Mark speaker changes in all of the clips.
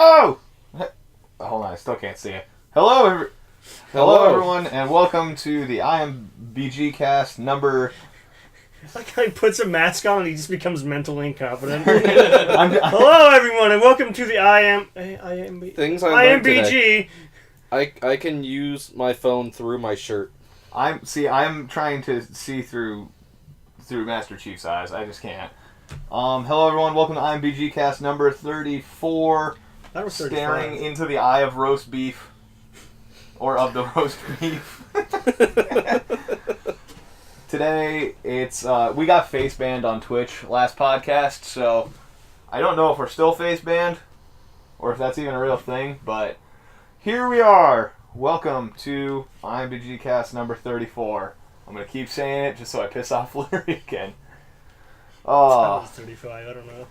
Speaker 1: Oh! Hold on, I still can't see it. Hello everyone, and welcome to the IMBGcast number...
Speaker 2: Like he puts a mask on and he just becomes mentally incompetent. Hello everyone, and welcome to the
Speaker 3: Things I learned
Speaker 2: IMBG.
Speaker 3: Today. I can use my phone through my shirt.
Speaker 1: I'm trying to see through Master Chief's eyes. I just can't. Hello everyone, welcome to IMBGcast number 34.
Speaker 2: That was 35.
Speaker 1: Staring into the eye of roast beef. Or of the roast beef. Today, it's, we got face banned on Twitch last podcast, so I don't know if we're still face banned, or if that's even a real thing, but here we are. Welcome to IMBGcast number 34. I'm going to keep saying it just so I piss off Larry again.
Speaker 2: Oh, 35, I don't know.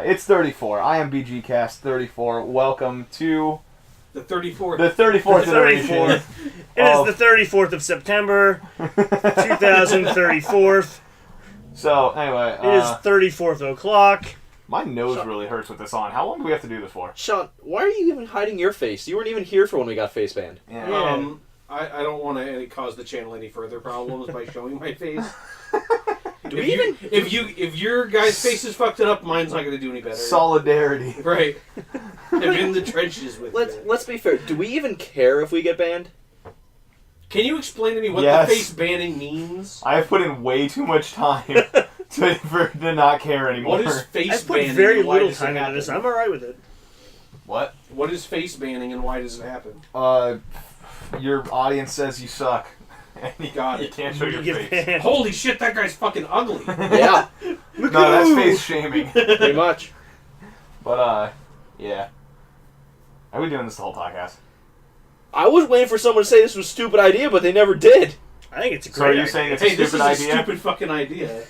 Speaker 1: It's 34. IMBGcast 34. Welcome to...
Speaker 4: The 34th.
Speaker 1: The 34th iteration.
Speaker 2: It is the 34th of September, 2034.
Speaker 1: So, anyway.
Speaker 2: It is 34th o'clock.
Speaker 1: My nose really hurts with this on. How long do we have to do this for?
Speaker 3: Sean, why are you even hiding your face? You weren't even here for when we got face banned.
Speaker 1: Yeah.
Speaker 4: I don't want to cause the channel any further problems by showing my face. If your guy's face is fucked up, mine's not going to do any better.
Speaker 1: Solidarity.
Speaker 4: Right. I'm in the trenches with you.
Speaker 3: Let's be fair. Do we even care if we get banned?
Speaker 4: Can you explain to me what the face banning means?
Speaker 1: I have put in way too much time to not care anymore.
Speaker 4: What is face banning?
Speaker 2: I put very
Speaker 4: and why
Speaker 2: little
Speaker 4: does it
Speaker 2: time into
Speaker 4: happen?
Speaker 2: this. I'm alright with it.
Speaker 1: What?
Speaker 4: What is face banning and why does it happen?
Speaker 1: Your audience says you suck. And you can't show your face.
Speaker 2: Banned.
Speaker 4: Holy shit, that guy's fucking ugly.
Speaker 3: Yeah.
Speaker 1: No, that's face shaming.
Speaker 3: Pretty much.
Speaker 1: But, yeah. Are we doing this the whole podcast?
Speaker 3: I was waiting for someone to say this was a stupid idea, but they never did.
Speaker 2: I think it's a
Speaker 1: So
Speaker 2: great
Speaker 1: are you
Speaker 2: idea.
Speaker 1: saying it's
Speaker 4: Hey,
Speaker 1: a
Speaker 4: this
Speaker 1: stupid
Speaker 4: is
Speaker 1: idea?
Speaker 4: a stupid fucking idea.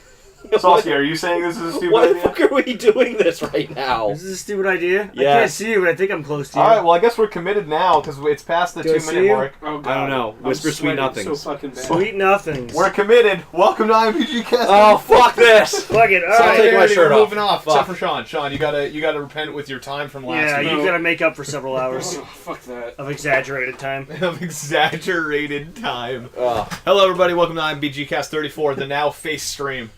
Speaker 1: Salsky, are you saying this is a stupid
Speaker 3: Why
Speaker 1: idea?
Speaker 3: the fuck are we doing this right now?
Speaker 2: This is a stupid idea?
Speaker 3: Yeah.
Speaker 2: I can't see you, but I think I'm close to you.
Speaker 1: Alright, well I guess we're committed now, because it's past the
Speaker 2: Do I
Speaker 1: 2
Speaker 2: see
Speaker 1: minute
Speaker 2: you?
Speaker 1: mark.
Speaker 4: Oh, God.
Speaker 3: I don't know.
Speaker 4: I'm
Speaker 3: Whisper sweet
Speaker 4: sweating
Speaker 3: nothings.
Speaker 4: so fucking bad.
Speaker 2: Sweet nothings.
Speaker 1: We're committed. Welcome to IMBGcast.
Speaker 3: Oh, fuck this!
Speaker 2: Fuck it,
Speaker 3: So I'll
Speaker 2: alright.
Speaker 3: take my shirt
Speaker 5: we're
Speaker 3: off.
Speaker 5: moving off,
Speaker 3: Fuck.
Speaker 5: except for Sean. Sean, you gotta repent with your time from last
Speaker 2: Yeah,
Speaker 5: week.
Speaker 2: you gotta make up for several hours
Speaker 4: Oh, fuck that.
Speaker 2: of exaggerated time.
Speaker 5: Of exaggerated time.
Speaker 3: Ugh.
Speaker 5: Hello, everybody. Welcome to IMBGcast 34, the now face stream.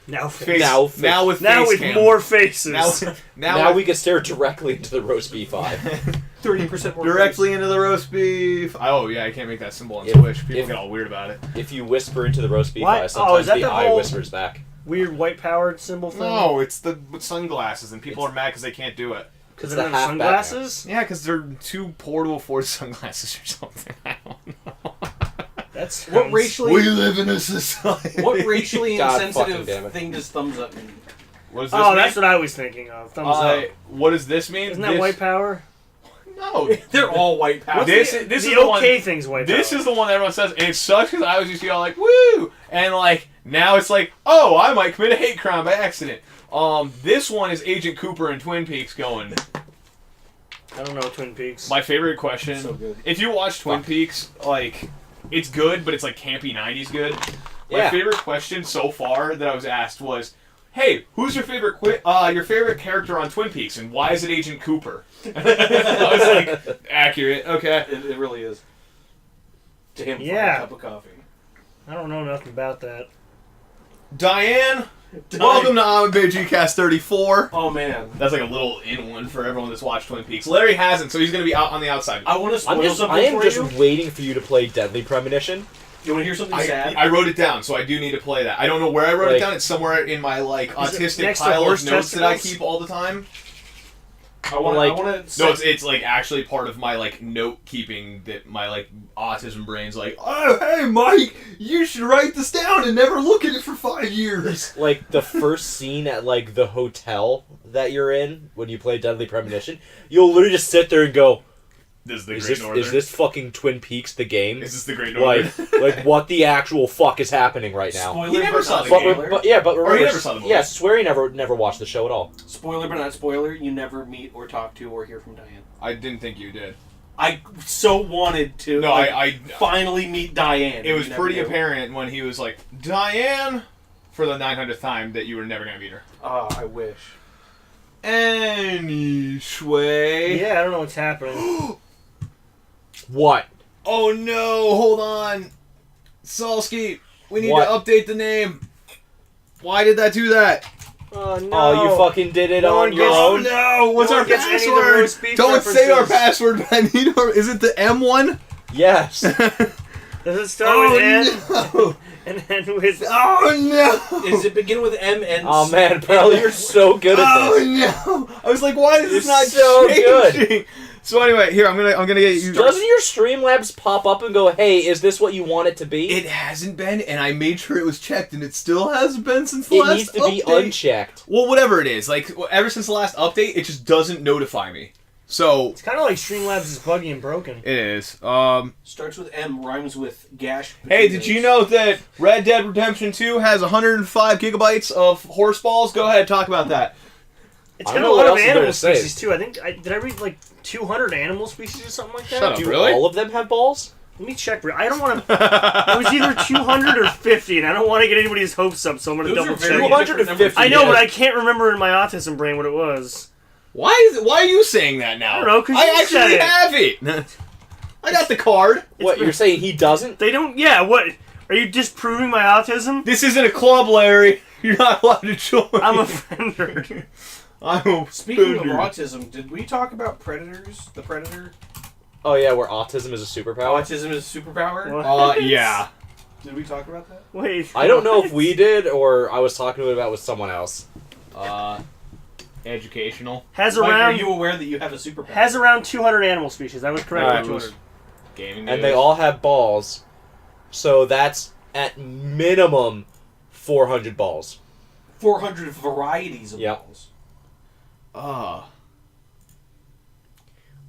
Speaker 2: Now
Speaker 3: Now
Speaker 5: with
Speaker 2: Now
Speaker 5: face
Speaker 2: with
Speaker 5: cam.
Speaker 2: more faces.
Speaker 5: Now
Speaker 3: we can stare directly into the roast beef eye.
Speaker 4: 30% more
Speaker 5: directly into the roast beef. Oh yeah, I can't make that symbol on
Speaker 3: If-
Speaker 5: Twitch. People
Speaker 3: if-
Speaker 5: get all weird about it.
Speaker 3: If you whisper into the roast beef
Speaker 2: What?
Speaker 3: eye,
Speaker 2: Oh,
Speaker 3: sometimes
Speaker 2: is that
Speaker 3: the
Speaker 2: the
Speaker 3: eye
Speaker 2: whole-
Speaker 3: whispers back.
Speaker 2: Weird white powered symbol thing?
Speaker 5: No, it's the with sunglasses, and people are mad because they can't do it.
Speaker 2: Because
Speaker 3: It's
Speaker 2: they
Speaker 3: the
Speaker 2: don't have
Speaker 3: half-back
Speaker 2: sunglasses?
Speaker 5: Yeah, because they're too portable for sunglasses or something. I don't know.
Speaker 2: That's
Speaker 4: What racially
Speaker 5: live in a society.
Speaker 4: what racially
Speaker 3: God fucking damn
Speaker 4: insensitive
Speaker 3: it.
Speaker 4: thing does thumbs up mean?
Speaker 5: What does this
Speaker 2: Oh,
Speaker 5: mean?
Speaker 2: that's what I was thinking of. Thumbs up.
Speaker 5: What does this mean?
Speaker 2: Isn't that
Speaker 5: This-
Speaker 2: white power?
Speaker 5: No.
Speaker 4: They're all white power.
Speaker 5: This is
Speaker 2: the
Speaker 5: the
Speaker 2: okay
Speaker 5: one.
Speaker 2: thing's white
Speaker 5: This
Speaker 2: power.
Speaker 5: is the one that everyone says, and it sucks because I was used to go like, woo! And like, now it's like, oh, I might commit a hate crime by accident. This one is Agent Cooper in Twin Peaks going,
Speaker 2: I don't know Twin Peaks.
Speaker 5: my favorite question.
Speaker 4: So good.
Speaker 5: If you watch Twin Peaks, like, it's good, but it's like campy 90s good. My
Speaker 3: Yeah.
Speaker 5: favorite question so far that I was asked was, hey, who's your favorite character on Twin Peaks, and why is it Agent Cooper? I was like, accurate, okay.
Speaker 4: It really is. Damn fine
Speaker 2: Yeah.
Speaker 4: cup of coffee.
Speaker 2: I don't know nothing about that.
Speaker 5: Diane, welcome to IMBGcast 34.
Speaker 4: Oh man.
Speaker 5: That's like a little in one for everyone that's watched Twin Peaks. Larry hasn't, so he's going to be out on the outside.
Speaker 4: I want to spoil something
Speaker 3: I am
Speaker 4: for
Speaker 3: just
Speaker 4: you.
Speaker 3: waiting for you to play Deadly Premonition.
Speaker 4: You want to hear something sad?
Speaker 5: I wrote it down, so I do need to play that. I don't know where I wrote it
Speaker 3: Like-
Speaker 5: down. It's somewhere in my like
Speaker 2: Is it
Speaker 5: autistic
Speaker 2: next to
Speaker 5: pile of
Speaker 2: horse
Speaker 5: notes that I
Speaker 2: testicles?
Speaker 5: keep all the time.
Speaker 4: I want
Speaker 3: like-
Speaker 4: to.
Speaker 5: No, it's like actually part of my like note keeping that my like autism brain's like, oh hey Mike, you should write this down and never look at it for 5 years.
Speaker 3: Like, the first scene at, like, the hotel that you're in when you play Deadly Premonition, you'll literally just sit there and go,
Speaker 5: This is the
Speaker 3: is
Speaker 5: Great
Speaker 3: this,
Speaker 5: Northern.
Speaker 3: is this fucking Twin Peaks the game?
Speaker 5: Is this the Great Northern?
Speaker 3: Like what the actual fuck is happening right now?
Speaker 4: Spoiler,
Speaker 5: He never
Speaker 4: but
Speaker 5: saw
Speaker 4: not
Speaker 5: the
Speaker 3: But,
Speaker 5: game.
Speaker 4: spoiler.
Speaker 3: but yeah, but remember,
Speaker 5: you never saw the movie.
Speaker 3: yeah, Swery never watched the show at all.
Speaker 4: Spoiler, but not spoiler. You never meet or talk to or hear from Diane.
Speaker 5: I didn't think you did.
Speaker 4: I so wanted to.
Speaker 5: No, I
Speaker 4: finally meet Diane.
Speaker 5: it was
Speaker 4: You never
Speaker 5: pretty
Speaker 4: knew.
Speaker 5: apparent when he was like, Diane, for the 900th time that you were never going to meet her.
Speaker 4: Ah, I wish.
Speaker 1: Anyway.
Speaker 2: Yeah, I don't know what's happening.
Speaker 3: What?
Speaker 1: Oh no, hold on. Salsky, we need
Speaker 3: What?
Speaker 1: to update the name. Why did that do that?
Speaker 2: Oh no!
Speaker 3: Oh, you fucking did it
Speaker 2: No
Speaker 3: on
Speaker 2: one
Speaker 3: your
Speaker 2: gets-
Speaker 3: own?
Speaker 1: No, what's
Speaker 2: No
Speaker 1: our
Speaker 2: one gets any of the
Speaker 1: password?
Speaker 2: roast beef
Speaker 1: Don't say our
Speaker 2: references.
Speaker 1: password, but I need our... Is it the M one?
Speaker 3: Yes.
Speaker 2: Does it start with N
Speaker 1: no.
Speaker 2: and end with?
Speaker 1: Oh no.
Speaker 4: Is it begin with M and?
Speaker 3: Oh man, Pearl, you're so good at
Speaker 1: Oh
Speaker 3: this.
Speaker 1: no! I was like, why is this
Speaker 3: You're
Speaker 1: not
Speaker 3: so
Speaker 1: changing?
Speaker 3: good.
Speaker 1: So anyway, here I'm gonna get you.
Speaker 3: Doesn't your Streamlabs pop up and go, hey, is this what you want it to be?
Speaker 1: It hasn't been, and I made sure it was checked, and it still hasn't been since the
Speaker 3: It
Speaker 1: last
Speaker 3: needs to be
Speaker 1: update.
Speaker 3: unchecked.
Speaker 1: Well, whatever it is, like ever since the last update, it just doesn't notify me. So
Speaker 2: It's kind of like Streamlabs is buggy and broken.
Speaker 1: it is.
Speaker 4: Starts with M, rhymes with gash.
Speaker 1: Hey, did you know that Red Dead Redemption 2 has 105 gigabytes of horse balls? Go ahead, talk about that.
Speaker 2: It's
Speaker 3: I
Speaker 2: got
Speaker 3: don't
Speaker 2: a
Speaker 3: know
Speaker 2: lot
Speaker 3: what
Speaker 2: of
Speaker 3: else is there
Speaker 2: animal
Speaker 3: to say.
Speaker 2: species too. I think did I read like 200 animal species or something like that?
Speaker 1: Shut up.
Speaker 3: Do
Speaker 1: Really?
Speaker 3: all of them have balls?
Speaker 2: Let me check. I don't want to. It was either 200 or 50, and I don't want to get anybody's hopes up, so I'm going to
Speaker 4: Those
Speaker 2: double
Speaker 4: are very
Speaker 2: check.
Speaker 3: 250.
Speaker 2: I know,
Speaker 3: yeah.
Speaker 2: but I can't remember in my autism brain what it was.
Speaker 1: Why are you saying that now?
Speaker 2: I don't know, 'cause
Speaker 1: I
Speaker 2: you said
Speaker 1: actually
Speaker 2: it.
Speaker 1: have it. I got the card.
Speaker 3: What, you're saying he doesn't?
Speaker 2: They don't. Yeah. What? Are you disproving my autism?
Speaker 1: This isn't a club, Larry. You're not allowed to join.
Speaker 2: I'm offended.
Speaker 1: I'm a
Speaker 4: Speaking of
Speaker 1: offended.
Speaker 4: autism, did we talk about predators? The predator?
Speaker 3: Oh yeah, where autism is a superpower?
Speaker 4: Autism is a superpower?
Speaker 2: What?
Speaker 1: Yeah.
Speaker 4: Did we talk about that?
Speaker 2: Wait.
Speaker 3: I don't know
Speaker 2: what?
Speaker 3: if we did or I was talking about with someone else.
Speaker 1: Educational.
Speaker 2: has
Speaker 4: Mike, are
Speaker 2: around
Speaker 4: you aware that you have a superpower?
Speaker 2: has around 200 animal species. I was correct.
Speaker 3: Alright.
Speaker 2: 200.
Speaker 1: Gaming
Speaker 3: And
Speaker 1: news.
Speaker 3: they all have balls. So that's at minimum 400 balls.
Speaker 4: 400 varieties of
Speaker 3: Yep.
Speaker 4: balls.
Speaker 1: Ah.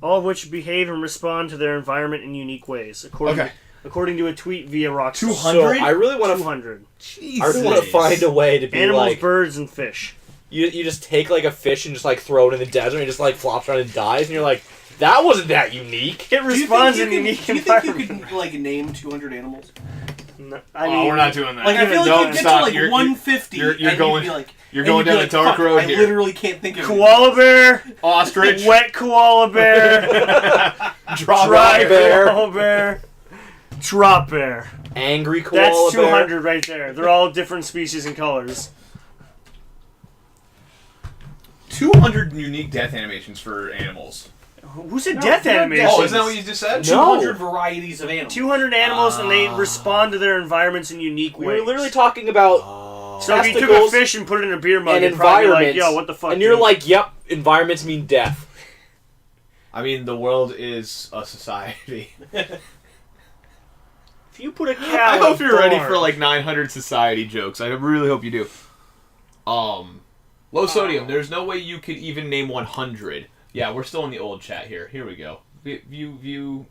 Speaker 2: All of which behave and respond to their environment in unique ways, according to a tweet via Rockstar.
Speaker 1: 200?
Speaker 3: So I really want to
Speaker 2: 200
Speaker 3: I really want to find a way to be
Speaker 2: animals,
Speaker 3: like
Speaker 2: birds, and fish.
Speaker 3: you just take like a fish and just like throw it in the desert and it just like flops around and dies and you're like, that wasn't that unique.
Speaker 2: It responds in unique
Speaker 4: Do you think you
Speaker 2: environment.
Speaker 4: could like name 200 animals?
Speaker 2: No,
Speaker 1: Oh, we're not doing that.
Speaker 4: Like I feel like
Speaker 1: No,
Speaker 4: you'd get
Speaker 1: stop.
Speaker 4: to like
Speaker 1: You're-
Speaker 4: 150.
Speaker 1: you're
Speaker 4: and
Speaker 1: going-
Speaker 4: You'd be like,
Speaker 1: you're
Speaker 4: and
Speaker 1: going
Speaker 4: you'd be
Speaker 1: down
Speaker 4: like,
Speaker 1: the dark
Speaker 4: "Fuck,
Speaker 1: road
Speaker 4: I
Speaker 1: here."
Speaker 4: literally can't think of
Speaker 2: koala bear,
Speaker 1: Ostrich.
Speaker 2: wet koala bear,
Speaker 1: Drop
Speaker 2: dry
Speaker 3: bear.
Speaker 2: koala bear, drop bear.
Speaker 3: Angry koala
Speaker 2: That's
Speaker 3: bear.
Speaker 2: 200 right there. They're all different species and colors.
Speaker 1: 200 unique death animations for animals.
Speaker 2: Who said
Speaker 4: No,
Speaker 2: death
Speaker 4: not
Speaker 2: animations?
Speaker 1: Oh, isn't that what you just said?
Speaker 3: No.
Speaker 4: 200 varieties of animals.
Speaker 2: 200 animals, and they respond to their environments in unique
Speaker 3: We
Speaker 2: ways.
Speaker 3: were literally talking about
Speaker 2: So if you took a
Speaker 3: testicles
Speaker 2: fish and put it in a beer mug,
Speaker 3: and
Speaker 2: it'd probably be like,
Speaker 3: environments.
Speaker 2: yo, what the fuck?
Speaker 3: and you're
Speaker 2: dude?
Speaker 3: like, yep, environments mean death.
Speaker 1: I mean, the world is a society.
Speaker 2: if you put a cow
Speaker 1: I
Speaker 2: in
Speaker 1: hope
Speaker 2: a
Speaker 1: you're ready
Speaker 2: barn-
Speaker 1: for like 900 society jokes. I really hope you do. Low sodium. There's no way you could even name 100. Yeah, we're still in the old chat here. Here we go. View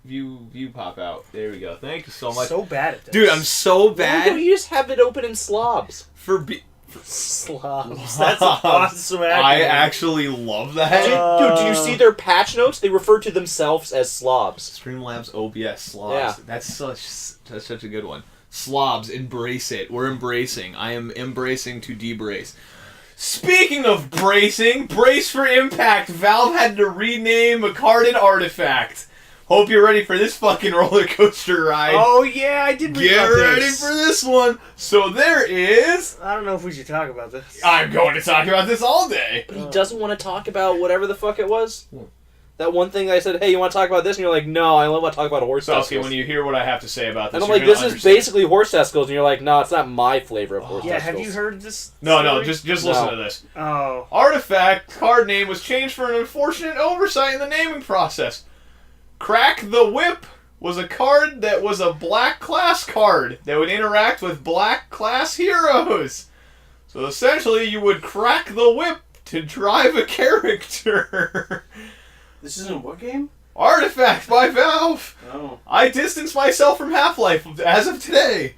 Speaker 1: pop out. There we go. Thank you so much.
Speaker 2: So bad at this.
Speaker 1: Dude, I'm so
Speaker 3: Why
Speaker 1: bad
Speaker 3: don't you just have it open in slobs?
Speaker 1: for
Speaker 2: slobs. That's an awesome acronym.
Speaker 1: I actually love that.
Speaker 3: Dude, did you see their patch notes? They refer to themselves as slobs.
Speaker 1: Streamlabs OBS slobs.
Speaker 3: Yeah.
Speaker 1: That's such a good one. Slobs, embrace it. We're embracing. I am embracing to debrace. Speaking of bracing, brace for impact. Valve had to rename a card an artifact. Hope you're ready for this fucking roller coaster ride.
Speaker 2: Oh yeah, I did read
Speaker 1: Get
Speaker 2: about
Speaker 1: ready
Speaker 2: this.
Speaker 1: for this one. So there is.
Speaker 2: I don't know if we should talk about this.
Speaker 1: I'm going to talk about this all day.
Speaker 3: But he doesn't want to talk about whatever the fuck it was. That one thing I said, hey, you want to talk about this? And you're like, no, I only want to talk about horse
Speaker 1: So,
Speaker 3: testicles.
Speaker 1: when you hear what I have to say about this,
Speaker 3: and I'm
Speaker 1: you're
Speaker 3: like,
Speaker 1: gonna
Speaker 3: this is
Speaker 1: understand.
Speaker 3: basically horse testicles. And you're like, no, it's not my flavor of horse
Speaker 2: Yeah,
Speaker 3: testicles.
Speaker 2: have you heard this?
Speaker 1: No,
Speaker 2: story?
Speaker 1: just listen
Speaker 3: No.
Speaker 1: to this.
Speaker 2: Oh.
Speaker 1: Artifact card name was changed for an unfortunate oversight in the naming process. Crack the Whip was a card that was a black class card that would interact with black class heroes. So essentially, you would crack the whip to drive a character.
Speaker 4: This is in what game?
Speaker 1: Artifact by Valve.
Speaker 4: Oh.
Speaker 1: I distanced myself from Half-Life as of today.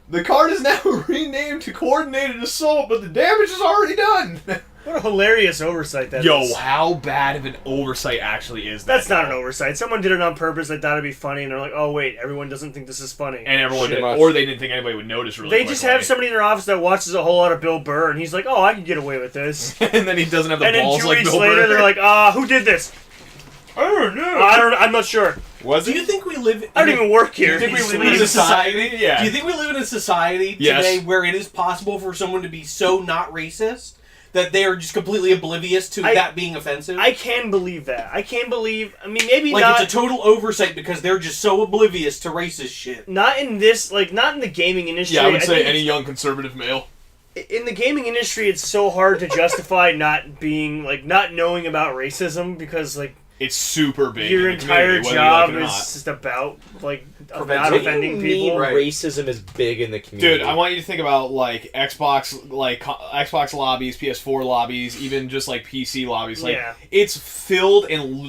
Speaker 5: The card is now renamed to Coordinated Assault, but the damage is already done.
Speaker 2: What a hilarious oversight that is.
Speaker 5: How bad of an oversight actually is that?
Speaker 2: That's not an oversight. Someone did it on purpose. They thought it'd be funny, and they're like, "Oh wait, everyone doesn't think this is funny."
Speaker 5: And everyone
Speaker 3: Shit.
Speaker 5: did, or they didn't think anybody would notice. Really,
Speaker 2: They just have somebody in their office that watches a whole lot of Bill Burr, and he's like, "Oh, I can get away with this."
Speaker 5: and then he doesn't have the
Speaker 2: And then
Speaker 5: balls
Speaker 2: 2
Speaker 5: like
Speaker 2: weeks
Speaker 5: Bill
Speaker 2: later,
Speaker 5: Burr.
Speaker 2: they're like, who did this?
Speaker 5: I don't know.
Speaker 2: I'm not sure.
Speaker 5: Was
Speaker 4: Do
Speaker 5: it?
Speaker 4: you think we live?
Speaker 2: I don't even work
Speaker 4: Do you
Speaker 2: here.
Speaker 4: think we
Speaker 2: He's
Speaker 4: live in a
Speaker 2: sleeping.
Speaker 4: society?
Speaker 5: Yeah.
Speaker 4: Do you think we live in a society
Speaker 5: Yes.
Speaker 4: today where it is possible for someone to be so not racist that they are just completely oblivious to that being offensive?
Speaker 2: I can believe that. I mean, maybe
Speaker 4: like
Speaker 2: not.
Speaker 4: it's a total oversight because they're just so oblivious to racist shit.
Speaker 2: Not in this, not in the gaming industry.
Speaker 5: Yeah, I would say
Speaker 2: think
Speaker 5: any young conservative male.
Speaker 2: in the gaming industry, it's so hard to justify not knowing about racism because
Speaker 5: It's super big.
Speaker 2: your
Speaker 5: in the
Speaker 2: entire
Speaker 5: community, whether you
Speaker 2: job
Speaker 5: like it or
Speaker 2: is
Speaker 5: not.
Speaker 2: just about not
Speaker 4: Preventing.
Speaker 2: offending
Speaker 3: What do you
Speaker 2: people.
Speaker 3: mean
Speaker 4: Right.
Speaker 3: racism is big in the community?
Speaker 5: Dude, I want you to think about Xbox lobbies, PS4 lobbies, even just PC lobbies.
Speaker 2: Yeah.
Speaker 5: It's filled and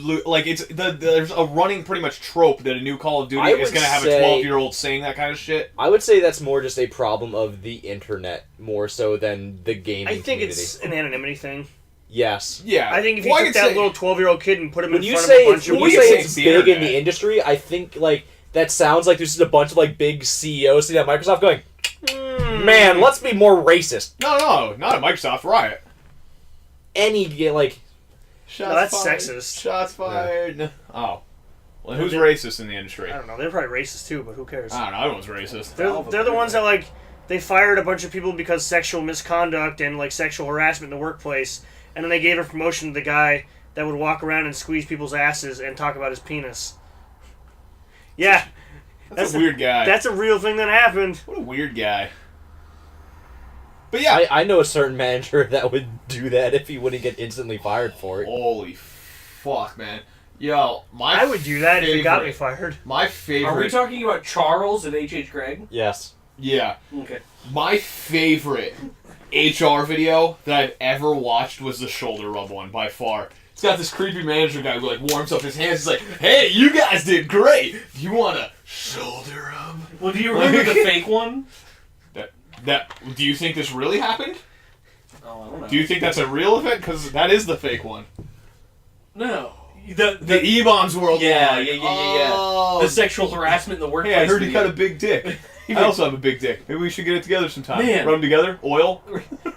Speaker 5: there's a running pretty much trope that a new Call of Duty
Speaker 3: I
Speaker 5: is
Speaker 3: would
Speaker 5: going to have a
Speaker 3: say-
Speaker 5: 12-year-old saying that kind of shit.
Speaker 3: I would say that's more just a problem of the internet more so than the gaming
Speaker 2: I think
Speaker 3: community.
Speaker 2: it's an anonymity thing.
Speaker 3: Yes.
Speaker 5: Yeah,
Speaker 2: I think if you
Speaker 5: Well, I
Speaker 2: took
Speaker 5: could
Speaker 2: that
Speaker 5: say-
Speaker 2: little 12-year-old kid and put him
Speaker 3: When
Speaker 2: in
Speaker 3: you
Speaker 2: front
Speaker 3: say
Speaker 2: of a bunch
Speaker 3: it's,
Speaker 2: of
Speaker 3: when
Speaker 5: we
Speaker 3: you
Speaker 5: say
Speaker 3: say
Speaker 5: it's
Speaker 3: it's
Speaker 5: the
Speaker 3: big in
Speaker 5: internet.
Speaker 3: the industry, I think that sounds like there's just a bunch of big CEOs sitting at Microsoft going, "Man, let's be more racist."
Speaker 5: No, not at Microsoft. Riot. Shots
Speaker 2: No, that's
Speaker 5: fired.
Speaker 2: sexist.
Speaker 5: Shots fired. No. Oh. Well, who's
Speaker 2: They-
Speaker 5: racist in the industry?
Speaker 2: I don't know. They're probably racist too, but who cares?
Speaker 5: I don't know. Everyone's racist.
Speaker 2: They're the ones that they fired a bunch of people because sexual misconduct and sexual harassment in the workplace, and then they gave a promotion to the guy that would walk around and squeeze people's asses and talk about his penis. Yeah,
Speaker 5: That's a weird guy.
Speaker 2: that's a real thing that happened.
Speaker 5: What a weird guy. But yeah.
Speaker 3: I know a certain manager that would do that if he wouldn't get instantly fired for it.
Speaker 5: Holy fuck, man. Yo,
Speaker 2: I would do that if it got me
Speaker 5: favorite-
Speaker 2: fired.
Speaker 5: My favorite.
Speaker 4: Are we talking about Charles at H.H. Gregg?
Speaker 3: Yes.
Speaker 5: Yeah.
Speaker 4: Okay.
Speaker 5: My favorite HR video that I've ever watched was the shoulder rub one, by far. It's got this creepy manager guy who warms up his hands. He's like, "Hey, you guys did great. Do you want a shoulder rub?"
Speaker 4: Well, do you remember the fake one?
Speaker 5: Do you think this really happened?
Speaker 4: Oh, I don't know.
Speaker 5: Do you think that's a real event? Because that is the fake one.
Speaker 4: No.
Speaker 5: The E-Bombs World.
Speaker 4: Yeah.
Speaker 5: Oh.
Speaker 4: The sexual harassment in the workplace.
Speaker 5: Hey, I heard you
Speaker 4: video.
Speaker 5: got a big dick. I also have a big dick. Maybe we should get it together sometime.
Speaker 4: Man.
Speaker 5: Rub them together? Oil?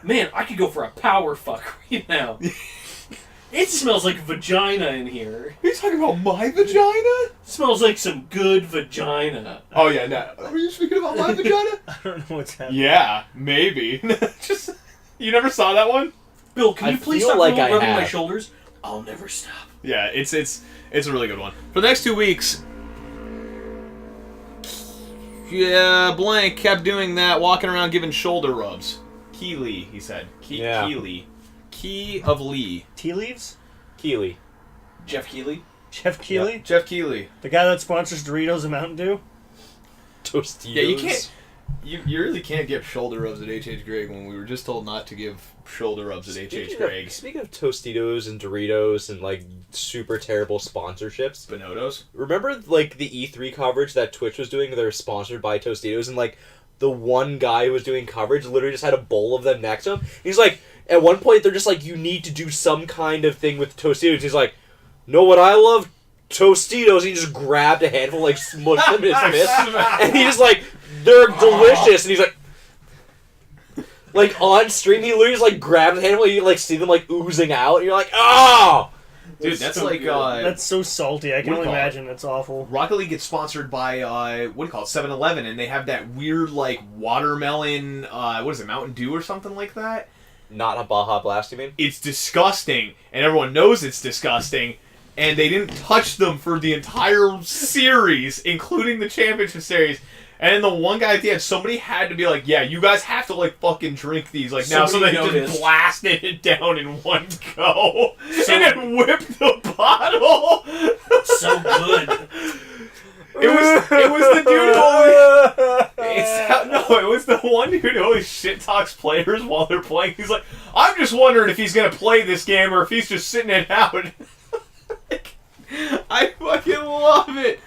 Speaker 4: Man, I could go for a power fuck right now. It smells like vagina in here.
Speaker 5: Are you talking about my vagina?
Speaker 4: It smells like some good vagina.
Speaker 5: Oh, yeah, no. Are you speaking about my vagina?
Speaker 2: I don't know what's happening.
Speaker 5: Yeah, maybe. Just, you never saw that one?
Speaker 4: Bill, can
Speaker 3: I
Speaker 4: you please
Speaker 3: feel
Speaker 4: stop
Speaker 3: like I
Speaker 4: rubbing my
Speaker 3: have.
Speaker 4: shoulders? I'll never stop.
Speaker 5: Yeah, it's a really good one. For the next 2 weeks, yeah, Blank kept doing that, walking around giving shoulder rubs. Keeley, he said.
Speaker 3: Yeah.
Speaker 5: Keeley. Key of Lee.
Speaker 2: Tea leaves?
Speaker 3: Keeley.
Speaker 4: Jeff Keighley?
Speaker 2: Jeff Keighley?
Speaker 5: Yep, Jeff Keeley.
Speaker 2: The guy that sponsors Doritos and Mountain Dew?
Speaker 3: Tostitos.
Speaker 5: Yeah, you can't. You really can't give shoulder rubs at H.H. Gregg when we were just told not to give shoulder rubs at H.H. Gregg.
Speaker 3: Speaking of Tostitos and Doritos and super terrible sponsorships,
Speaker 5: Bonottos.
Speaker 3: remember the E3 coverage that Twitch was doing? They're sponsored by Tostitos, and the one guy who was doing coverage literally just had a bowl of them next to him. He's like, at one point they're just like, you need to do some kind of thing with Tostitos. He's like, know what I love? Tostitos. He just grabbed a handful, smushed them in his fist, and he just they're delicious. And he's on stream, he literally just grabbed a handful, you see them oozing out, and you're like, oh!
Speaker 5: Dude, that's
Speaker 4: so
Speaker 5: like
Speaker 4: good.
Speaker 2: That's so salty. I can
Speaker 5: What do
Speaker 2: only
Speaker 5: you call it?
Speaker 2: imagine. That's awful.
Speaker 5: Rocket League gets sponsored by 7-Eleven, and they have that weird watermelon what is it, Mountain Dew or something like that.
Speaker 3: Not a Baja Blast, you mean?
Speaker 5: It's disgusting, and everyone knows it's disgusting, and they didn't touch them for the entire series, including the championship series. And then the one guy at the end, somebody had to be like, "Yeah, you guys have to fucking drink these now." So they
Speaker 4: Somebody
Speaker 5: just
Speaker 4: noticed.
Speaker 5: blasted it down in one go,
Speaker 4: So-
Speaker 5: and then whipped the bottle.
Speaker 4: So good.
Speaker 5: It was the dude who always. It was the one dude who always shit talks players while they're playing. He's like, "I'm just wondering if he's gonna play this game or if he's just sitting it out." I fucking love it.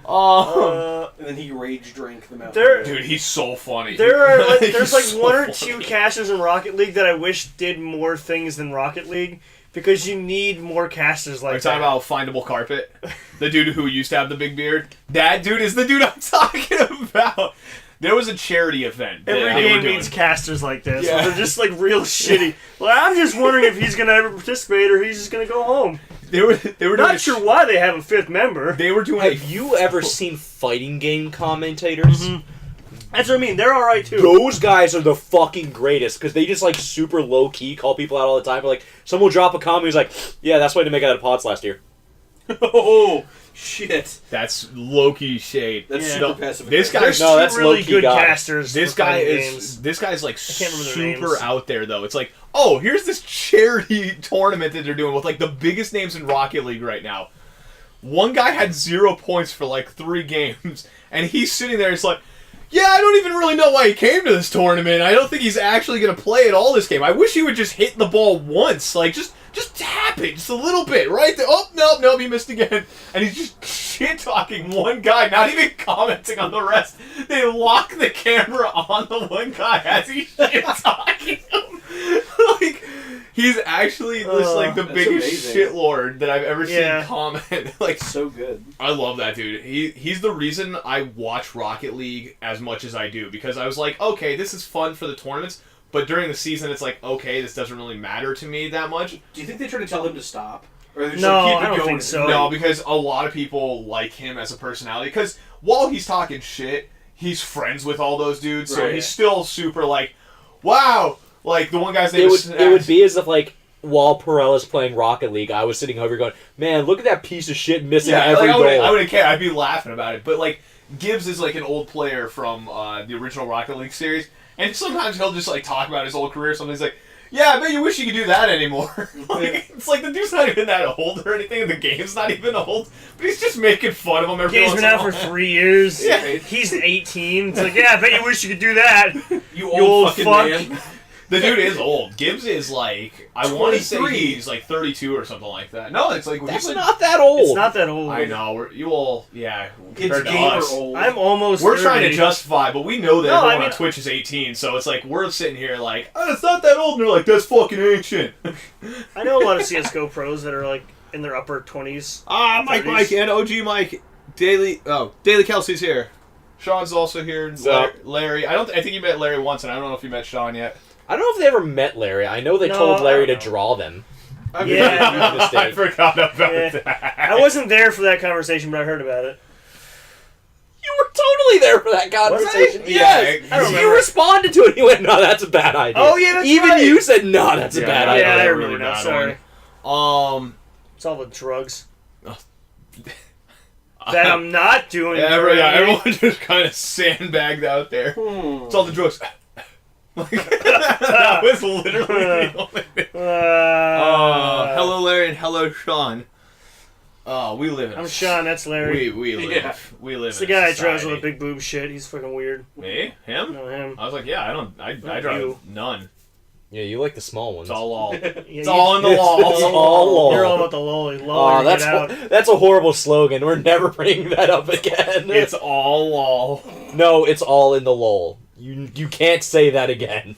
Speaker 4: And then he rage drank them out.
Speaker 5: Dude, he's so funny.
Speaker 2: There's like
Speaker 5: so
Speaker 2: one or
Speaker 5: funny.
Speaker 2: two casters in Rocket League that I wish did more things than Rocket League because you need more casters like
Speaker 5: Are you
Speaker 2: that.
Speaker 5: talking about Findable Carpet? The dude who used to have the big beard? That dude is the dude I'm talking about. There was a charity event that
Speaker 2: Every
Speaker 5: they were
Speaker 2: game
Speaker 5: doing.
Speaker 2: needs casters like this.
Speaker 5: Yeah.
Speaker 2: Where they're just like real shitty. Well, I'm just wondering if he's gonna ever participate or he's just gonna go home.
Speaker 5: They were doing
Speaker 2: Not sure why they have a fifth member.
Speaker 5: They were doing
Speaker 3: Have you ever seen fighting game commentators?
Speaker 2: Mm-hmm. That's what I mean. They're all right too.
Speaker 3: Those guys are the fucking greatest because they just like super low key call people out all the time. But, like someone will drop a comment who's like, "Yeah, that's why they make it out of pods last year."
Speaker 4: Oh shit!
Speaker 5: That's low-key shade.
Speaker 4: That's
Speaker 2: Yeah.
Speaker 4: super passive.
Speaker 5: This guy-
Speaker 2: There's
Speaker 3: No,
Speaker 2: two
Speaker 3: that's
Speaker 2: really
Speaker 3: low-key
Speaker 2: good
Speaker 3: guy.
Speaker 2: casters.
Speaker 5: This
Speaker 2: for
Speaker 5: guy
Speaker 2: fighting
Speaker 5: is
Speaker 2: games.
Speaker 5: this guy's like
Speaker 2: can't remember their
Speaker 5: super
Speaker 2: names.
Speaker 5: out there though. It's like, oh, here's this charity tournament that they're doing with like the biggest names in Rocket League right now. One guy had 0 points for like 3 games, and he's sitting there. It's like, yeah, I don't even really know why he came to this tournament. I don't think he's actually gonna play at all this game. I wish he would just hit the ball once, like just tap it just a little bit, right there. Oh nope, he missed again, and he's just shit talking one guy, not even commenting on the rest. They lock the camera on the one guy as he's shit talking him. Like he's actually just like the
Speaker 4: That's
Speaker 5: biggest
Speaker 4: amazing.
Speaker 5: shitlord that I've ever
Speaker 2: Yeah.
Speaker 5: seen comment. Like
Speaker 4: so good.
Speaker 5: I love that dude. He's the reason I watch Rocket League as much as I do, because I was like, okay, this is fun for the tournaments, but during the season it's like, okay, this doesn't really matter to me that much.
Speaker 4: Do you think they try to tell him to stop? Or they just
Speaker 2: No,
Speaker 4: like, keep it
Speaker 2: I don't
Speaker 4: going?
Speaker 2: think so.
Speaker 5: No, because a lot of people like him as a personality, because while he's talking shit, he's friends with all those dudes, so
Speaker 4: Right.
Speaker 5: he's still super like, wow, like the one guy's name
Speaker 3: It
Speaker 5: is
Speaker 3: would be as if like while Perella's playing Rocket League, I was sitting over here going, "Man, look at that piece of shit missing every
Speaker 5: like,
Speaker 3: goal."
Speaker 5: I wouldn't care. I'd be laughing about it. But like Gibbs is like an old player from the original Rocket League series, and sometimes he'll just like talk about his old career. Something he's like, "Yeah, I bet you wish you could do that anymore." Like, it's like the dude's not even that old or anything. The game's not even old, but he's just making fun of him every
Speaker 2: Game's
Speaker 5: once
Speaker 2: been
Speaker 5: in a
Speaker 2: out for
Speaker 5: while.
Speaker 2: 3 years.
Speaker 4: Yeah.
Speaker 2: He's 18. It's like, yeah, I bet you wish you could do that.
Speaker 4: You
Speaker 2: You
Speaker 4: old
Speaker 2: old
Speaker 4: fucking
Speaker 2: fuck.
Speaker 4: man.
Speaker 5: The dude is old. Gibbs is like, I want to say
Speaker 4: 23.
Speaker 5: he's like 32 or something like that. No, it's like
Speaker 3: That's
Speaker 5: he's
Speaker 3: not that old.
Speaker 2: It's not that old.
Speaker 5: I know. You all, yeah.
Speaker 4: It's
Speaker 5: Compared to
Speaker 4: gamer
Speaker 5: us.
Speaker 4: old.
Speaker 2: I'm almost
Speaker 5: We're trying to
Speaker 2: 30.
Speaker 5: justify, but we know that
Speaker 2: No,
Speaker 5: everyone
Speaker 2: I mean-
Speaker 5: on Twitch is 18, so it's like we're sitting here like, oh, it's not that old, and they're like, that's fucking ancient.
Speaker 2: I know a lot of CSGO pros that are like in their upper 20s.
Speaker 5: Mike, and OG Mike, Daily Kelsey's here. Sean's also here.
Speaker 3: What's up?
Speaker 5: Larry, I think you met Larry once, and I don't know if you met Sean yet.
Speaker 3: I don't know if they ever met Larry. I know they
Speaker 2: No,
Speaker 3: told Larry
Speaker 2: I
Speaker 3: to
Speaker 2: don't know.
Speaker 3: draw them.
Speaker 2: Yeah.
Speaker 3: Huge mistake.
Speaker 5: I forgot about
Speaker 2: Yeah.
Speaker 5: that.
Speaker 2: I wasn't there for that conversation, but I heard about it.
Speaker 3: You were totally there for that conversation.
Speaker 5: I?
Speaker 3: Yes.
Speaker 5: Yeah, I don't
Speaker 3: You
Speaker 2: remember.
Speaker 3: responded to it. You went, "No, that's a bad idea."
Speaker 2: Oh, yeah, that's
Speaker 3: Even
Speaker 2: right.
Speaker 3: you said, "No, that's a bad
Speaker 5: Yeah,
Speaker 3: idea."
Speaker 2: Yeah, I
Speaker 5: a
Speaker 2: remember
Speaker 5: really
Speaker 2: now.
Speaker 5: bad
Speaker 2: Sorry.
Speaker 5: one.
Speaker 2: It's all the drugs that I'm not doing.
Speaker 5: Everyone
Speaker 2: currently.
Speaker 5: just kind of sandbagged out there.
Speaker 4: Hmm.
Speaker 5: It's all the drugs. Like, that was literally the only thing. Hello, Larry, and hello, Sean. We live in.
Speaker 2: I'm Sean. That's Larry.
Speaker 5: We live.
Speaker 4: Yeah.
Speaker 5: We live.
Speaker 2: It's the
Speaker 5: in
Speaker 2: guy
Speaker 5: a
Speaker 2: that drives with
Speaker 5: society.
Speaker 2: a big boob shit. He's fucking weird.
Speaker 5: Me? Him?
Speaker 2: No, him.
Speaker 5: I was like, yeah, I
Speaker 2: Not
Speaker 5: drive
Speaker 2: you.
Speaker 5: none.
Speaker 3: Yeah, you like the small ones.
Speaker 5: It's all.
Speaker 2: Yeah,
Speaker 5: It's all in the
Speaker 3: It's
Speaker 5: law.
Speaker 3: all law.
Speaker 2: You're all about the lolly.
Speaker 3: Oh,
Speaker 2: Lolly,
Speaker 3: that's
Speaker 2: get out.
Speaker 3: that's a horrible slogan. We're never bringing that up again.
Speaker 5: It's all law.
Speaker 3: No, it's all in the lol. You can't say that again.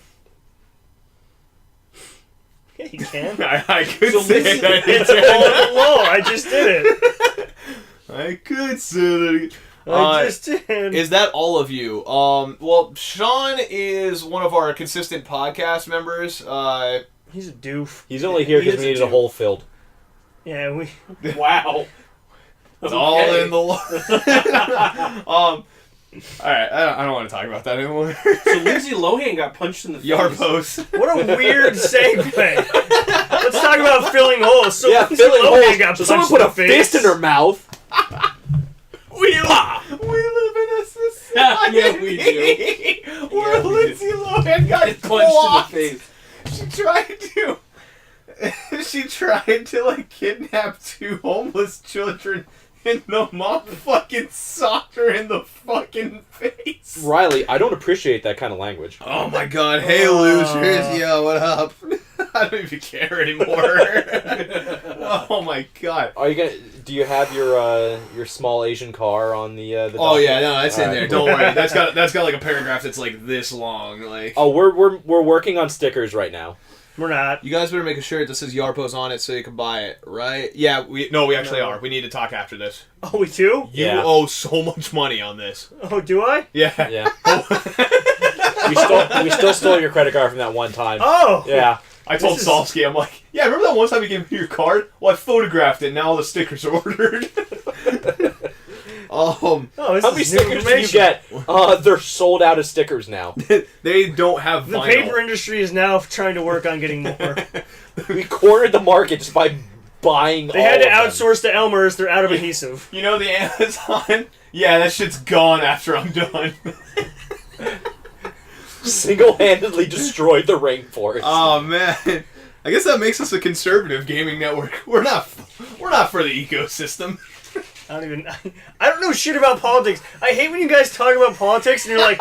Speaker 2: Yeah, you can.
Speaker 5: I could
Speaker 4: So
Speaker 5: say
Speaker 4: listen,
Speaker 5: that.
Speaker 2: It's all in the low. I just did it.
Speaker 5: I could say that again.
Speaker 2: I just did.
Speaker 5: Is that all of you? Well, Sean is one of our consistent podcast members.
Speaker 2: He's a doof.
Speaker 3: He's only here
Speaker 5: He
Speaker 3: because
Speaker 5: is
Speaker 3: we
Speaker 5: a
Speaker 3: needed a
Speaker 5: dude.
Speaker 3: hole filled.
Speaker 2: Yeah, we.
Speaker 4: Wow.
Speaker 5: It's all
Speaker 4: Okay.
Speaker 5: in the alright, I don't want to talk about that anymore.
Speaker 4: So Lindsay Lohan got punched in the face.
Speaker 5: Yarpos.
Speaker 2: What a weird segue. Let's talk about filling holes. So
Speaker 3: Yeah,
Speaker 2: Lindsay
Speaker 3: filling
Speaker 2: Lohan got
Speaker 3: holes. So someone
Speaker 2: punched
Speaker 3: put a
Speaker 2: in the face.
Speaker 3: fist in her mouth.
Speaker 5: We live in a society
Speaker 4: Yeah, we do.
Speaker 5: where
Speaker 4: Yeah, we
Speaker 5: Lindsay Lohan got
Speaker 4: Get punched
Speaker 5: blocked.
Speaker 4: in the face.
Speaker 5: She tried to like kidnap 2 homeless children, and the mom fucking socked her in the fucking face.
Speaker 3: Riley, I don't appreciate that kind of language.
Speaker 5: Oh my god, hey losers, yo, what up? I don't even care anymore. Oh my god.
Speaker 3: Are you gonna? Do you have your small Asian car on the?
Speaker 5: Oh
Speaker 3: document?
Speaker 5: yeah, no, that's in
Speaker 3: All
Speaker 5: there.
Speaker 3: right.
Speaker 5: Don't worry. That's got like a paragraph that's like this long. Like.
Speaker 3: Oh, we're working on stickers right now.
Speaker 2: We're not.
Speaker 5: You guys better make a shirt that says Yarpo's on it so you can buy it, right? Yeah, we actually are. We need to talk after this.
Speaker 2: Oh, we do?
Speaker 5: You
Speaker 3: Yeah.
Speaker 5: owe so much money on this.
Speaker 2: Oh, do I?
Speaker 5: Yeah.
Speaker 3: Yeah. we still stole your credit card from that one time.
Speaker 2: Oh!
Speaker 3: Yeah.
Speaker 5: I told Solsky, I'm like, yeah, remember that one time you gave me your card? Well, I photographed it, and now all the stickers are ordered.
Speaker 2: Oh, this
Speaker 3: How many
Speaker 2: is new
Speaker 3: stickers did you
Speaker 2: information.
Speaker 3: get? They're sold out of stickers now.
Speaker 5: They don't have
Speaker 2: The
Speaker 5: vinyl.
Speaker 2: paper industry is now trying to work on getting more.
Speaker 3: We cornered the market just by buying
Speaker 2: They had to
Speaker 3: all of them.
Speaker 2: outsource to Elmer's. They're out of adhesive.
Speaker 5: You know the Amazon? Yeah, that shit's gone after I'm done.
Speaker 3: Single-handedly destroyed the rainforest.
Speaker 5: Oh, man. I guess that makes us a conservative gaming network. We're not for the ecosystem.
Speaker 2: I don't know shit about politics. I hate when you guys talk about politics and you're like,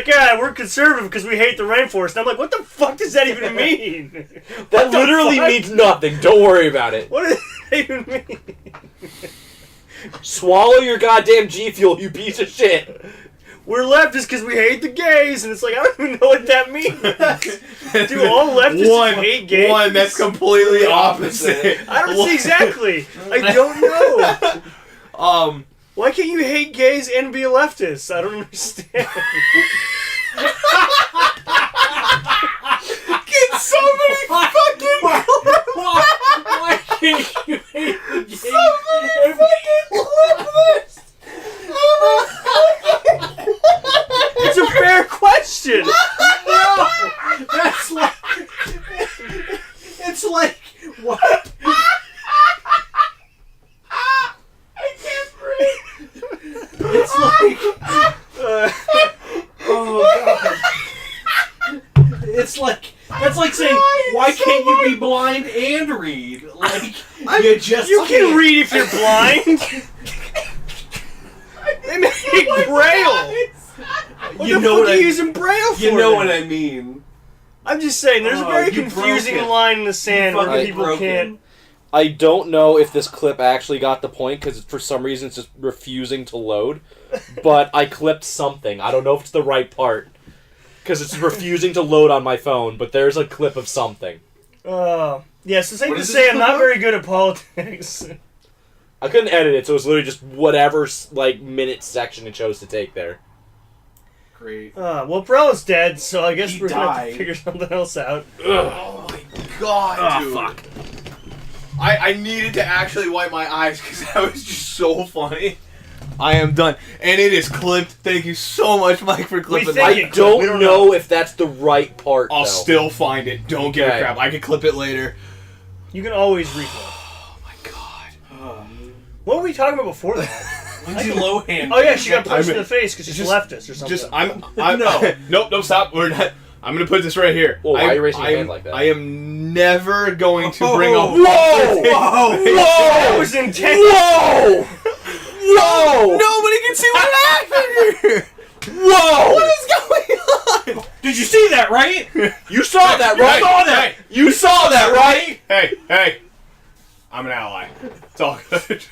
Speaker 2: yeah, we're conservative because we hate the rainforest. And I'm like, what the fuck does that even mean?
Speaker 3: That literally means nothing. Don't worry about it.
Speaker 2: What does that even mean?
Speaker 3: Swallow your goddamn G Fuel, you piece of shit.
Speaker 2: We're leftists because we hate the gays, and it's like I don't even know what that means. Do all leftists hate gays?
Speaker 5: One that's completely opposite.
Speaker 2: I don't see exactly. I don't know. Why can't you hate gays and be a leftist? I don't understand.
Speaker 5: Get somebody fucking
Speaker 4: Why can't you hate the gays?
Speaker 5: clip this.
Speaker 2: It's a fair question.
Speaker 4: No, that's like it's like what?
Speaker 5: I can't breathe.
Speaker 4: It's like oh god. It's like that's like saying why can't you be blind and read? Like you just
Speaker 2: You can
Speaker 4: can't.
Speaker 2: read if you're blind. They make Braille. What
Speaker 4: You
Speaker 2: the
Speaker 4: know
Speaker 2: fuck
Speaker 4: what
Speaker 2: are
Speaker 4: I-
Speaker 2: you using Braille for?
Speaker 4: You know
Speaker 2: then?
Speaker 4: what I mean.
Speaker 2: I'm just saying, there's a very
Speaker 4: you
Speaker 2: confusing
Speaker 4: broke it.
Speaker 2: line in the sand where
Speaker 4: fucking
Speaker 2: people
Speaker 4: broke
Speaker 2: can't.
Speaker 3: I don't know if this clip actually got the point because for some reason it's just refusing to load. But I clipped something. I don't know if it's the right part because it's refusing to load on my phone. But there's a clip of something.
Speaker 2: Yeah, so safe
Speaker 4: What
Speaker 2: to
Speaker 4: is
Speaker 2: say
Speaker 4: this
Speaker 2: I'm not
Speaker 4: about?
Speaker 2: very good at politics.
Speaker 3: I couldn't edit it, so it was literally just whatever like minute section it chose to take there.
Speaker 4: Great.
Speaker 2: Well, Brella's dead, so I guess
Speaker 4: He
Speaker 2: we're gonna have
Speaker 4: died.
Speaker 2: to figure something else out.
Speaker 5: Oh my god, dude.
Speaker 2: fuck.
Speaker 5: I needed to actually wipe my eyes because that was just so funny. I am done. And it is clipped. Thank you so much, Mike, for clipping
Speaker 2: think
Speaker 5: that.
Speaker 2: it
Speaker 3: I
Speaker 2: clipped.
Speaker 3: don't,
Speaker 2: We don't
Speaker 3: know
Speaker 2: know.
Speaker 3: if that's the right part.
Speaker 5: I'll
Speaker 3: though.
Speaker 5: still find it. Don't give a
Speaker 3: Okay.
Speaker 5: crap. I can clip it later.
Speaker 2: You can always recall.
Speaker 5: Oh my god.
Speaker 2: What were we talking about before that?
Speaker 4: Lindsay Lohan.
Speaker 2: Oh yeah, she got punched
Speaker 5: I'm-
Speaker 2: in the face because she's
Speaker 5: just-
Speaker 2: leftist or something.
Speaker 5: Just I'm
Speaker 4: No.
Speaker 5: Nope, don't stop. We're not. I'm gonna put this right here.
Speaker 3: Whoa, why are you raising your
Speaker 5: I
Speaker 3: hand
Speaker 5: am-
Speaker 3: like that?
Speaker 5: I am never going to bring up.
Speaker 3: Whoa! Whoa!
Speaker 2: that was intense.
Speaker 3: Whoa! Whoa!
Speaker 5: Nobody can see what happened here.
Speaker 3: Whoa!
Speaker 5: What is going on?
Speaker 4: Did you see that, right?
Speaker 3: You saw that, right?
Speaker 5: Hey,
Speaker 3: You saw that, right?
Speaker 5: hey. I'm an ally. It's all good.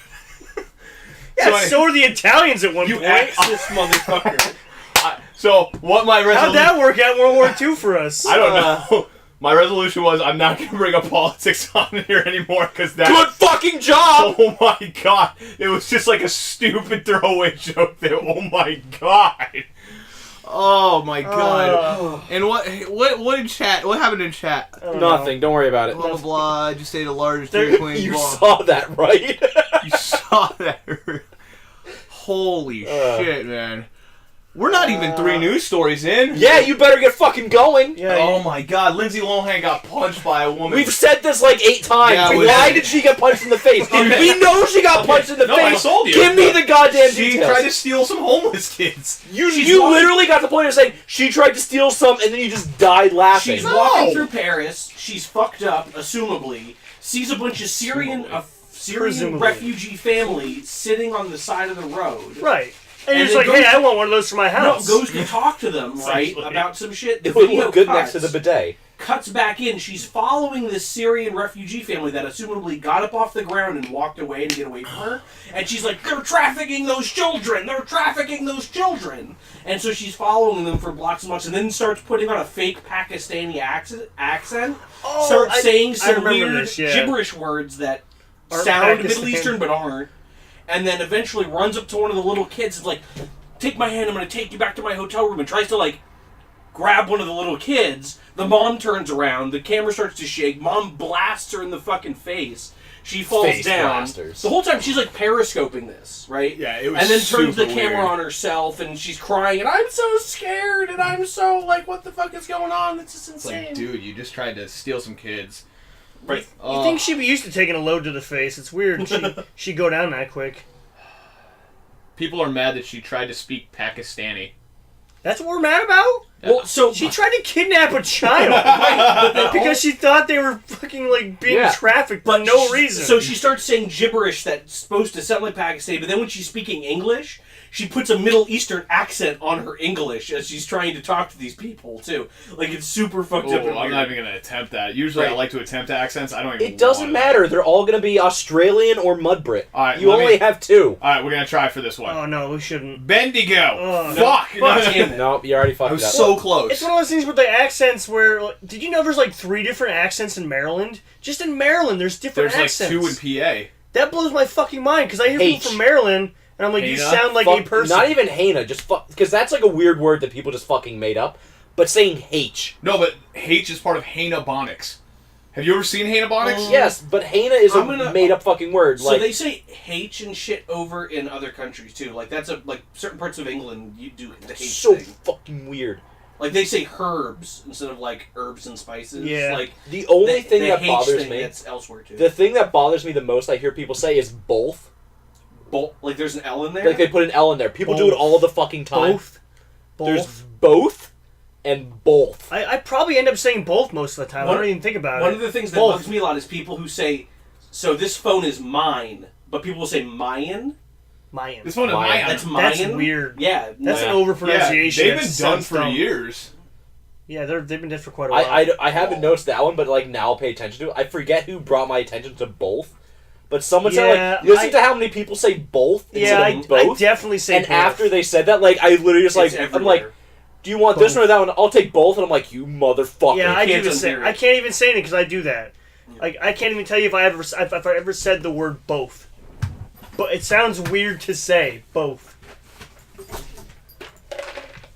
Speaker 2: Yeah,
Speaker 5: So
Speaker 2: so are the Italians at one
Speaker 4: You
Speaker 2: point.
Speaker 4: axis motherfucker.
Speaker 5: So what my
Speaker 2: How'd
Speaker 5: resolution?
Speaker 2: that work out in World War II for us?
Speaker 5: I don't know. My resolution was I'm not going to bring up politics on here anymore because that.
Speaker 3: Good fucking job!
Speaker 5: Oh my god! It was just like a stupid throwaway joke there. Oh my god! Oh my god! And what in chat? What happened in chat?
Speaker 2: I don't know.
Speaker 3: Nothing. Don't worry about it.
Speaker 5: Blah blah blah. I just ate a large
Speaker 2: There-
Speaker 5: Dairy Queen.
Speaker 3: You
Speaker 5: blah.
Speaker 3: saw that, right?
Speaker 5: You saw that. Holy shit, man. We're not even 3 news stories in.
Speaker 3: Yeah, you better get fucking going.
Speaker 2: Yeah,
Speaker 5: Oh my god, Lindsay Lohan got punched by a woman.
Speaker 3: We've said this like 8 times.
Speaker 5: Yeah,
Speaker 3: Why did she get punched in the face? We know she got punched in the
Speaker 5: No, I
Speaker 3: face.
Speaker 5: told you.
Speaker 3: Give me the goddamn
Speaker 5: She
Speaker 3: details.
Speaker 5: tried to steal some homeless kids.
Speaker 3: You
Speaker 4: walking-
Speaker 3: literally got to the point of saying she tried to steal some and then you just died laughing.
Speaker 4: She's
Speaker 5: No.
Speaker 4: walking through Paris. She's fucked up, assumably. Sees a bunch of Syrian
Speaker 2: Presumably.
Speaker 4: refugee family sitting on the side of the road.
Speaker 2: right. And you're
Speaker 4: And
Speaker 2: just like,
Speaker 4: it goes-
Speaker 2: hey, I want one of those for my
Speaker 4: No,
Speaker 2: house.
Speaker 4: goes to talk to them, right,
Speaker 5: Essentially.
Speaker 4: about some shit. The
Speaker 3: It would
Speaker 4: video
Speaker 3: look good
Speaker 4: cuts.
Speaker 3: next to the bidet.
Speaker 4: cuts back in. She's following this Syrian refugee family that assumably got up off the ground and walked away to get away from her. And she's like, they're trafficking those children! They're trafficking those children! And so she's following them for blocks and blocks, and then starts putting on a fake Pakistani accent. Starts saying some weird gibberish words that sound Middle Eastern but aren't. And then eventually runs up to one of the little kids and is like, take my hand, I'm going to take you back to my hotel room, and tries to, like, grab one of the little kids. The mom turns around, the camera starts to shake, mom blasts her in the fucking face. She falls down.
Speaker 3: Blasters.
Speaker 4: The whole time she's like periscoping this, right?
Speaker 5: Yeah, it was
Speaker 4: and then turns the camera
Speaker 5: weird
Speaker 4: on herself, and she's crying, and I'm so scared, and I'm so like, what the fuck is going on? It's just insane.
Speaker 5: like, dude, you just tried to steal some kids.
Speaker 4: Right.
Speaker 2: You think she'd be used to taking a load to the face? It's weird. She'd go down that quick.
Speaker 5: People are mad that she tried to speak Pakistani.
Speaker 2: That's what we're mad about?
Speaker 4: Well, so
Speaker 2: She tried to kidnap a child because she thought they were fucking like being trafficked for no reason.
Speaker 4: So she starts saying gibberish that's supposed to sound like Pakistani, but then when she's speaking English, she puts a Middle Eastern accent on her English as she's trying to talk to these people too. Like it's super fucked up. And
Speaker 5: I'm
Speaker 4: weird.
Speaker 5: not even gonna attempt that. Usually, I like to attempt accents. I don't even.
Speaker 3: It doesn't matter. They're all going to be Australian or Mudbrit.
Speaker 5: All right,
Speaker 3: you only have two.
Speaker 5: All right, we're gonna try for this one.
Speaker 2: Oh no, we shouldn't.
Speaker 5: Bendigo.
Speaker 2: Oh,
Speaker 5: Fuck.
Speaker 4: Fuck.
Speaker 3: No, you already fucked
Speaker 5: I was
Speaker 3: up.
Speaker 5: so close.
Speaker 2: It's one of those things with the accents where, like, did you know there's like 3 different accents in Maryland? Just in Maryland, there's different
Speaker 5: There's
Speaker 2: accents.
Speaker 5: like 2 in PA.
Speaker 2: That blows my fucking mind because I hear people from Maryland and I'm like, you
Speaker 5: Hana?
Speaker 2: sound like a person.
Speaker 3: Not even Hana, just fuck, because that's like a weird word that people just fucking made up. But saying H.
Speaker 5: No, but H is part of Hanabonics. Have you ever seen Hanabonics?
Speaker 3: Yes, but Hana is a made up fucking word.
Speaker 4: So
Speaker 3: like,
Speaker 4: they say H and shit over in other countries too. Like that's like certain parts of England you do the H
Speaker 3: so
Speaker 4: thing.
Speaker 3: fucking weird.
Speaker 4: Like they say herbs instead of like herbs and spices.
Speaker 2: Yeah.
Speaker 4: Like
Speaker 3: The only thing
Speaker 4: the
Speaker 3: that
Speaker 4: H
Speaker 3: bothers
Speaker 4: thing
Speaker 3: me,
Speaker 4: that's elsewhere too.
Speaker 3: the thing that bothers me the most, I hear people say is both.
Speaker 4: Like there's an L in there.
Speaker 3: Like they put an L in there. People do it all the fucking time.
Speaker 2: Both.
Speaker 3: There's both and both.
Speaker 2: I probably end up saying both most of the time. I don't even think about it.
Speaker 4: One of the things that bugs me a lot is people who say, so this phone is mine, but people will say Mayan.
Speaker 2: Mayan.
Speaker 5: This one is Mayan.
Speaker 4: That's Mayan.
Speaker 2: That's weird.
Speaker 4: Yeah.
Speaker 2: That's an overpronunciation.
Speaker 5: They've been
Speaker 2: That
Speaker 5: done
Speaker 2: sounds
Speaker 5: for
Speaker 2: dumb.
Speaker 5: years.
Speaker 2: Yeah, they've been dead for quite a while.
Speaker 3: I haven't noticed that one, but like now I'll pay attention to it. I forget who brought my attention to both. But someone said, like, listen to how many people say both instead of both.
Speaker 2: I definitely say
Speaker 3: and
Speaker 2: both.
Speaker 3: after they said that, like, I literally just, like, I'm like, do you want this one or that one? I'll take both. And I'm like, you motherfucker.
Speaker 2: Yeah, I can't even say it because I do that. Like, I can't even tell you if I ever said the word both. But it sounds weird to say, both.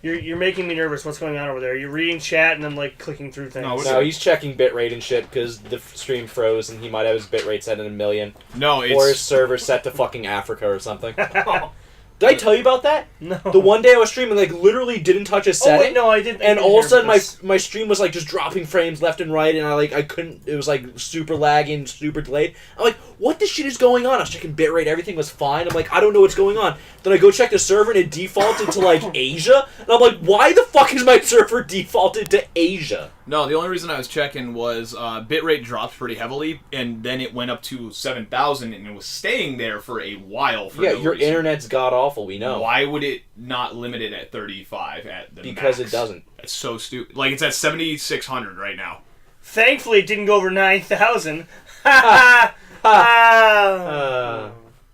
Speaker 2: You're making me nervous. What's going on over there? You're reading chat and then, like, clicking through things.
Speaker 3: No, he's checking bitrate and shit because the stream froze and he might have his bitrate set in 1 million.
Speaker 5: No, it's...
Speaker 3: Or his server set to fucking Africa or something. Did I tell you about that?
Speaker 2: No.
Speaker 3: The one day I was streaming, like, literally didn't touch a setting.
Speaker 2: Oh, wait, no, I didn't.
Speaker 3: And all of a sudden, my stream was, like, just dropping frames left and right, and I couldn't, it was, like, super laggy and super delayed. I'm like, what the shit is going on? I was checking bitrate, everything was fine. I'm like, I don't know what's going on. Then I go check the server, and it defaulted to, like, Asia. And I'm like, why the fuck is my server defaulted to Asia?
Speaker 5: No, the only reason I was checking was bitrate dropped pretty heavily, and then it went up to 7,000, and it was staying there for a while. For
Speaker 3: your internet's god-awful, we know.
Speaker 5: Why would it not limit it at 35 at the
Speaker 3: Because
Speaker 5: max?
Speaker 3: it doesn't.
Speaker 5: It's so stupid. Like, it's at 7,600 right now.
Speaker 2: Thankfully, it didn't go over 9,000. Ha ha!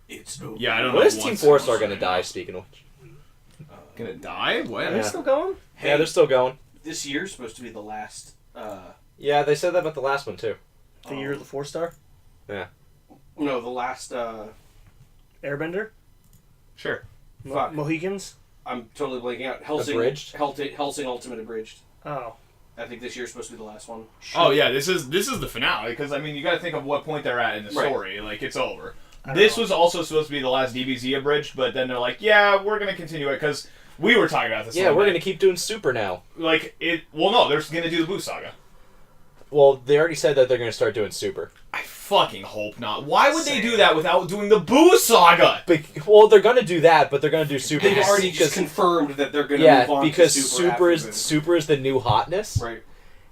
Speaker 4: It's over.
Speaker 5: Yeah, I don't know.
Speaker 3: When is Team 4-Star gonna die, speaking of which?
Speaker 5: Gonna die? When?
Speaker 2: Are they still going?
Speaker 4: Hey,
Speaker 3: Yeah, they're still going.
Speaker 4: This year's supposed to be the last.
Speaker 3: Yeah, they said that about the last one, too.
Speaker 2: The year of the 4-star?
Speaker 3: Yeah.
Speaker 4: No, the last.
Speaker 2: Airbender?
Speaker 5: Sure.
Speaker 4: Fuck.
Speaker 2: Mohicans?
Speaker 4: I'm totally blanking out. Helsing.
Speaker 3: Abridged?
Speaker 4: Helsing Ultimate Abridged.
Speaker 2: Oh.
Speaker 4: I think this year's supposed to be the last one.
Speaker 5: Oh yeah, this is the finale because I mean you got to think of what point they're at in the story. Like it's over. This was also supposed to be the last DBZ abridged, but then they're like, yeah, we're gonna continue it because we were talking about this.
Speaker 3: Yeah, we're gonna keep doing Super now.
Speaker 5: Like it. Well, no, they're gonna do the Boo Saga.
Speaker 3: Well, they already said that they're gonna start doing Super.
Speaker 5: I fucking hope not. Why would they do that without doing the Boo Saga?
Speaker 3: Well, they're gonna do that, but they're gonna do Super.
Speaker 4: They've already just confirmed that they're gonna move on
Speaker 3: because
Speaker 4: to
Speaker 3: Super is the new hotness.
Speaker 4: Right.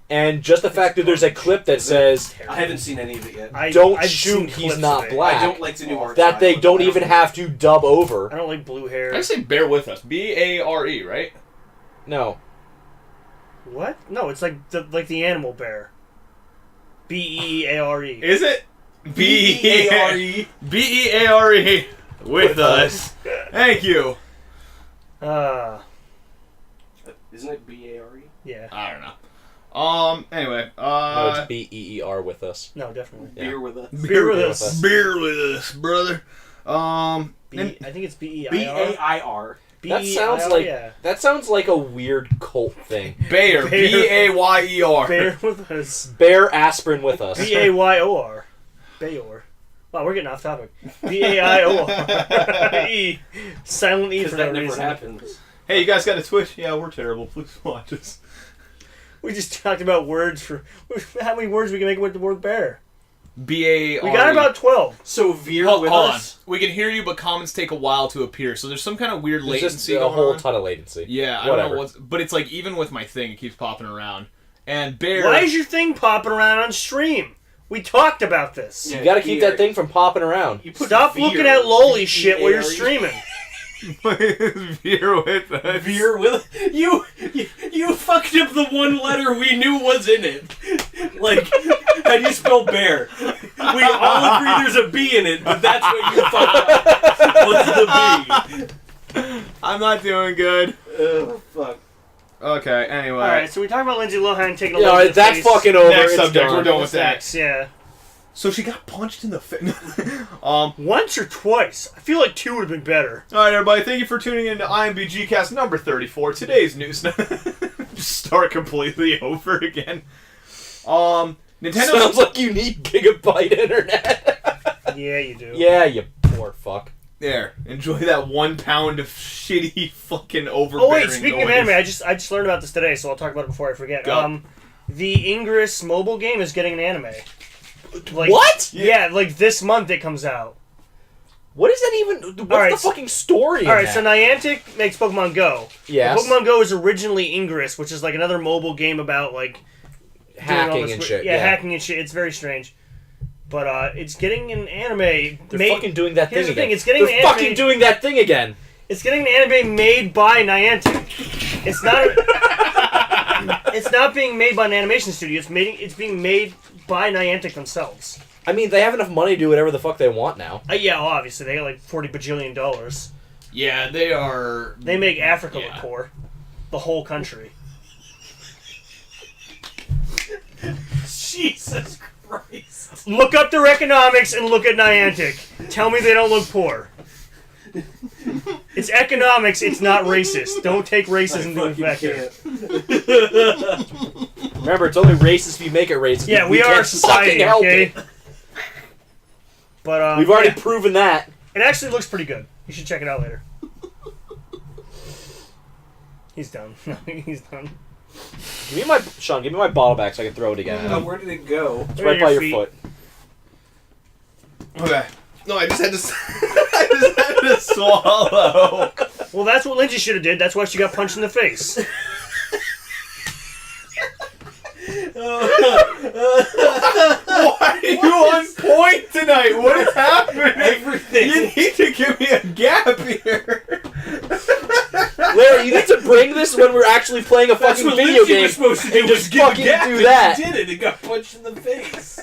Speaker 3: And just the fact that there's a clip that says,
Speaker 4: I haven't seen any of it yet.
Speaker 3: don't shoot, he's not black.
Speaker 4: I don't like the new art
Speaker 3: that they
Speaker 4: style.
Speaker 3: don't even have to dub over.
Speaker 2: I don't like blue hair.
Speaker 5: I say bear with us. BARE, right?
Speaker 3: No.
Speaker 2: What? No, it's like the animal bear. BEARE.
Speaker 5: Is it?
Speaker 4: BEARE.
Speaker 5: BEARE with us. Thank you.
Speaker 4: Isn't it BARE?
Speaker 2: Yeah.
Speaker 5: I don't know. Anyway.
Speaker 3: No, it's BEER with us.
Speaker 2: No, definitely.
Speaker 3: Yeah.
Speaker 4: Beer with us.
Speaker 2: Beer with us.
Speaker 5: Beer with us, brother.
Speaker 2: I think it's BEIR.
Speaker 4: BAIR.
Speaker 3: That sounds like a weird cult thing.
Speaker 5: Bayer. BAYER.
Speaker 2: Bear with us.
Speaker 3: BayerAspirin with us.
Speaker 2: BAYOR. Bayor. Wow, we're getting off topic. BAIOR. E. Silent E
Speaker 4: Because
Speaker 2: for
Speaker 4: that
Speaker 2: no
Speaker 4: never
Speaker 2: reason.
Speaker 4: happens.
Speaker 5: Hey, you guys got a Twitch? Yeah, we're terrible. Please watch us.
Speaker 2: We just talked about words for how many words we can make with the word bear.
Speaker 5: BARE.
Speaker 2: We got about 12.
Speaker 4: So Veer
Speaker 5: Hold
Speaker 4: with
Speaker 5: on.
Speaker 4: us.
Speaker 5: We can hear you, but comments take a while to appear. So there's some kind of weird
Speaker 3: There's just
Speaker 5: latency
Speaker 3: a
Speaker 5: going
Speaker 3: whole
Speaker 5: on.
Speaker 3: ton of latency.
Speaker 5: Yeah, I don't
Speaker 3: Whatever.
Speaker 5: know what's... But it's like, even with my thing, it keeps popping around. And Bear...
Speaker 2: Why is your thing popping around on stream? We talked about this.
Speaker 4: Yeah.
Speaker 3: You gotta keep that thing from popping around.
Speaker 4: You put
Speaker 2: Stop
Speaker 4: Veer,
Speaker 2: looking at lolly shit while you're
Speaker 4: BARE.
Speaker 2: streaming.
Speaker 5: Veer with us.
Speaker 4: Veer with you fucked up the one letter we knew was in it. Like, how do you spell bear? We all agree there's a B in it, but that's what you fucked up. Was the B?
Speaker 5: I'm not doing good.
Speaker 4: Oh fuck.
Speaker 5: Okay, anyway.
Speaker 2: Alright, so we talked about Lindsay Lohan taking a
Speaker 3: Yeah,
Speaker 2: look at the
Speaker 3: that's
Speaker 2: face.
Speaker 3: fucking over.
Speaker 5: Next
Speaker 3: It's
Speaker 5: subject,
Speaker 3: done.
Speaker 5: we're done with
Speaker 2: What's
Speaker 5: that.
Speaker 2: next? Yeah.
Speaker 5: So she got punched in the face.
Speaker 2: Once or twice. I feel like 2 would have been better.
Speaker 5: Alright, everybody, thank you for tuning in to IMBGcast number 34. Today's news. Just start completely over again. Nintendo.
Speaker 3: Sounds like you need gigabyte internet.
Speaker 2: Yeah, you do.
Speaker 3: Yeah, you poor fuck.
Speaker 5: There, enjoy that 1 pound of shitty fucking overbearing
Speaker 2: Oh wait, speaking of
Speaker 5: noise.
Speaker 2: anime, I just learned about this today, so I'll talk about it before I forget.
Speaker 5: Go.
Speaker 2: The Ingress mobile game is getting an anime. Like,
Speaker 3: What?
Speaker 2: Yeah, like this month it comes out.
Speaker 3: What is that even? What's
Speaker 2: Alright,
Speaker 3: the fucking story in
Speaker 2: Alright,
Speaker 3: that?
Speaker 2: so Niantic makes Pokemon Go.
Speaker 3: Yes.
Speaker 2: Pokemon Go is originally Ingress, which is like another mobile game about like doing all
Speaker 3: Hacking
Speaker 2: this
Speaker 3: and
Speaker 2: weird-
Speaker 3: shit.
Speaker 2: Yeah, hacking and shit. It's very strange. But it's getting an anime.
Speaker 3: They're fucking doing that
Speaker 2: Here's
Speaker 3: thing
Speaker 2: the thing,
Speaker 3: again.
Speaker 2: it's getting
Speaker 3: They're
Speaker 2: an anime-
Speaker 3: fucking doing that thing again.
Speaker 2: It's getting an anime made by Niantic. It's not. It's not being made by an animation studio. It's being made by Niantic themselves.
Speaker 3: I mean, they have enough money to do whatever the fuck they want now.
Speaker 2: Yeah, well, obviously they got like $40 bajillion.
Speaker 5: Yeah, they are.
Speaker 2: They make Africa
Speaker 5: Yeah.
Speaker 2: look poor, the whole country.
Speaker 4: Jesus Christ.
Speaker 2: Look up their economics and look at Niantic. Tell me they don't look poor. It's economics. It's not racist. Don't take racism into effect here.
Speaker 3: Remember, it's only racist if you make it racist.
Speaker 2: Yeah, we are
Speaker 3: can't
Speaker 2: a society.
Speaker 3: fucking help
Speaker 2: Okay.
Speaker 3: it.
Speaker 2: But
Speaker 3: We've already
Speaker 2: yeah,
Speaker 3: proven that.
Speaker 2: it actually looks pretty good. You should check it out later. He's done. He's done.
Speaker 3: Give me my Sean. Give me my bottle back so I can throw it again.
Speaker 4: Where did it go?
Speaker 3: It's right by your
Speaker 2: feet.
Speaker 3: foot.
Speaker 5: Okay. No, I just had to. I just had to swallow.
Speaker 2: Well, that's what Lindsay should have did. That's why she got punched in the face.
Speaker 5: Why are you on point tonight? What is happening?
Speaker 4: Everything.
Speaker 5: You need to give me a gap here.
Speaker 3: Larry, you need to bring this when we're actually playing a
Speaker 4: That's
Speaker 3: fucking
Speaker 4: what
Speaker 3: video
Speaker 4: Lindsay
Speaker 3: game.
Speaker 4: was supposed to do.
Speaker 3: and
Speaker 4: Was
Speaker 3: just
Speaker 4: give a
Speaker 3: fucking
Speaker 4: gap,
Speaker 3: do
Speaker 4: and
Speaker 3: that.
Speaker 4: He did it. It got punched in the face.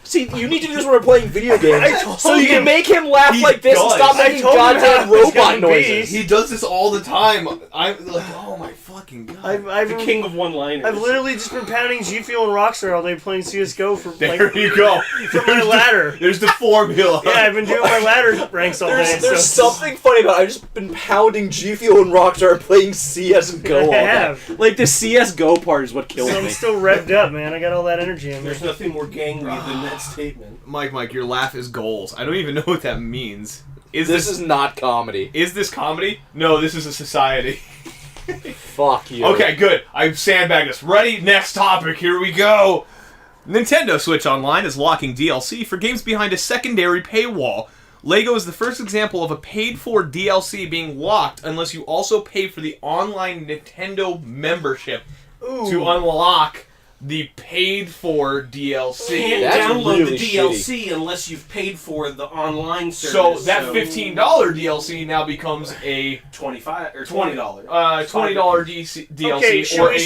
Speaker 3: See, you need to do this when we're playing video games.
Speaker 2: I told
Speaker 3: So you
Speaker 2: him.
Speaker 3: can make him laugh
Speaker 5: He
Speaker 3: like this and
Speaker 5: does.
Speaker 3: stop
Speaker 5: I
Speaker 3: making
Speaker 2: told him how
Speaker 3: goddamn
Speaker 2: it was
Speaker 3: robot
Speaker 2: gonna be.
Speaker 3: noises.
Speaker 5: He does this all the time. I'm like, oh my fucking god.
Speaker 2: I've
Speaker 4: The king of one-liners.
Speaker 2: I've literally just been pounding G Fuel and Rockstar all day playing CSGO for
Speaker 5: There
Speaker 2: like
Speaker 5: you go.
Speaker 2: for my ladder.
Speaker 5: There's the formula.
Speaker 2: Yeah, I've been doing my ladder ranks all day.
Speaker 3: There's
Speaker 2: so
Speaker 3: something funny about it. I've just been pounding G Fuel and Rockstar and playing CSGO all
Speaker 2: I
Speaker 3: day.
Speaker 2: have.
Speaker 3: Like the CSGO part is what kills
Speaker 2: So I'm
Speaker 3: me.
Speaker 2: still revved up, man. I got all that energy in me.
Speaker 4: There's nothing more gangly than that statement.
Speaker 5: Mike, your laugh is goals. I don't even know what that means.
Speaker 3: This is not comedy.
Speaker 5: Is this comedy? No, this is a society.
Speaker 3: Fuck you.
Speaker 5: Okay, good. I've sandbagged us. Ready? Next topic. Here we go. Nintendo Switch Online is locking DLC for games behind a secondary paywall. LEGO is the first example of a paid-for DLC being locked unless you also pay for the online Nintendo membership
Speaker 2: Ooh.
Speaker 5: to unlock the paid-for DLC.
Speaker 4: Can't
Speaker 3: That's
Speaker 4: download
Speaker 3: really
Speaker 4: the DLC unless you've paid for the online service.
Speaker 5: So that $15 DLC now becomes a
Speaker 4: $25 or $20.
Speaker 5: $20
Speaker 2: Okay,
Speaker 5: DLC or
Speaker 2: we
Speaker 5: a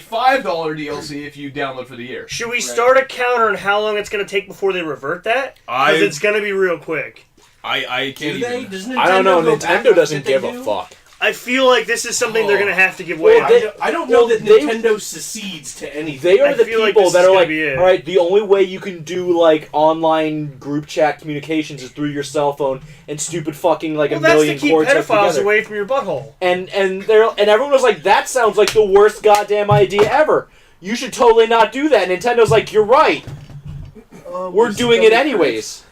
Speaker 5: $35 DLC if you download for the year.
Speaker 2: Should we start a counter on how long it's going to take before they revert that? Because it's going to be real quick.
Speaker 5: I can't
Speaker 4: Do they?
Speaker 5: even.
Speaker 4: Does Nintendo
Speaker 3: I don't know.
Speaker 4: go back
Speaker 3: Nintendo
Speaker 4: up?
Speaker 3: doesn't
Speaker 4: Did they
Speaker 3: give a
Speaker 4: do?
Speaker 3: fuck.
Speaker 2: I feel like this is something they're going to have to give way.
Speaker 3: Well,
Speaker 4: I don't know that
Speaker 3: they-
Speaker 4: Nintendo secedes to anything.
Speaker 3: They are
Speaker 2: I
Speaker 3: the
Speaker 2: feel like
Speaker 3: people
Speaker 2: this
Speaker 3: that
Speaker 2: is
Speaker 3: are
Speaker 2: gonna
Speaker 3: like,
Speaker 2: be it.
Speaker 3: all right, the only way you can do like online group chat communications is through your cell phone and stupid fucking like
Speaker 2: Well,
Speaker 3: a
Speaker 2: that's
Speaker 3: million
Speaker 2: to keep
Speaker 3: cords hooked
Speaker 2: pedophiles
Speaker 3: together.
Speaker 2: away from your butthole.
Speaker 3: And everyone was like, that sounds like the worst goddamn idea ever. You should totally not do that. And Nintendo's like, you're right. We're doing it anyways.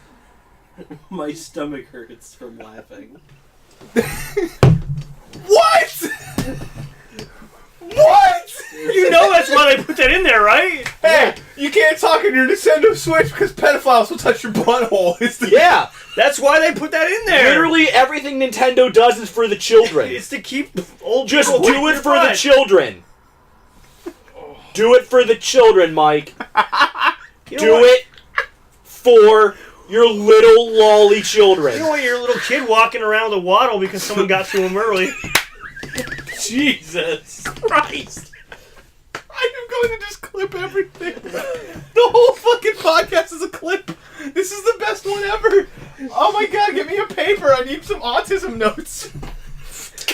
Speaker 4: My stomach hurts from laughing.
Speaker 5: What? What?
Speaker 2: You know that's why they put that in there, right?
Speaker 5: Hey, you can't talk on your Nintendo Switch because pedophiles will touch your butthole. It's the
Speaker 3: Yeah.
Speaker 2: That's why they put that in there.
Speaker 3: Literally everything Nintendo does is for the children.
Speaker 2: It's to keep old
Speaker 3: Just
Speaker 2: people away
Speaker 3: do
Speaker 2: from
Speaker 3: it
Speaker 2: your
Speaker 3: for the
Speaker 2: butt.
Speaker 3: children. Do it for the children, Mike.
Speaker 2: You know
Speaker 3: Do
Speaker 2: what?
Speaker 3: it for your little lolly children.
Speaker 2: You don't want your little kid walking around with a waddle because someone got to him early.
Speaker 3: Jesus Christ.
Speaker 5: I am going to just clip everything. The whole fucking podcast is a clip. This is the best one ever. Oh my god, get me a paper. I need some autism notes.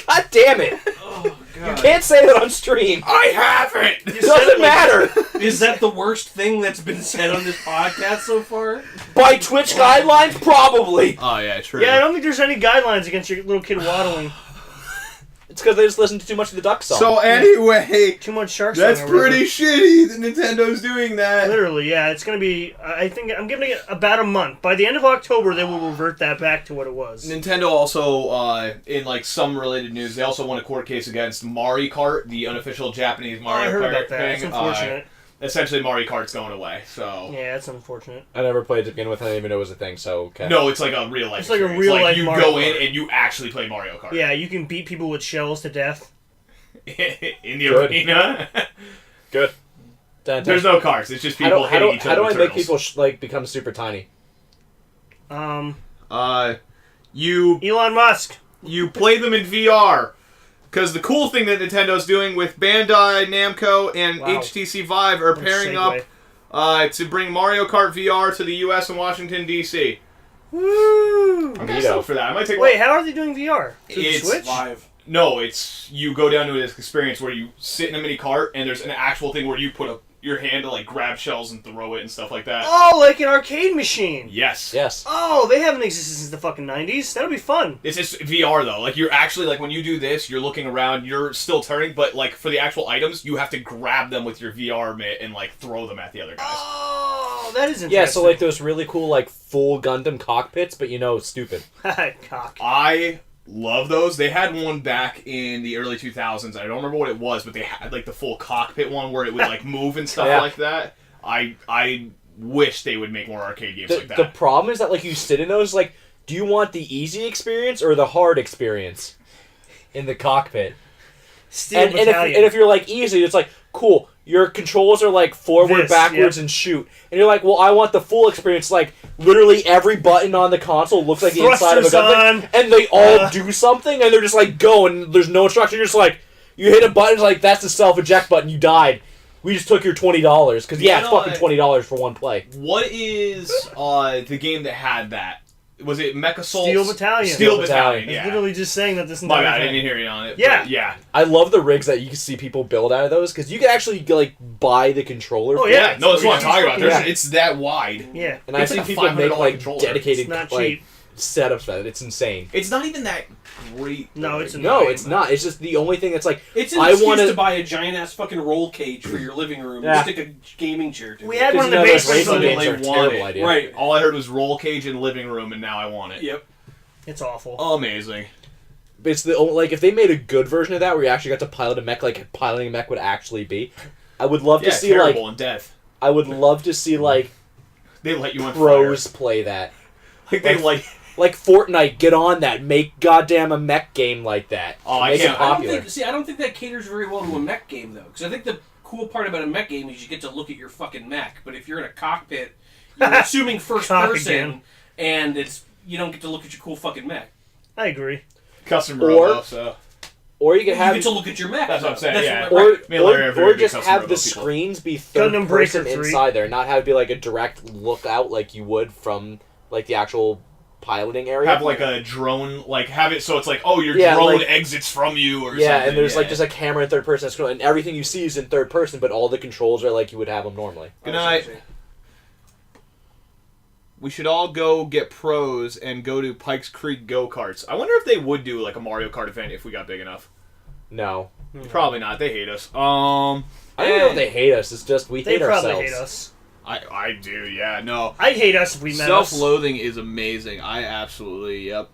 Speaker 3: God damn it.
Speaker 4: Oh, God.
Speaker 3: You can't say that on stream.
Speaker 5: I haven't.
Speaker 3: It doesn't matter.
Speaker 4: Is that the worst thing that's been said on this podcast so far?
Speaker 3: By Twitch guidelines, probably.
Speaker 5: Oh yeah, true.
Speaker 2: Yeah, I don't think there's any guidelines against your little kid waddling.
Speaker 3: It's because they just listen to too much of the Duck song.
Speaker 5: So anyway,
Speaker 2: Too much shark
Speaker 5: that's
Speaker 2: song or whatever.
Speaker 5: pretty shitty that Nintendo's doing that.
Speaker 2: Literally, yeah. It's going to be... I think I'm giving it about a month. By the end of October, they will revert that back to what it was.
Speaker 5: Nintendo also, in like some related news, they also won a court case against Mario Kart, the unofficial Japanese Mario
Speaker 2: I heard
Speaker 5: Kart
Speaker 2: about that.
Speaker 5: thing.
Speaker 2: It's unfortunate.
Speaker 5: Essentially, Mario Kart's going away. So
Speaker 2: Yeah, that's unfortunate.
Speaker 3: I never played to begin with. I didn't even know it was a thing, so okay.
Speaker 5: no, it's like a real life.
Speaker 2: It's like a
Speaker 5: experience.
Speaker 2: real-life
Speaker 5: you
Speaker 2: Mario
Speaker 5: go
Speaker 2: Kart.
Speaker 5: in and you actually play Mario Kart.
Speaker 2: Yeah, you can beat people with shells to death.
Speaker 5: In the
Speaker 3: Good.
Speaker 5: arena.
Speaker 3: Good.
Speaker 5: There's no cars. It's just people
Speaker 3: how
Speaker 5: hitting each
Speaker 3: do
Speaker 5: other
Speaker 3: I
Speaker 5: with
Speaker 3: make
Speaker 5: turtles.
Speaker 3: people like become super tiny?
Speaker 5: You
Speaker 2: Elon Musk.
Speaker 5: play them in VR. Because the cool thing that Nintendo's doing with Bandai Namco and
Speaker 2: Wow.
Speaker 5: HTC Vive are
Speaker 2: What a
Speaker 5: pairing
Speaker 2: segue.
Speaker 5: up to bring Mario Kart VR to the US and Washington, D.C.
Speaker 2: Woo!
Speaker 5: I'm kind of
Speaker 3: Neato.
Speaker 5: stoked for that. I might take
Speaker 2: Wait, how are they doing VR? Through the
Speaker 5: It's
Speaker 2: Switch?
Speaker 4: Live.
Speaker 5: No, it's you go down to this experience where you sit in a mini cart and there's an actual thing where you put your hand to like grab shells and throw it and stuff like that.
Speaker 2: Oh, like an arcade machine.
Speaker 5: Yes.
Speaker 3: Yes.
Speaker 2: Oh, they haven't existed since the fucking 90s. That'll be fun.
Speaker 5: It's just VR though. Like you're actually like when you do this, you're looking around, you're still turning, but like for the actual items, you have to grab them with your VR mitt and like throw them at the other guys.
Speaker 2: Oh, that is interesting.
Speaker 3: Yeah, so like those really cool like full Gundam cockpits, but stupid.
Speaker 2: Cock.
Speaker 5: I love those. They had one back in the early 2000s. I don't remember what it was, but they had like the full cockpit one where it would like move and stuff
Speaker 3: Yeah.
Speaker 5: like that. I wish they would make more arcade games like that.
Speaker 3: The problem is that like you sit in those like, do you want the easy experience or the hard experience in the cockpit?
Speaker 2: Steel
Speaker 3: And
Speaker 2: Battalion.
Speaker 3: if you're like easy, it's like cool. Your controls are like forward,
Speaker 2: This,
Speaker 3: backwards,
Speaker 2: yep.
Speaker 3: and shoot. And you're like, well, I want the full experience. Like literally every button on the console looks like the inside of a
Speaker 2: Thrusters
Speaker 3: gun,
Speaker 2: on.
Speaker 3: and they all do something, and they're just like go, and there's no instruction. You're just like, you hit a button, it's like that's the self eject button. You died. We just took your $20 because yeah, it's fucking $20 for one play.
Speaker 5: What is the game that had that? Was it Mecha Soul?
Speaker 2: Steel Battalion.
Speaker 5: Steel
Speaker 3: Steel
Speaker 5: Battalion.
Speaker 3: Battalion.
Speaker 2: It's
Speaker 5: Yeah.
Speaker 2: literally just saying that this
Speaker 5: My
Speaker 2: entire
Speaker 5: bad. I
Speaker 2: thing.
Speaker 5: didn't hear you on it.
Speaker 2: Yeah.
Speaker 5: But yeah.
Speaker 3: I love the rigs that you can see people build out of those because you can actually like buy the controller.
Speaker 2: Oh,
Speaker 3: for
Speaker 2: yeah.
Speaker 3: it.
Speaker 5: No, that's what I'm talking about.
Speaker 3: Yeah.
Speaker 5: It's that wide.
Speaker 2: Yeah.
Speaker 3: And I've
Speaker 5: It's
Speaker 3: seen
Speaker 5: like a
Speaker 3: people make
Speaker 5: $500
Speaker 3: like
Speaker 5: controller.
Speaker 3: dedicated
Speaker 2: It's not
Speaker 3: like
Speaker 2: cheap.
Speaker 3: setups for it. It's insane.
Speaker 5: It's not even that great.
Speaker 2: No, it's
Speaker 3: No,
Speaker 2: annoying.
Speaker 3: it's not. It's just the only thing that's like
Speaker 4: It's an
Speaker 3: I
Speaker 4: excuse
Speaker 3: wanna-
Speaker 4: to buy a giant ass fucking roll cage for your living room
Speaker 3: Yeah.
Speaker 4: and stick a gaming chair to
Speaker 2: We
Speaker 4: it.
Speaker 2: had one in the
Speaker 3: those
Speaker 2: basement.
Speaker 3: racing
Speaker 2: so
Speaker 5: they
Speaker 3: games are a
Speaker 5: want
Speaker 3: terrible
Speaker 5: it.
Speaker 3: idea.
Speaker 4: Right.
Speaker 5: All I heard was roll cage in living room, and now I want it.
Speaker 4: Yep.
Speaker 2: It's awful.
Speaker 5: Amazing.
Speaker 3: But it's the only, like if they made a good version of that where you actually got to pilot a mech like piloting a mech would actually be, I would love
Speaker 5: Yeah,
Speaker 3: to see
Speaker 5: terrible
Speaker 3: like
Speaker 5: in death.
Speaker 3: I would love to see like
Speaker 5: They let you on
Speaker 3: pros play that.
Speaker 5: fire. Like they like.
Speaker 3: Like Fortnite, get on that. Make goddamn a mech game like that.
Speaker 5: Oh, I
Speaker 3: Make
Speaker 5: can't-
Speaker 3: it
Speaker 4: I don't
Speaker 3: popular.
Speaker 4: think. See, I don't think that caters very well to a mech game though, because I think the cool part about a mech game is you get to look at your fucking mech. But if you're in a cockpit, you're assuming first
Speaker 2: Cock
Speaker 4: person,
Speaker 2: again.
Speaker 4: and you don't get to look at your cool fucking mech.
Speaker 2: I agree.
Speaker 5: Custom
Speaker 3: Or-
Speaker 5: robo, so
Speaker 3: Or you can
Speaker 4: You
Speaker 3: have...
Speaker 4: get to look at your mech.
Speaker 5: that's what I'm saying.
Speaker 4: That's
Speaker 5: Yeah.
Speaker 4: what- right.
Speaker 5: Me and Larry are very
Speaker 3: Or
Speaker 5: big
Speaker 3: just
Speaker 5: custom
Speaker 3: have
Speaker 5: robo
Speaker 3: the
Speaker 5: people.
Speaker 3: screens be
Speaker 2: Gundam
Speaker 3: third
Speaker 2: Breaker
Speaker 3: person
Speaker 2: 3.
Speaker 3: inside there, not have it be like a direct lookout like you would from like the actual piloting area.
Speaker 5: Have like a drone, like have it so it's like, oh, your
Speaker 3: Yeah,
Speaker 5: drone
Speaker 3: like-
Speaker 5: exits from you or
Speaker 3: yeah,
Speaker 5: something.
Speaker 3: and there's like
Speaker 5: Yeah.
Speaker 3: just a camera in third person, and everything you see is in third person, but all the controls are like you would have them normally.
Speaker 5: Good night. We should all go get pros and go to Pikes Creek go-karts. I wonder if they would do like a Mario Kart event if we got big enough.
Speaker 3: No.
Speaker 5: Probably not. They hate us.
Speaker 3: I don't know if they hate us, it's just we
Speaker 2: They
Speaker 3: hate
Speaker 2: probably
Speaker 3: ourselves.
Speaker 2: hate us.
Speaker 5: I do, yeah, no.
Speaker 2: I'd hate us if we met us.
Speaker 5: Self-loathing is amazing. I absolutely, yep.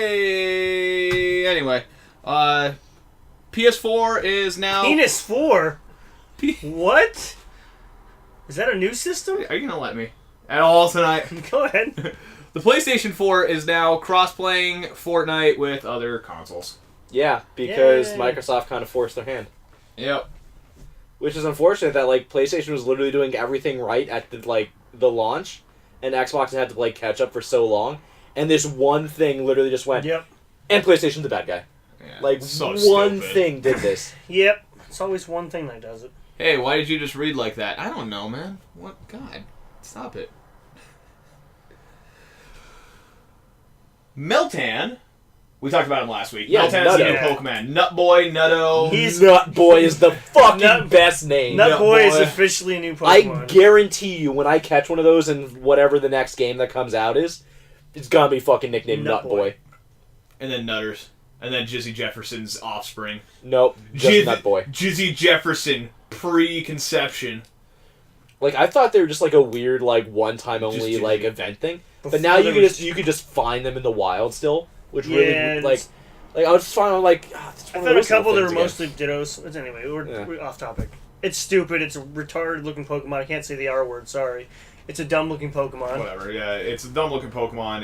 Speaker 5: Hey, anyway, PS4 is now.
Speaker 2: Penis 4? What? Is that a new system?
Speaker 5: Are you gonna let me at all tonight?
Speaker 2: Go ahead.
Speaker 5: The PlayStation 4 is now cross-playing Fortnite with other consoles.
Speaker 3: Yeah, because
Speaker 2: Yay.
Speaker 3: Microsoft kind of forced their hand.
Speaker 5: Yep.
Speaker 3: Which is unfortunate that like PlayStation was literally doing everything right at the launch, and Xbox had to like catch up for so long, and this one thing literally just went.
Speaker 2: Yep.
Speaker 3: And PlayStation's the bad guy.
Speaker 5: Yeah,
Speaker 3: Like
Speaker 5: so
Speaker 3: one
Speaker 5: stupid.
Speaker 3: thing did this.
Speaker 2: Yep. It's always one thing that does it.
Speaker 5: Hey, why did you just read like that? I don't know, man. What? God, stop it. Meltan. We talked about him last week.
Speaker 3: Yeah,
Speaker 5: Meltan's the new
Speaker 2: Nutto.
Speaker 5: Pokemon. Nutboy, Nutto.
Speaker 2: He's-
Speaker 3: Nut Boy is the fucking
Speaker 2: Nut-
Speaker 3: best name.
Speaker 2: Nut Boy is
Speaker 5: boy.
Speaker 2: officially a new
Speaker 3: I
Speaker 2: Pokemon.
Speaker 3: guarantee you, when I catch one of those in whatever the next game that comes out is, it's gonna be fucking nicknamed
Speaker 2: Nut
Speaker 3: Nut Boy.
Speaker 5: And then Nutters. And then Jizzy Jefferson's offspring.
Speaker 3: Nope, just Nut Boy.
Speaker 5: Jizzy Jefferson, pre-conception.
Speaker 3: Like I thought they were just like a weird like one time only
Speaker 5: Just-
Speaker 3: like event thing, but
Speaker 2: Before
Speaker 3: now you
Speaker 2: there
Speaker 3: could
Speaker 2: was-
Speaker 3: just you could just find them in the wild still, which
Speaker 2: Yeah,
Speaker 3: really like
Speaker 2: it's-
Speaker 3: I was just finding like it's
Speaker 2: I
Speaker 3: one of
Speaker 2: found a
Speaker 3: those little
Speaker 2: couple that were
Speaker 3: things again.
Speaker 2: mostly dittos. But anyway,
Speaker 3: Yeah.
Speaker 2: we're off topic. It's stupid. It's a retarded looking Pokemon. I can't say the R word. Sorry. It's a dumb looking Pokemon.
Speaker 5: Whatever, yeah. It's a dumb-looking Pokemon.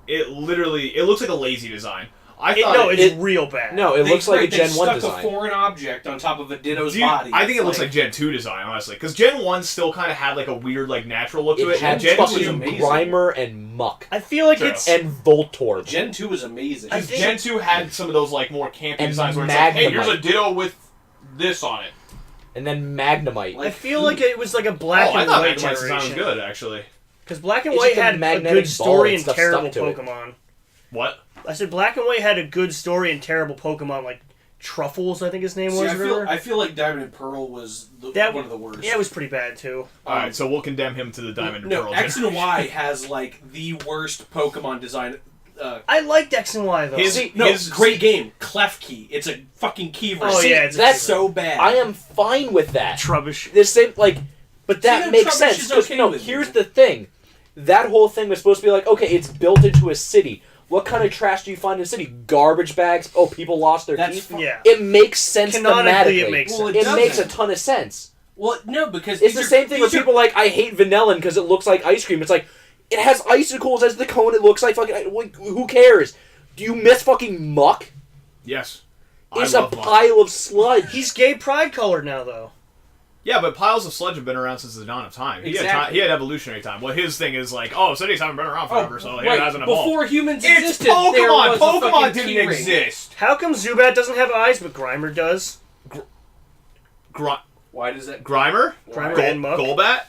Speaker 5: It literally... It looks like a lazy design. I thought...
Speaker 2: It's real bad.
Speaker 3: No, it
Speaker 4: They-
Speaker 3: looks like a
Speaker 4: they
Speaker 3: Gen 1
Speaker 4: stuck
Speaker 3: design.
Speaker 4: a foreign object on top of a Ditto's
Speaker 5: Dude,
Speaker 4: body.
Speaker 5: I think it
Speaker 4: It's
Speaker 5: looks like Gen 2 design, honestly. Because Gen 1 still kind of had like a weird, like, natural look to
Speaker 3: It
Speaker 5: it.
Speaker 3: had
Speaker 5: And Gen
Speaker 3: fucking
Speaker 5: 2...
Speaker 4: amazing.
Speaker 3: Grimer and Muck
Speaker 2: I feel like
Speaker 5: True.
Speaker 2: it's.
Speaker 3: and Voltorb.
Speaker 4: Gen 2 is amazing.
Speaker 2: I think-
Speaker 5: Gen 2 had some of those, like, more campy
Speaker 3: And
Speaker 5: designs where it's like, hey, here's a
Speaker 3: Magnemite.
Speaker 5: Ditto with this on it.
Speaker 3: And then Magnemite.
Speaker 2: I feel like it was like a black
Speaker 5: I
Speaker 2: and
Speaker 5: thought
Speaker 2: white
Speaker 5: Magnemite's design was
Speaker 2: generation.
Speaker 5: good, actually.
Speaker 2: Because black and
Speaker 3: It's
Speaker 2: white
Speaker 3: just a
Speaker 2: had a
Speaker 3: magnetic
Speaker 2: good
Speaker 3: ball
Speaker 2: story
Speaker 3: and
Speaker 2: and
Speaker 3: stuff
Speaker 2: terrible
Speaker 3: stuck to it.
Speaker 2: Pokemon.
Speaker 5: What?
Speaker 2: I said black and white had a good story and terrible Pokemon, like Truffles, I think his name
Speaker 4: See,
Speaker 2: was.
Speaker 4: I feel like Diamond and Pearl was one of the worst.
Speaker 2: Yeah, it was pretty bad too.
Speaker 5: Alright, so we'll condemn him to the Diamond and
Speaker 4: No,
Speaker 5: Pearl.
Speaker 4: X and Y has like the worst Pokemon design.
Speaker 2: I liked X and Y though.
Speaker 4: Great game. Klefki. It's a fucking Keyver.
Speaker 2: Oh, yeah, it's a
Speaker 3: that's
Speaker 2: Keyver.
Speaker 4: so bad.
Speaker 3: I am fine with that.
Speaker 2: Trubbish.
Speaker 3: The same but that
Speaker 4: See,
Speaker 3: makes
Speaker 4: Trubbish
Speaker 3: sense.
Speaker 4: is
Speaker 3: 'Cause,
Speaker 4: okay
Speaker 3: no,
Speaker 4: with
Speaker 3: here's
Speaker 4: me.
Speaker 3: the thing. That whole thing was supposed to be like, okay, it's built into a city. What kind of trash do you find in a city? Garbage bags. Oh, people lost their
Speaker 4: That's
Speaker 3: teeth.
Speaker 4: fu-
Speaker 2: Yeah.
Speaker 3: It makes sense
Speaker 2: Canonically,
Speaker 3: thematically.
Speaker 2: it makes
Speaker 4: Well,
Speaker 2: sense.
Speaker 4: it
Speaker 3: It
Speaker 4: doesn't.
Speaker 3: makes a ton of sense.
Speaker 4: Well, no, because
Speaker 3: It's the same thing where people are like, I hate vanillin because it looks like ice cream. It's like, it has icicles as the cone. It looks like fucking. Who cares? Do you miss fucking muck?
Speaker 5: Yes.
Speaker 3: It's
Speaker 5: I
Speaker 3: a
Speaker 5: love Muck.
Speaker 3: pile of sludge.
Speaker 2: He's gay pride colored now though.
Speaker 5: Yeah, but piles of sludge have been around since the dawn of time.
Speaker 4: Exactly.
Speaker 5: He had evolutionary time. Well, his thing is like, oh, cities haven't been around forever, so it
Speaker 4: right.
Speaker 5: hasn't evolved.
Speaker 4: Before humans
Speaker 5: It's
Speaker 4: existed, there
Speaker 5: Pokemon!
Speaker 4: was a
Speaker 5: Pokemon
Speaker 4: fucking
Speaker 5: didn't
Speaker 4: key ring.
Speaker 5: exist!
Speaker 2: How come Zubat doesn't have eyes but Grimer does?
Speaker 4: Why does that?
Speaker 5: Grimer?
Speaker 2: Grimer and Muck.
Speaker 5: Golbat?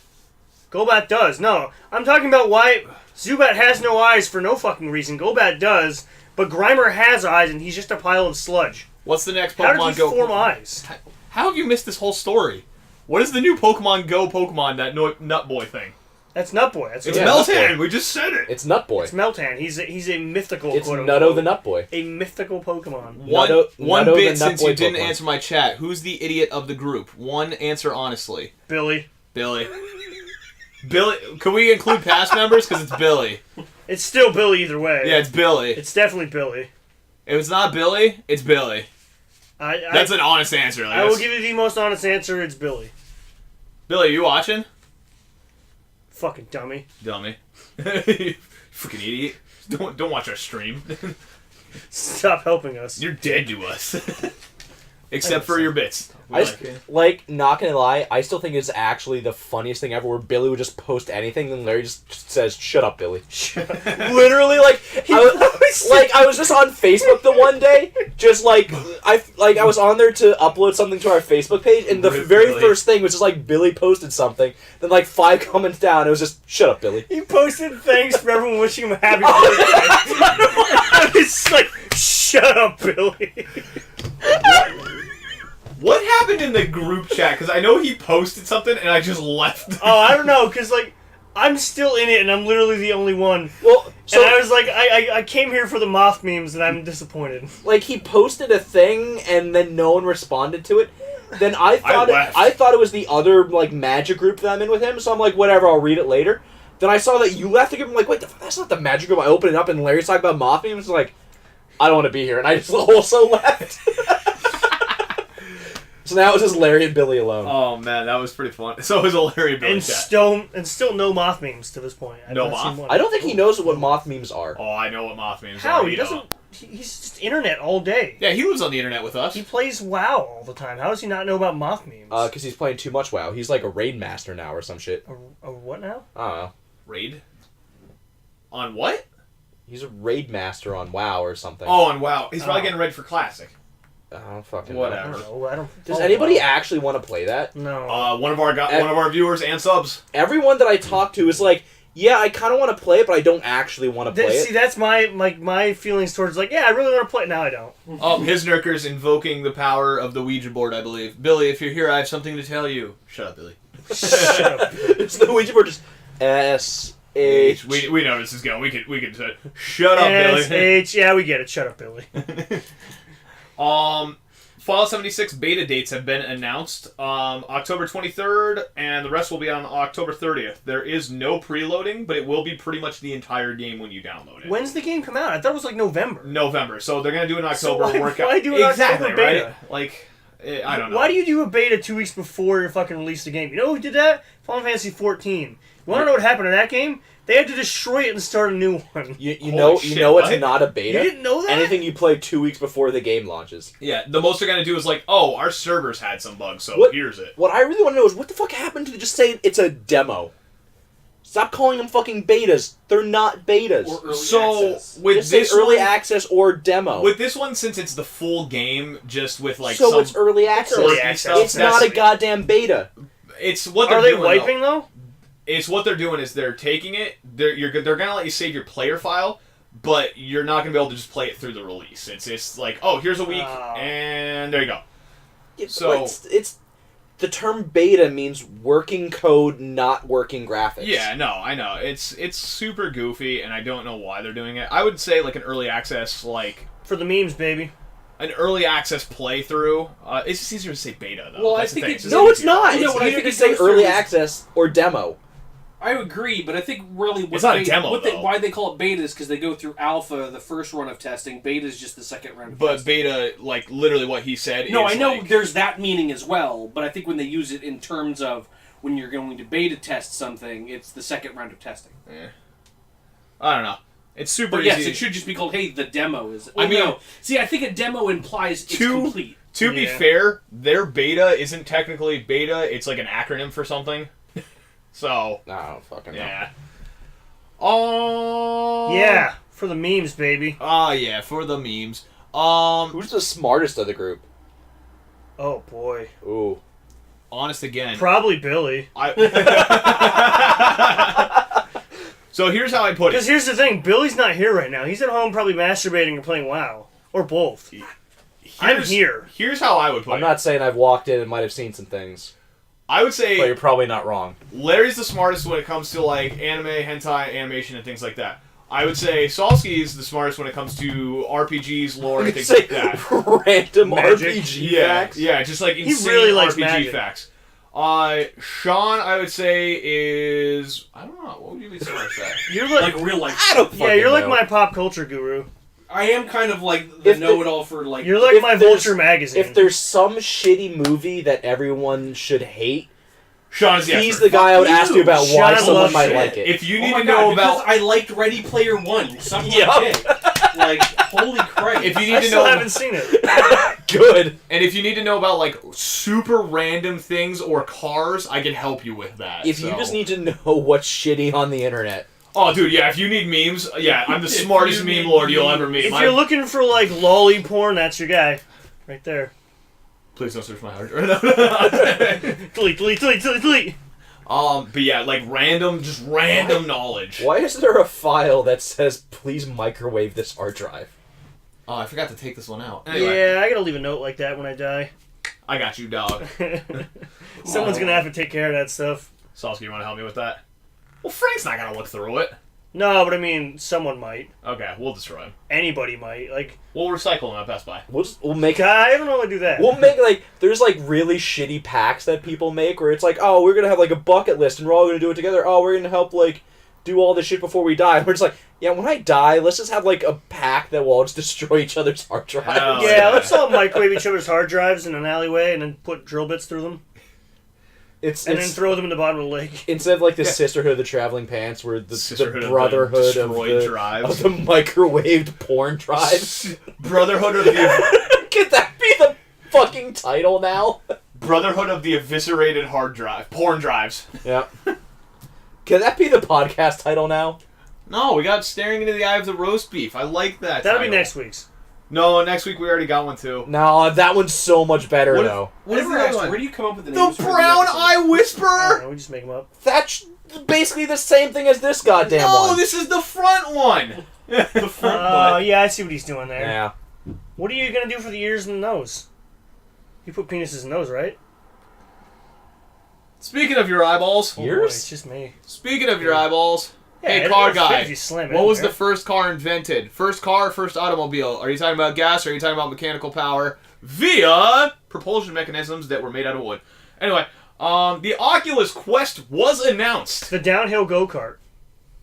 Speaker 2: Golbat does. No, I'm talking about why Zubat has no eyes for no fucking reason. Golbat does, but Grimer has eyes and he's just a pile of sludge.
Speaker 5: What's the next
Speaker 2: How
Speaker 5: Pokemon
Speaker 2: did he
Speaker 5: Go?
Speaker 2: form eyes?
Speaker 5: How have you missed this whole story? What is the new Pokemon Go Pokemon, that Nut Boy thing?
Speaker 2: That's Nutboy. That's
Speaker 5: It's
Speaker 3: Yeah,
Speaker 2: what
Speaker 5: Meltan!
Speaker 3: Nut Boy.
Speaker 5: We just said it!
Speaker 3: It's Nutboy.
Speaker 2: It's Meltan. He's a mythical.
Speaker 3: It's
Speaker 2: quote
Speaker 3: Nutto
Speaker 2: unquote.
Speaker 3: the Nutboy.
Speaker 2: A mythical Pokemon.
Speaker 5: One
Speaker 3: Nutto
Speaker 5: bit
Speaker 3: the
Speaker 5: since
Speaker 3: Nutboy
Speaker 5: you didn't
Speaker 3: Pokemon.
Speaker 5: answer my chat. Who's the idiot of the group? One answer honestly.
Speaker 2: Billy.
Speaker 5: Billy. Billy. Can we include past members? Because it's Billy.
Speaker 2: It's still Billy either way.
Speaker 5: Yeah, it's Billy.
Speaker 2: It's definitely Billy.
Speaker 5: If it's not Billy, it's Billy. That's
Speaker 2: I
Speaker 5: an honest answer. Like,
Speaker 2: will
Speaker 5: that's-
Speaker 2: give you the most honest answer. It's Billy.
Speaker 5: Billy, you watching?
Speaker 2: Fucking dummy.
Speaker 5: Dummy. You freaking idiot. Don't watch our stream.
Speaker 2: Stop helping us.
Speaker 5: You're dead to us. Except for your bits.
Speaker 3: Not gonna lie, I still think it's actually the funniest thing ever where Billy would just post anything and Larry just says, "Shut up, Billy." Literally, I was just on Facebook the one day, just I was on there to upload something to our Facebook page, and the very first thing was just like Billy posted something, then like 5 comments down, it was just, "Shut up, Billy."
Speaker 2: He posted thanks for everyone wishing him a happy birthday. It's like, shut up, Billy.
Speaker 5: What happened in the group chat? Because I know he posted something and I just left.
Speaker 2: Oh, I don't know, because, like, I'm still in it and I'm literally the only one.
Speaker 3: Well, so
Speaker 2: and I was like, I came here for the moth memes and I'm disappointed.
Speaker 3: Like, he posted a thing and then no one responded to it. Then I thought it was the other, like, magic group that I'm in with him, so I'm like, whatever, I'll read it later. Then I saw that you left the group, I'm like, wait, that's not the magic group. I opened it up and Larry's talking about moth memes. I was like, I don't want to be here, and I just also left. So now it was just Larry and Billy alone.
Speaker 5: Oh man, that was pretty fun. So it was a Larry and Billy
Speaker 2: and
Speaker 5: chat.
Speaker 2: Still no moth memes to this point.
Speaker 5: No moth?
Speaker 3: I don't think he knows what moth memes are.
Speaker 5: Oh, I know what moth memes
Speaker 2: How?
Speaker 5: are.
Speaker 2: He doesn't. He's just internet all day.
Speaker 5: Yeah, he lives on the internet with us.
Speaker 2: He plays WoW all the time. How does he not know about moth memes?
Speaker 3: Because he's playing too much WoW. He's like a raid master now or some shit.
Speaker 2: A what now?
Speaker 3: I don't know.
Speaker 5: Raid? On what?
Speaker 3: He's a raid master on WoW or something.
Speaker 5: Oh, on WoW. He's probably getting ready for Classic.
Speaker 3: I don't fucking
Speaker 5: Whatever.
Speaker 3: know.
Speaker 2: I don't know. I don't.
Speaker 3: Does anybody actually want to play that?
Speaker 2: No.
Speaker 5: One of our viewers and subs.
Speaker 3: Everyone that I talk to is like, yeah, I kind of want to play it, but I don't actually want to play it.
Speaker 2: See, that's my feelings towards, like, yeah, I really want to play it. Now I don't.
Speaker 5: His Nurker's invoking the power of the Ouija board, I believe. Billy, if you're here, I have something to tell you. Shut up, Billy.
Speaker 2: Shut up.
Speaker 3: It's the Ouija board, just S-H.
Speaker 5: We know this is going. We could say, shut up, Billy.
Speaker 2: S-H. Yeah, we get it. Shut up, Billy.
Speaker 5: Fallout 76 beta dates have been announced. October 23rd, and the rest will be on October 30th. There is no preloading, but it will be pretty much the entire game when you download it.
Speaker 2: When's the game come out? I thought it was like November.
Speaker 5: November. So they're going to do an October
Speaker 2: So
Speaker 5: workout.
Speaker 2: why do an
Speaker 5: exactly,
Speaker 2: October beta?
Speaker 5: Right? Like, I don't know.
Speaker 2: Why do you do a beta 2 weeks before you fucking release the game? You know who did that? Final Fantasy 14. You want to know what happened to that game? They had to destroy it and start a new one.
Speaker 3: You know it's not a beta?
Speaker 2: You didn't know that?
Speaker 3: Anything you play 2 weeks before the game launches.
Speaker 5: Yeah, the most they're going to do is like, oh, our servers had some bugs, so here's it.
Speaker 3: What I really want to know is what the fuck happened to just saying it's a demo? Stop calling them fucking betas. They're not betas.
Speaker 4: Or early access.
Speaker 5: With
Speaker 3: just say
Speaker 5: this
Speaker 3: early
Speaker 5: one,
Speaker 3: access or demo.
Speaker 5: With this one, since it's the full game, just with like
Speaker 3: so
Speaker 5: some
Speaker 3: it's early access.
Speaker 2: early access.
Speaker 3: It's not a goddamn beta.
Speaker 5: It's what they're
Speaker 2: Are they
Speaker 5: doing,
Speaker 2: wiping though?
Speaker 5: It's what they're doing is they're taking it. They're gonna let you save your player file, but you're not gonna be able to just play it through the release. It's like, oh, here's a week, and there you go. So
Speaker 3: it's the term beta means working code, not working graphics.
Speaker 5: Yeah, no, I know it's super goofy, and I don't know why they're doing it. I would say like an early access, like
Speaker 2: For the memes, baby.
Speaker 5: an early access playthrough. It's just easier to say beta though.
Speaker 4: Well,
Speaker 5: That's
Speaker 4: I
Speaker 5: the
Speaker 4: think
Speaker 5: thing.
Speaker 4: it's-
Speaker 3: No, it's not.
Speaker 4: You know,
Speaker 3: It's
Speaker 4: what I
Speaker 3: either
Speaker 4: think
Speaker 3: to
Speaker 4: it
Speaker 3: say
Speaker 4: goes through
Speaker 3: early
Speaker 4: is-
Speaker 3: access or demo.
Speaker 4: I agree, but I think really
Speaker 5: It's not a demo, though.
Speaker 4: why they call it beta is because they go through alpha, the first run of testing. Beta is just the second round of
Speaker 5: But
Speaker 4: testing.
Speaker 5: beta, like literally what he said.
Speaker 4: No,
Speaker 5: is
Speaker 4: I know
Speaker 5: like,
Speaker 4: there's that meaning as well, but I think when they use it in terms of when you're going to beta test something, it's the second round of testing.
Speaker 5: I don't know. It's super
Speaker 4: But yes,
Speaker 5: easy.
Speaker 4: it should just be called, hey, the demo is...
Speaker 5: I mean-
Speaker 4: no. See, I think a demo implies it's complete.
Speaker 5: To be
Speaker 2: Yeah.
Speaker 5: fair, their beta isn't technically beta. It's like an acronym for something. So,
Speaker 3: No, I don't fucking know.
Speaker 5: yeah. Oh.
Speaker 2: Yeah, for the memes, baby.
Speaker 5: Yeah, for the memes.
Speaker 3: Who's the smartest of the group?
Speaker 2: Oh boy.
Speaker 3: Ooh.
Speaker 5: Honest again.
Speaker 2: Probably Billy.
Speaker 5: So here's how I put
Speaker 2: Because
Speaker 5: it.
Speaker 2: here's the thing, Billy's not here right now. He's at home probably masturbating or playing WoW. Or both. I'm here.
Speaker 5: Here's how I would put
Speaker 3: I'm
Speaker 5: it.
Speaker 3: not saying I've walked in and might have seen some things,
Speaker 5: I would
Speaker 3: but
Speaker 5: say
Speaker 3: you're probably not wrong.
Speaker 5: Larry's the smartest when it comes to like anime, hentai, animation, and things like that. I would say Salsky is the smartest when it comes to RPGs, lore, and things
Speaker 3: Say
Speaker 5: like that.
Speaker 3: random
Speaker 2: Magic.
Speaker 3: RPG
Speaker 5: Yeah,
Speaker 3: facts.
Speaker 5: yeah, just like insane
Speaker 2: really likes
Speaker 5: RPG
Speaker 2: magic.
Speaker 5: facts. Sean, I would say is I don't know. What would you be smartest at?
Speaker 2: You're
Speaker 4: Like real life.
Speaker 3: I don't
Speaker 2: yeah, you're like
Speaker 3: know.
Speaker 2: my pop culture guru.
Speaker 4: I am kind of like the
Speaker 3: If the-
Speaker 4: know-it-all for like...
Speaker 2: You're like
Speaker 3: If
Speaker 2: my
Speaker 3: there's-
Speaker 2: Vulture magazine.
Speaker 3: If there's some shitty movie that everyone should hate,
Speaker 5: Sean is the
Speaker 3: he's
Speaker 5: expert.
Speaker 3: the guy I would
Speaker 4: Fuck
Speaker 3: ask
Speaker 4: you.
Speaker 3: you about why
Speaker 2: Sean
Speaker 3: someone
Speaker 2: loves
Speaker 3: might
Speaker 2: shit.
Speaker 3: like it.
Speaker 5: If you
Speaker 4: Oh
Speaker 5: need
Speaker 4: my
Speaker 5: to
Speaker 4: God,
Speaker 5: know
Speaker 4: because
Speaker 5: about
Speaker 4: I liked Ready Player One. Something
Speaker 3: Yup.
Speaker 4: I did. Like, holy Christ.
Speaker 5: If you need
Speaker 2: I
Speaker 5: to
Speaker 2: still
Speaker 5: know,
Speaker 2: haven't seen it.
Speaker 3: Good.
Speaker 5: and if you need to know about like super random things or cars, I can help you with that.
Speaker 3: If you
Speaker 5: so.
Speaker 3: just need to know what's shitty on the internet.
Speaker 5: Oh, dude, yeah. If you need memes, yeah, I'm the
Speaker 4: If
Speaker 5: smartest
Speaker 4: you
Speaker 5: meme
Speaker 4: need
Speaker 5: lord you'll ever
Speaker 2: If
Speaker 5: meet.
Speaker 2: you're looking for like lolly porn, that's your guy, right there.
Speaker 5: Please don't search my heart.
Speaker 2: Delete.
Speaker 5: But yeah, like just random knowledge.
Speaker 3: Why is there a file that says, please microwave this hard drive?
Speaker 5: Oh, I forgot to take this one out. Anyway,
Speaker 2: Yeah, I gotta leave a note like that when I die.
Speaker 5: I got you, dog.
Speaker 2: Someone's gonna have to take care of that stuff.
Speaker 5: Sasuke, you want to help me with that? Well, Frank's not gonna look through it.
Speaker 2: No, but I mean, someone might.
Speaker 5: Okay, we'll destroy him.
Speaker 2: Anybody might. Like,
Speaker 5: We'll recycle him at Best Buy.
Speaker 3: We'll make
Speaker 2: I don't know how to do that.
Speaker 3: We'll make, like, there's, like, really shitty packs that people make where it's like, oh, we're gonna have, like, a bucket list and we're all gonna do it together. Oh, we're gonna help, like, do all this shit before we die. We're just like, yeah, when I die, let's just have, like, a pack that will all just destroy each other's hard drives.
Speaker 5: Hell
Speaker 2: Yeah, let's all microwave each other's hard drives in an alleyway and then put drill bits through them. And then throw them in the bottom of the lake.
Speaker 3: Instead of, like, the Sisterhood of the Traveling Pants, where the
Speaker 5: Sisterhood of the
Speaker 3: Brotherhood of
Speaker 5: destroyed
Speaker 3: the,
Speaker 5: drives.
Speaker 3: of the microwaved porn drives.
Speaker 5: Brotherhood of the
Speaker 3: Could that be the fucking title now?
Speaker 5: Brotherhood of the eviscerated hard drive. Porn drives.
Speaker 3: Yep. Can that be the podcast title now?
Speaker 5: No, we got Staring into the Eye of the Roast Beef. I like that.
Speaker 2: That'll be
Speaker 5: title.
Speaker 2: next week's.
Speaker 5: No, next week we already got one too.
Speaker 3: No, that one's so much better,
Speaker 5: What if-
Speaker 3: though.
Speaker 5: What is
Speaker 4: Never
Speaker 5: the
Speaker 4: asked,
Speaker 5: other
Speaker 4: where
Speaker 5: one?
Speaker 4: do you come up with the
Speaker 5: The
Speaker 4: names for
Speaker 5: Brown
Speaker 4: episodes?
Speaker 5: Eye
Speaker 2: I don't
Speaker 5: Whisperer.
Speaker 2: know, we just make them up.
Speaker 3: That's basically the same thing as this goddamn
Speaker 5: No,
Speaker 3: one.
Speaker 5: this is the front one.
Speaker 4: The front
Speaker 2: Oh,
Speaker 4: butt.
Speaker 2: yeah, I see what he's doing there.
Speaker 3: Yeah.
Speaker 2: What are you gonna do for the ears and the nose? You put penises in nose, right?
Speaker 5: Speaking of your eyeballs.
Speaker 2: Oh, boy,
Speaker 3: Ears?
Speaker 2: it's just me.
Speaker 5: Speaking of your eyeballs. Hey,
Speaker 2: it'll
Speaker 5: car
Speaker 2: fit
Speaker 5: guy.
Speaker 2: if you slam it
Speaker 5: What
Speaker 2: in
Speaker 5: was
Speaker 2: there.
Speaker 5: the first car invented? First car, first automobile. Are you talking about gas or are you talking about mechanical power via propulsion mechanisms that were made out of wood? Anyway, the Oculus Quest was announced.
Speaker 2: The downhill go-kart.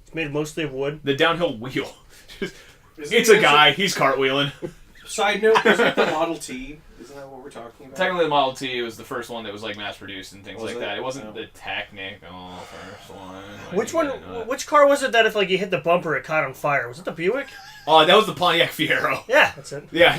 Speaker 2: It's made mostly of wood.
Speaker 5: The downhill wheel.
Speaker 4: Is
Speaker 5: It's
Speaker 4: it-
Speaker 5: a guy. He's cartwheeling.
Speaker 4: Side note, is it the Model T? Isn't that what we're talking about?
Speaker 5: Technically, the Model T was the first one that was like mass produced and things
Speaker 4: Was
Speaker 5: like
Speaker 4: it?
Speaker 5: that. It wasn't
Speaker 4: No.
Speaker 5: the technical first one. Like,
Speaker 2: Which
Speaker 5: you
Speaker 2: one?
Speaker 5: gotta know that.
Speaker 2: Which car was it that if like you hit the bumper, it caught on fire? Was it the Buick?
Speaker 5: Oh, that was the Pontiac Fiero.
Speaker 2: Yeah, that's it.
Speaker 5: Yeah,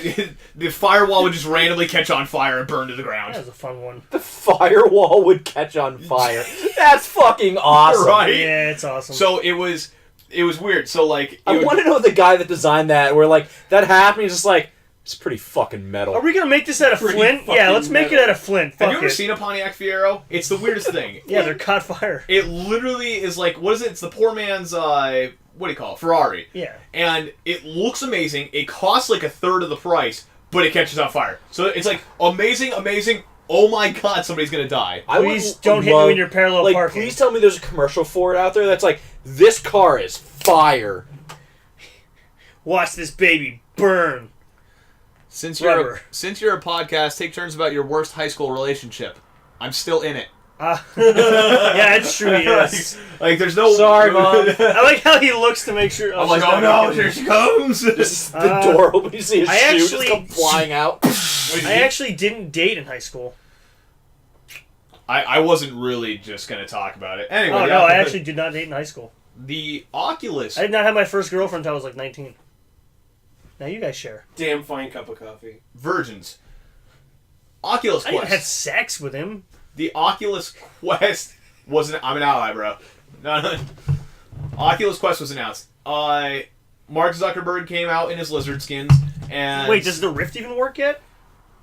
Speaker 5: the firewall would just randomly catch on fire and burn to the ground.
Speaker 2: That was a fun one.
Speaker 3: The firewall would catch on fire. That's fucking awesome.
Speaker 5: Right?
Speaker 2: Yeah, it's awesome.
Speaker 5: So it was weird. So like,
Speaker 3: I want to know the guy that designed that, where, like, that happened, he's just like, it's pretty fucking metal.
Speaker 2: Are we gonna make this out of
Speaker 4: Pretty
Speaker 2: Flint? Yeah,
Speaker 4: fucking
Speaker 2: let's make it
Speaker 4: metal.
Speaker 2: out of Flint.
Speaker 5: Have
Speaker 2: Fuck
Speaker 5: you ever
Speaker 2: it.
Speaker 5: seen a Pontiac Fiero? It's the weirdest thing.
Speaker 2: Yeah, they're caught fire.
Speaker 5: It literally is like, what is it? It's the poor man's what do you call it? Ferrari.
Speaker 2: Yeah.
Speaker 5: And it looks amazing. It costs like a third of the price, but it catches on fire. So it's like amazing. Oh my god, somebody's gonna die.
Speaker 3: I would
Speaker 2: Please don't hit
Speaker 3: love-
Speaker 2: you in your parallel
Speaker 3: like,
Speaker 2: parking.
Speaker 3: please tell me there's a commercial for it out there that's like, this car is fire.
Speaker 2: Watch this baby burn.
Speaker 5: Since
Speaker 2: Rubber.
Speaker 5: you're a podcast, take turns about your worst high school relationship. I'm still in it.
Speaker 2: Yeah, it's true. He is.
Speaker 5: Like there's no.
Speaker 3: Sorry, Mom.
Speaker 2: I like how he looks to make sure.
Speaker 5: I'm like,
Speaker 2: she's
Speaker 5: oh
Speaker 2: not
Speaker 5: no,
Speaker 2: looking.
Speaker 5: here she comes.
Speaker 3: Just the door opens, you see his
Speaker 2: I
Speaker 3: shoe just
Speaker 2: actually-
Speaker 3: come flying out.
Speaker 2: I actually didn't date in high school.
Speaker 5: I wasn't really just gonna talk about it. Anyway,
Speaker 2: Oh
Speaker 5: yeah,
Speaker 2: no, I actually did not date in high school.
Speaker 5: the Oculus.
Speaker 2: I did not have my first girlfriend until I was like 19. Now you guys share.
Speaker 4: Damn fine cup of coffee.
Speaker 5: Virgins. Oculus
Speaker 2: I didn't have
Speaker 5: Quest.
Speaker 2: sex with him.
Speaker 5: The Oculus Quest was I'm an ally, bro. No. Oculus Quest was announced. Mark Zuckerberg came out in his lizard skins, and
Speaker 2: Wait, does the Rift even work yet?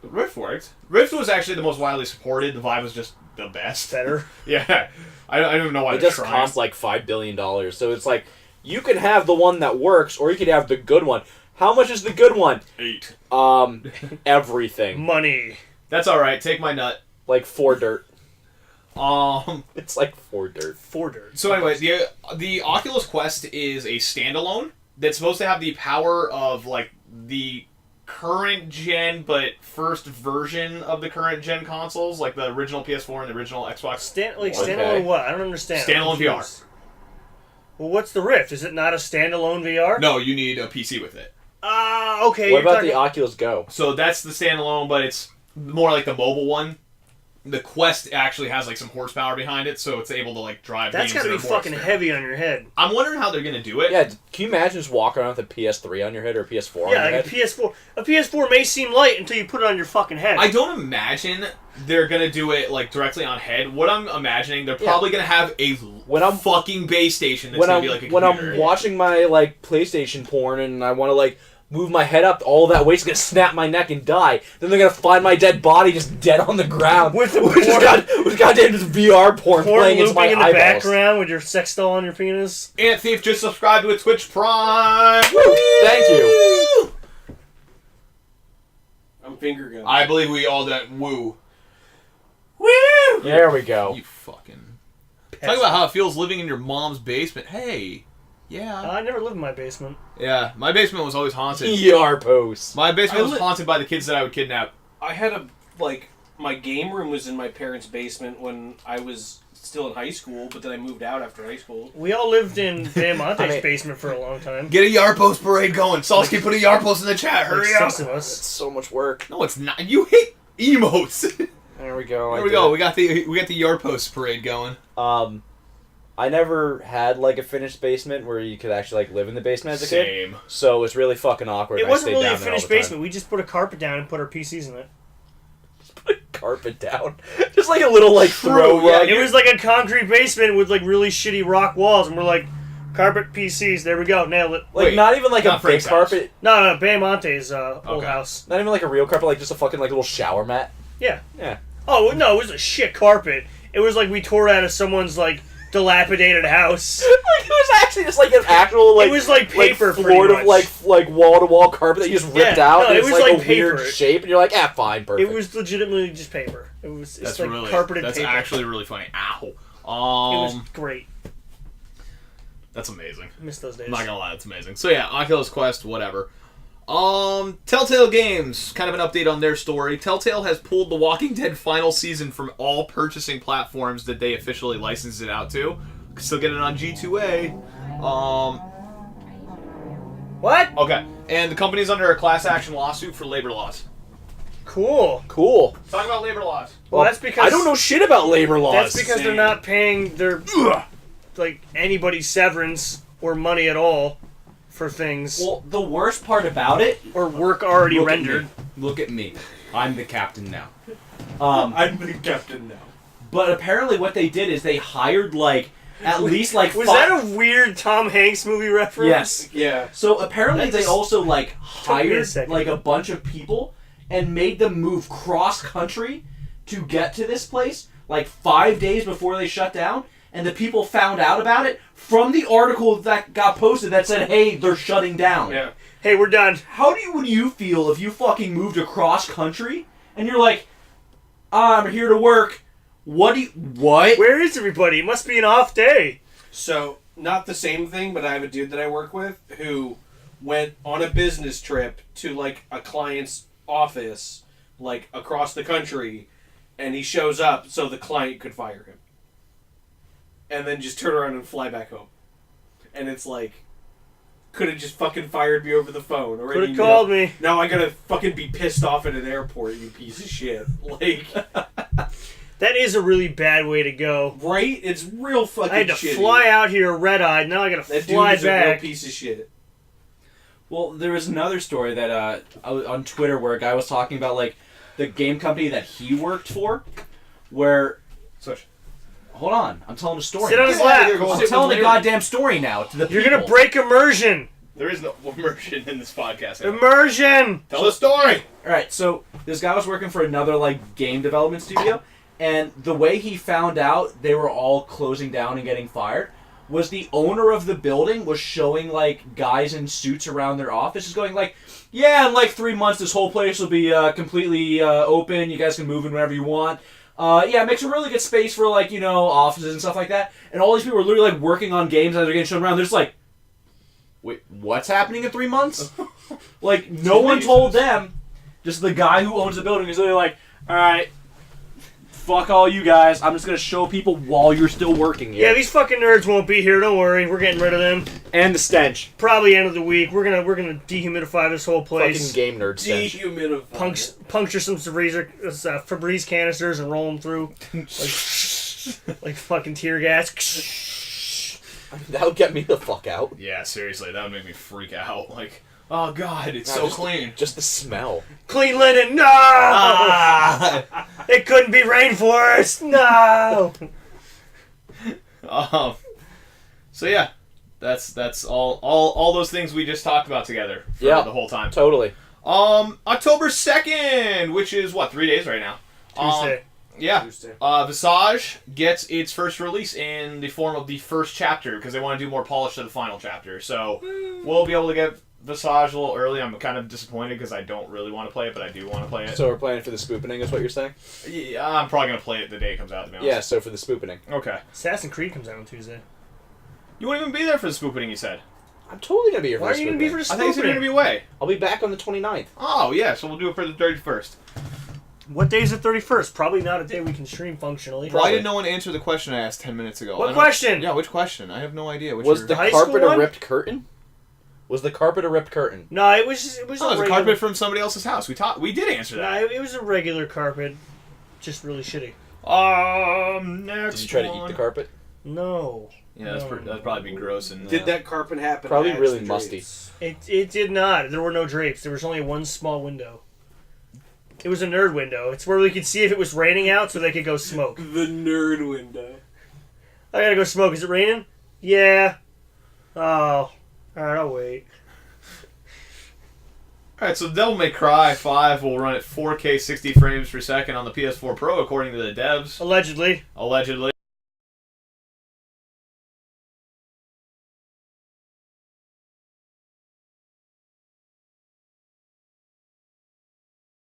Speaker 5: Rift worked. Rift was actually the most widely supported. The Vive was just the best.
Speaker 2: Better.
Speaker 5: Yeah, I don't even know why
Speaker 3: It
Speaker 5: they're
Speaker 3: just
Speaker 5: trying.
Speaker 3: costs like $5 billion. So it's like, you can have the one that works, or you could have the good one. How much is the good one?
Speaker 5: 8.
Speaker 3: Everything.
Speaker 2: Money.
Speaker 5: That's all right. Take my nut.
Speaker 3: Like 4 dirt. It's like 4 dirt.
Speaker 2: 4 dirt.
Speaker 5: So anyway, the Oculus Quest is a standalone that's supposed to have the power of like the current gen, but first version of the current gen consoles, like the original PS4 and the original Xbox.
Speaker 2: Standalone what? I don't understand.
Speaker 5: Standalone
Speaker 2: I'm
Speaker 5: VR.
Speaker 2: confused. Well, what's the Rift? Is it not a standalone VR?
Speaker 5: No, you need a PC with it.
Speaker 2: Okay.
Speaker 3: What
Speaker 2: you're
Speaker 3: about
Speaker 2: talking-
Speaker 3: the Oculus Go?
Speaker 5: So that's the standalone, but it's more like the mobile one. the Quest actually has like some horsepower behind it, so it's able to like drive.
Speaker 2: That's
Speaker 5: got to
Speaker 2: be fucking heavy on your head.
Speaker 5: I'm wondering how they're gonna do it.
Speaker 3: Yeah, can you imagine just walking around with a PS3 on your head or a PS4 on your
Speaker 2: Yeah,
Speaker 3: head?
Speaker 2: like a PS4. A PS4 may seem light until you put it on your fucking head.
Speaker 5: I don't imagine they're gonna do it like directly on head. What I'm imagining, they're probably gonna have a fucking base station that's gonna be like a computer.
Speaker 3: When I'm watching my like PlayStation porn and I want to like move my head up, all that weight's gonna snap my neck and die. Then they're gonna find my dead body just dead on the ground with goddamn just VR porn playing into my
Speaker 2: in the
Speaker 3: eyeballs.
Speaker 2: background with your sex doll on your penis.
Speaker 5: Ant Thief just subscribed to a Twitch Prime.
Speaker 3: Woo! Thank you.
Speaker 4: I'm finger gun.
Speaker 5: I believe we all did. Woo.
Speaker 4: Woo!
Speaker 3: There we go.
Speaker 5: You fucking. Talk about how it feels living in your mom's basement. Hey. Yeah.
Speaker 2: I never lived in my basement.
Speaker 5: Yeah, my basement was always haunted.
Speaker 3: ER post.
Speaker 5: My basement was haunted by the kids that I would kidnap.
Speaker 4: I had my game room was in my parents' basement when I was still in high school, but then I moved out after high school.
Speaker 2: We all lived in Diamante's basement for a long time.
Speaker 5: Get a Yarpost parade going. Salsky, put a Yarpost in the chat. Hurry up.
Speaker 2: 6 of us.
Speaker 3: It's so much work.
Speaker 5: No, it's not. You hate emotes.
Speaker 3: There we go.
Speaker 5: There we go. We got the Yarpost parade going.
Speaker 3: I never had like a finished basement where you could actually like live in the basement as a kid.
Speaker 5: Same.
Speaker 3: So it was really fucking awkward.
Speaker 2: It wasn't really a
Speaker 3: down there all
Speaker 2: finished
Speaker 3: the time.
Speaker 2: basement. We just put a carpet down and put our PCs in it.
Speaker 3: Put a carpet down. Just like a little like throw rug.
Speaker 2: It was like a concrete basement with like really shitty rock walls, and we're like, carpet PCs. There we go, nailed it.
Speaker 3: Like
Speaker 5: Wait,
Speaker 3: not even like
Speaker 5: not
Speaker 3: a big
Speaker 5: Frank's house.
Speaker 3: carpet.
Speaker 2: No, Diamante's old house.
Speaker 3: Not even like a real carpet. Like just a fucking like little shower mat.
Speaker 2: Yeah.
Speaker 3: Yeah.
Speaker 2: Oh no, it was a shit carpet. It was like we tore out of someone's like dilapidated house.
Speaker 3: Like it was actually just like an actual like
Speaker 2: it was like paper,
Speaker 3: floor of like wall to wall carpet that you just ripped out.
Speaker 2: No,
Speaker 3: and
Speaker 2: it
Speaker 3: it's
Speaker 2: was
Speaker 3: like
Speaker 2: like
Speaker 3: a weird
Speaker 2: paper.
Speaker 3: shape, and you're like, fine, perfect.
Speaker 2: It was legitimately just paper. It's
Speaker 5: That's
Speaker 2: like
Speaker 5: really
Speaker 2: carpeted
Speaker 5: That's
Speaker 2: paper.
Speaker 5: actually really funny. Ow.
Speaker 2: It was great.
Speaker 5: That's amazing.
Speaker 2: I miss those days.
Speaker 5: I'm not gonna lie, that's amazing. So yeah, Oculus Quest, whatever. Telltale Games, kind of an update on their story. Telltale has pulled The Walking Dead final season from all purchasing platforms that they officially licensed it out to. Still get it on G2A.
Speaker 2: What?
Speaker 5: Okay. And the company's under a class action lawsuit for labor laws.
Speaker 2: Cool.
Speaker 5: Talking about labor laws.
Speaker 2: Well, that's because
Speaker 3: I don't know shit about labor laws.
Speaker 2: That's because they're not paying their like anybody's severance or money at all for things
Speaker 6: Well, the worst part about it,
Speaker 2: or work already rendered.
Speaker 6: look at me. I'm the captain now.
Speaker 4: I'm the captain now.
Speaker 6: But apparently what they did is they hired like at least like
Speaker 2: Was that a weird Tom Hanks movie reference?
Speaker 6: Yes.
Speaker 4: Yeah.
Speaker 6: So apparently
Speaker 2: That
Speaker 6: they
Speaker 2: just
Speaker 6: also like
Speaker 2: me a
Speaker 6: hired
Speaker 2: second.
Speaker 6: like a bunch of people and made them move cross country to get to this place like 5 days before they shut down, and the people found out about it from the article that got posted that said, "Hey, they're shutting down."
Speaker 4: Yeah.
Speaker 2: Hey, we're done.
Speaker 6: Would you feel if you fucking moved across country and you're like, I'm here to work. What?
Speaker 2: Where is everybody? It must be an off day.
Speaker 4: So, not the same thing, but I have a dude that I work with who went on a business trip to, like, a client's office, like, across the country, and he shows up so the client could fire him. And then just turn around and fly back home. And it's like, could have just fucking fired me over the phone. Or
Speaker 2: Could have called me.
Speaker 4: Now I gotta fucking be pissed off at an airport, you piece of shit. Like,
Speaker 2: That is a really bad way to go.
Speaker 4: right? It's real fucking
Speaker 2: I had to
Speaker 4: shitty.
Speaker 2: fly out here red-eyed. Now I gotta
Speaker 4: That
Speaker 2: fly
Speaker 4: dude is a real
Speaker 2: back.
Speaker 4: piece of shit.
Speaker 6: Well, there was another story that on Twitter where a guy was talking about like the game company that he worked for, where.
Speaker 5: Switch.
Speaker 6: Hold on, I'm telling a story.
Speaker 2: Sit on his
Speaker 5: Yeah,
Speaker 2: lap.
Speaker 5: you're
Speaker 6: I'm telling a goddamn story now to the
Speaker 2: You're
Speaker 6: people.
Speaker 2: gonna break immersion.
Speaker 5: There is no immersion in this podcast.
Speaker 2: Immersion.
Speaker 5: Tell the story!
Speaker 6: Alright, so this guy was working for another like game development studio, and the way he found out they were all closing down and getting fired was the owner of the building was showing like guys in suits around their office, just going like, yeah, in like 3 months this whole place will be completely open, you guys can move in whenever you want. Yeah, it makes a really good space for like, you know, offices and stuff like that. And all these people are literally like working on games as they're getting shown around. They're just like, wait, what's happening in 3 months? Like, no one told them. Just the guy who owns the building is literally like, all right, fuck all you guys. I'm just gonna show people while you're still working here.
Speaker 2: Yeah, these fucking nerds won't be here. Don't worry, we're getting rid of them.
Speaker 3: And the stench.
Speaker 2: Probably end of the week. We're gonna dehumidify this whole place.
Speaker 3: Fucking game nerd stench.
Speaker 2: Puncture some Febreze canisters and roll them through like fucking tear gas.
Speaker 3: That would get me the fuck out.
Speaker 5: Yeah, seriously, that would make me freak out. Like, oh god, it's so clean.
Speaker 3: Just the smell.
Speaker 2: Clean linen, no! It couldn't be rainforest, no!
Speaker 5: So yeah, that's all those things we just talked about together for the whole time.
Speaker 3: Totally.
Speaker 5: October 2nd, which is what, 3 days right now.
Speaker 2: Tuesday.
Speaker 5: Yeah. Visage gets its first release in the form of the first chapter because they want to do more polish to the final chapter. So we'll be able to get Visage a little early. I'm kind of disappointed because I don't really want to play it, but I do want to play it.
Speaker 3: So we're playing for the spoopening is what you're saying?
Speaker 5: Yeah, I'm probably going to play it the day it comes out, to be honest.
Speaker 3: Yeah, so for the spoopening.
Speaker 5: Okay.
Speaker 2: Assassin's Creed comes out on Tuesday.
Speaker 5: You won't even be there for the spoopening, you said.
Speaker 3: I'm totally going to be here for
Speaker 2: Why
Speaker 3: the
Speaker 2: are you going to be for the
Speaker 5: I thought you said you were going to be away.
Speaker 3: I'll be back on the 29th.
Speaker 5: Oh, yeah, so we'll do it for the 31st.
Speaker 2: What day is the 31st? Probably not a day we can stream functionally.
Speaker 5: Why did no one answer the question I asked 10 minutes ago?
Speaker 2: What question?
Speaker 5: Yeah, which question? I have no idea.
Speaker 3: Was the
Speaker 2: high
Speaker 3: carpet
Speaker 2: school
Speaker 3: a
Speaker 2: one?
Speaker 3: ripped curtain? Was the carpet a ripped curtain?
Speaker 2: No, it was
Speaker 5: Oh, it was
Speaker 2: a
Speaker 5: a
Speaker 2: regular
Speaker 5: carpet from somebody else's house. We did answer
Speaker 2: No,
Speaker 5: that.
Speaker 2: it was a regular carpet. Just really shitty.
Speaker 5: Next
Speaker 3: Did you try to
Speaker 5: one.
Speaker 3: eat the carpet?
Speaker 2: No.
Speaker 5: Yeah, that'd probably be gross. And
Speaker 4: Did that carpet happen?
Speaker 3: Probably
Speaker 4: to
Speaker 3: really
Speaker 4: match the
Speaker 3: musty.
Speaker 4: drapes?
Speaker 2: It did not. There were no drapes. There was only one small window. It was a nerd window. It's where we could see if it was raining out so they could go smoke.
Speaker 4: The nerd window.
Speaker 2: I gotta go smoke. Is it raining? Yeah. Oh. Alright, I'll wait.
Speaker 5: Alright, so Devil May Cry 5 will run at 4K 60 frames per second on the PS4 Pro, according to the devs.
Speaker 2: Allegedly.
Speaker 5: Allegedly.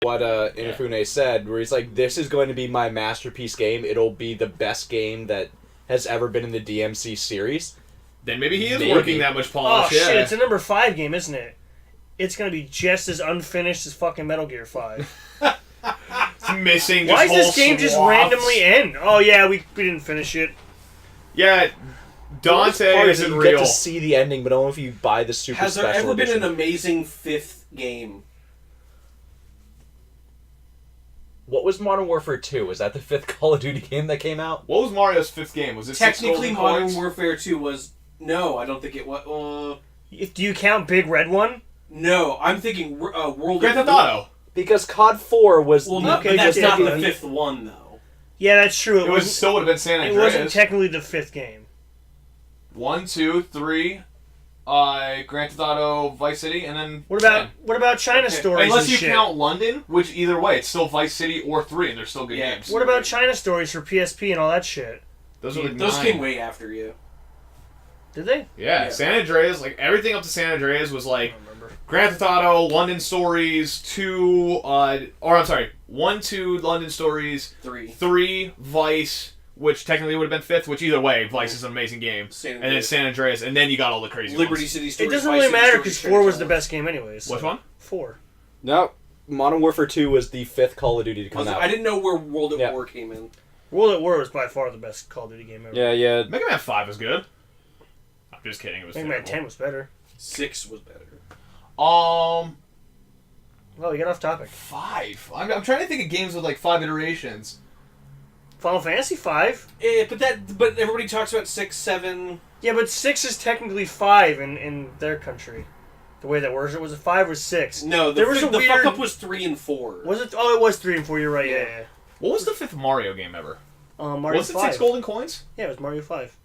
Speaker 3: What Inafune said, where he's like, this is going to be my masterpiece game. It'll be the best game that has ever been in the DMC series.
Speaker 5: Then maybe he is
Speaker 3: Maybe.
Speaker 5: working that much polish.
Speaker 2: Oh
Speaker 5: yeah.
Speaker 2: shit, it's a number 5 game, isn't it? It's gonna be just as unfinished as fucking Metal Gear 5.
Speaker 5: It's missing just
Speaker 2: Why does
Speaker 5: whole
Speaker 2: this game just
Speaker 5: swaths.
Speaker 2: randomly end? Oh yeah, we didn't finish it.
Speaker 5: Yeah, Dante
Speaker 3: Part
Speaker 5: isn't
Speaker 3: you
Speaker 5: real.
Speaker 3: get to see the ending, but only if you buy the super
Speaker 4: Has there
Speaker 3: special
Speaker 4: ever been
Speaker 3: edition.
Speaker 4: an amazing 5th game?
Speaker 3: What was Modern Warfare 2? Was that the 5th Call of Duty game that came out?
Speaker 5: What was Mario's 5th game? Was it
Speaker 4: Technically,
Speaker 5: 6 golden
Speaker 4: Modern
Speaker 5: coins?
Speaker 4: Warfare 2 was... No, I don't think it was...
Speaker 2: Do you count Big Red One?
Speaker 4: No, I'm thinking World
Speaker 5: Grand
Speaker 4: of...
Speaker 5: Theft Auto.
Speaker 3: Because COD 4 was...
Speaker 4: Well, no,
Speaker 2: Okay,
Speaker 4: but that's
Speaker 2: just
Speaker 4: not the
Speaker 2: taking-
Speaker 4: 5th one, though.
Speaker 2: Yeah, that's true.
Speaker 5: It was still would have been San
Speaker 2: It
Speaker 5: Andreas.
Speaker 2: wasn't technically the 5th game.
Speaker 5: 1, 2, 3, Grand Theft Auto, Vice City, and then
Speaker 2: What about
Speaker 5: 10.
Speaker 2: China Stories
Speaker 5: Unless
Speaker 2: and
Speaker 5: you
Speaker 2: shit?
Speaker 5: count London, which either way, it's still Vice City or 3, and they're still good
Speaker 4: Yeah.
Speaker 5: games.
Speaker 2: What about China Stories for PSP and all that shit?
Speaker 5: Those are like
Speaker 4: Those
Speaker 5: 9.
Speaker 4: came way after you.
Speaker 2: Did they?
Speaker 5: Yeah,
Speaker 4: Yeah.
Speaker 5: San Andreas, like everything up to San Andreas was
Speaker 2: I
Speaker 5: like
Speaker 2: don't remember.
Speaker 5: Grand Theft Auto, London Stories, 1, 2, London Stories,
Speaker 4: 3.
Speaker 5: 3, Vice, which technically would have been 5th, which either way, Vice is an amazing game.
Speaker 4: San
Speaker 5: And then
Speaker 4: Andreas.
Speaker 5: San Andreas, and then you got all the crazy
Speaker 4: Liberty
Speaker 5: ones.
Speaker 4: City
Speaker 2: It
Speaker 4: Stories.
Speaker 2: doesn't
Speaker 4: Vice
Speaker 2: really
Speaker 4: City
Speaker 2: matter
Speaker 4: Stories,
Speaker 2: because
Speaker 4: China
Speaker 2: 4 was the
Speaker 4: Stories.
Speaker 2: best game anyways.
Speaker 5: Which one?
Speaker 2: 4.
Speaker 3: No. Modern Warfare 2 was the 5th Call of Duty to come out.
Speaker 4: I didn't know where World at
Speaker 3: Yeah.
Speaker 4: War came in.
Speaker 2: World at War was by far the best Call of Duty game ever.
Speaker 3: Yeah.
Speaker 5: Mega Man 5 was good. I'm just kidding, it was
Speaker 2: Mega Man
Speaker 5: terrible.
Speaker 2: 10 was better.
Speaker 4: 6 was better.
Speaker 2: Well, we got off topic.
Speaker 5: 5. I'm trying to think of games with like 5 iterations.
Speaker 2: Final Fantasy 5?
Speaker 4: But everybody talks about 6, 7...
Speaker 2: Yeah, but 6 is technically 5 in their country. The way that works, it was a 5 or 6.
Speaker 4: No,
Speaker 2: There was a
Speaker 4: the
Speaker 2: weird-
Speaker 4: fuck up was 3 and 4.
Speaker 2: Was it? Oh, it was 3 and 4. You're right. Yeah,
Speaker 4: Yeah.
Speaker 2: yeah.
Speaker 5: What was the 5th Mario game ever?
Speaker 2: Mario
Speaker 5: was it
Speaker 2: 5.
Speaker 5: 6 golden coins?
Speaker 2: Yeah, it was Mario 5.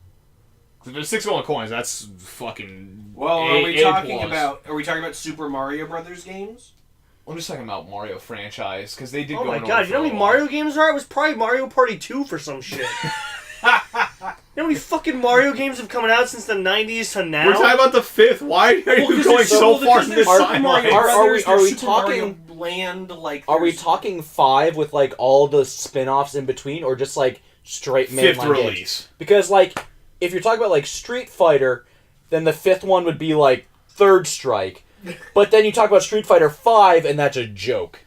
Speaker 5: If there's 6 golden coins, that's fucking.
Speaker 4: Well,
Speaker 5: A-
Speaker 4: are we
Speaker 5: A
Speaker 4: talking
Speaker 5: plus.
Speaker 4: about Super Mario Brothers games?
Speaker 5: I'm just talking about Mario franchise because they did.
Speaker 2: Oh
Speaker 5: go
Speaker 2: my
Speaker 5: in
Speaker 2: god,
Speaker 5: order
Speaker 2: you know how
Speaker 5: for a
Speaker 2: many
Speaker 5: while.
Speaker 2: Mario games there are? It was probably Mario Party 2 for some shit. You know how many fucking Mario games have come out since the 90s to now?
Speaker 5: We're talking about the 5th. Why are you going so far in this
Speaker 4: Super Mario
Speaker 5: timeline?
Speaker 4: Brothers,
Speaker 3: are we
Speaker 4: there's Super Mario
Speaker 3: talking-
Speaker 4: Land, like...
Speaker 3: Are we
Speaker 4: there's-
Speaker 3: talking 5 with like all the spin-offs in between, or just like straight mainline
Speaker 5: 5th
Speaker 3: games?
Speaker 5: release.
Speaker 3: Because like, if you're talking about like Street Fighter, then the 5th one would be like Third Strike. But then you talk about Street Fighter 5, and that's a joke.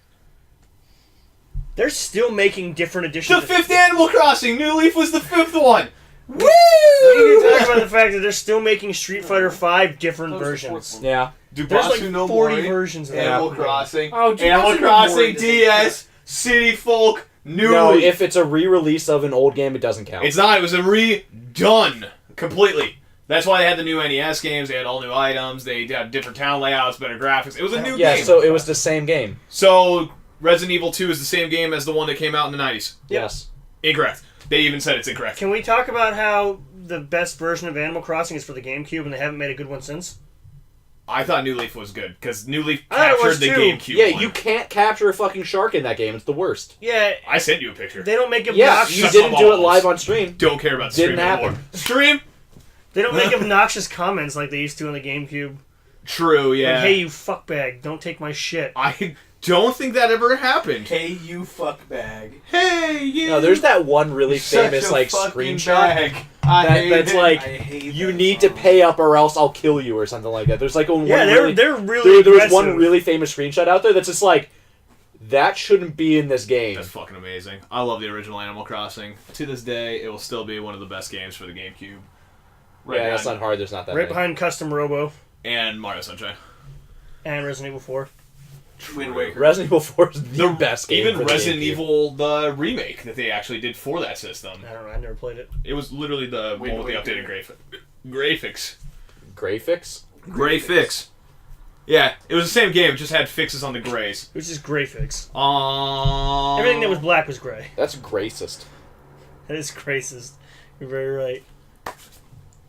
Speaker 2: They're still making different editions.
Speaker 5: The 5th Animal Crossing! New Leaf was the 5th one! Woo!
Speaker 2: We need to talk about the fact that they're still making Street Fighter V different versions.
Speaker 3: Yeah.
Speaker 2: There's
Speaker 5: Dubatsu
Speaker 2: like
Speaker 5: no
Speaker 2: 40
Speaker 5: Mori,
Speaker 2: versions of that.
Speaker 5: Animal Crossing,
Speaker 4: Oh, Dubatsu
Speaker 5: Animal
Speaker 4: no
Speaker 5: Crossing
Speaker 4: Mori doesn't
Speaker 5: DS, City Folk, New
Speaker 3: No,
Speaker 5: Leaf.
Speaker 3: if it's a re-release of an old game, it doesn't count.
Speaker 5: It's not. It was a redone completely. That's why they had the new NES games. They had all new items. They had different town layouts, better graphics. It was a new
Speaker 3: yeah,
Speaker 5: game.
Speaker 3: so it was the same game.
Speaker 5: So Resident Evil 2 is the same game as the one that came out in the 90s.
Speaker 3: Yes.
Speaker 5: Incorrect. They even said it's incorrect.
Speaker 2: Can we talk about how the best version of Animal Crossing is for the GameCube and they haven't made a good one since?
Speaker 5: I thought New Leaf was good because New Leaf
Speaker 2: I thought it
Speaker 5: captured
Speaker 2: was
Speaker 5: the
Speaker 2: too.
Speaker 5: GameCube.
Speaker 3: Yeah,
Speaker 5: one.
Speaker 3: you can't capture a fucking shark in that game. It's the worst.
Speaker 2: Yeah,
Speaker 5: I sent you a picture.
Speaker 2: they don't make
Speaker 3: Yeah,
Speaker 2: obnoxious.
Speaker 3: you
Speaker 5: Shut
Speaker 3: didn't
Speaker 5: my
Speaker 3: do it
Speaker 5: balls.
Speaker 3: live on stream.
Speaker 5: Don't care about
Speaker 3: Didn't
Speaker 5: stream anymore.
Speaker 3: happen.
Speaker 5: Stream?
Speaker 2: They don't make obnoxious comments like they used to on the GameCube.
Speaker 5: True, yeah.
Speaker 2: Like, hey, you fuckbag, don't take my shit.
Speaker 5: I don't think that ever happened.
Speaker 4: Hey, you fuckbag.
Speaker 5: Hey, you.
Speaker 3: No, there's that one really
Speaker 5: such
Speaker 3: famous
Speaker 5: a
Speaker 3: like
Speaker 5: fucking
Speaker 3: screenshot
Speaker 5: bag. I hate
Speaker 3: that's
Speaker 5: it.
Speaker 3: like
Speaker 4: I hate
Speaker 3: you
Speaker 4: that
Speaker 3: need
Speaker 4: song.
Speaker 3: to pay up or else I'll kill you or something like that. There's like a one
Speaker 2: Yeah,
Speaker 3: really,
Speaker 2: they're really
Speaker 3: there was
Speaker 2: aggressive.
Speaker 3: one really famous screenshot out there that's just like that shouldn't be in this game.
Speaker 5: That's fucking amazing. I love the original Animal Crossing. To this day, it will still be one of the best games for the GameCube.
Speaker 3: Yeah, that's not hard. There's not that
Speaker 2: Right
Speaker 3: many.
Speaker 2: behind Custom Robo
Speaker 5: And Mario Sunshine.
Speaker 2: and Resident Evil 4.
Speaker 4: Wind Waker.
Speaker 3: Resident Evil 4 is the best game.
Speaker 5: Even
Speaker 3: for the
Speaker 5: Resident
Speaker 3: GameCube.
Speaker 5: Evil, the remake that they actually did for that system.
Speaker 2: I don't know, I never played it.
Speaker 5: It was literally the
Speaker 4: Wind
Speaker 5: one with the
Speaker 4: Waker.
Speaker 5: updated graphics.
Speaker 3: Graphics.
Speaker 5: Gray fix. Yeah, it was the same game. It just had fixes on the grays.
Speaker 2: Which is gray fix.
Speaker 5: Um,
Speaker 2: Everything that was black was gray.
Speaker 3: That's racist.
Speaker 2: That is racist. You're very right.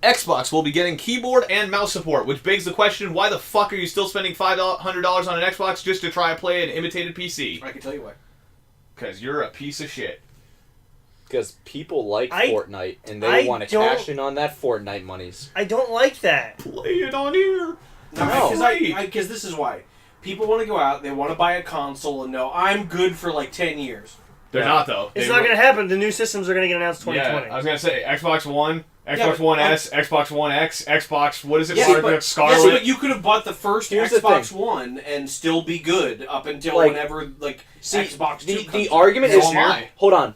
Speaker 5: Xbox will be getting keyboard and mouse support, which begs the question, why the fuck are you still spending $500 on an Xbox just to try and play an imitated PC?
Speaker 4: I can tell you why.
Speaker 5: Because you're a piece of shit.
Speaker 3: Because people like
Speaker 2: I-
Speaker 3: Fortnite and
Speaker 2: I
Speaker 3: they want to
Speaker 2: don't-
Speaker 3: cash in on that Fortnite monies.
Speaker 2: I don't like that.
Speaker 5: Play it on here.
Speaker 3: No.
Speaker 4: Because this is why. People want to go out, they want to buy a console and know, I'm good for like 10 years.
Speaker 5: They're not, though.
Speaker 2: It's
Speaker 5: They
Speaker 2: not
Speaker 5: were-
Speaker 2: going to happen. The new systems are going to get announced 2020.
Speaker 5: Yeah, I was going to say, Xbox One, Xbox
Speaker 4: Yeah, but-
Speaker 5: One S, Xbox One X, Xbox, what is it?
Speaker 4: Yeah, but
Speaker 5: Scarlet?
Speaker 4: you could have bought the first
Speaker 3: Here's the
Speaker 4: Xbox
Speaker 3: thing.
Speaker 4: One and still be good up until
Speaker 3: Like,
Speaker 4: whenever
Speaker 3: See,
Speaker 4: Xbox 2
Speaker 3: the
Speaker 4: comes out.
Speaker 3: argument
Speaker 5: So
Speaker 3: is
Speaker 5: am I.
Speaker 3: hold on,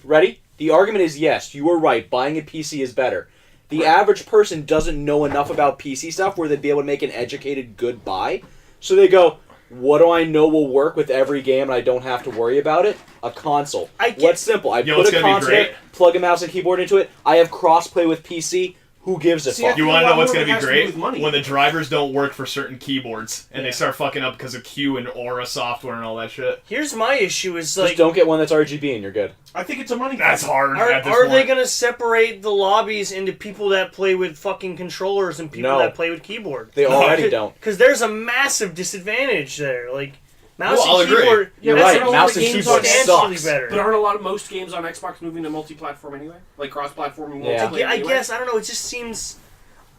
Speaker 3: ready? The argument is yes, you were right. Buying a PC is better. The average person doesn't know enough about PC stuff where they'd be able to make an educated good buy. So they go, what do I know will work with every game and I don't have to worry about it? A console. What's simple? I
Speaker 5: You know
Speaker 3: put
Speaker 5: what's
Speaker 3: a
Speaker 5: gonna be
Speaker 3: console,
Speaker 5: great?
Speaker 3: plug a mouse and keyboard into it. I have crossplay with PC. Who gives a
Speaker 4: See, I
Speaker 3: fuck?
Speaker 4: think
Speaker 5: You want
Speaker 4: a
Speaker 5: to
Speaker 4: lot
Speaker 5: know what's
Speaker 4: more
Speaker 5: going to
Speaker 4: of
Speaker 5: be
Speaker 4: it has to do
Speaker 5: great?
Speaker 4: with money.
Speaker 5: When the drivers don't work for certain keyboards, and
Speaker 2: Yeah.
Speaker 5: they start fucking up because of Q and Aura software and all that shit.
Speaker 2: Here's my issue is
Speaker 3: Just
Speaker 2: like,
Speaker 3: don't get one that's RGB and you're good.
Speaker 4: I think it's a money
Speaker 5: That's
Speaker 4: thing.
Speaker 5: hard at this
Speaker 2: are
Speaker 5: point.
Speaker 2: they going to separate the lobbies into people that play with fucking controllers and people
Speaker 3: No.
Speaker 2: that play with keyboard?
Speaker 3: They already don't.
Speaker 2: Because there's a massive disadvantage there. Like, mouse
Speaker 5: Well, I'll
Speaker 2: and
Speaker 5: agree.
Speaker 2: keyboard,
Speaker 3: You're
Speaker 2: that's
Speaker 3: right,
Speaker 2: an
Speaker 3: mouse and
Speaker 2: games
Speaker 3: keyboard
Speaker 2: substantially
Speaker 3: sucks.
Speaker 2: better.
Speaker 4: But aren't most games on Xbox moving to multi-platform anyway? Like cross-platform
Speaker 3: Yeah.
Speaker 4: multiplayer
Speaker 2: I
Speaker 4: anyway?
Speaker 2: guess I don't know. It just seems.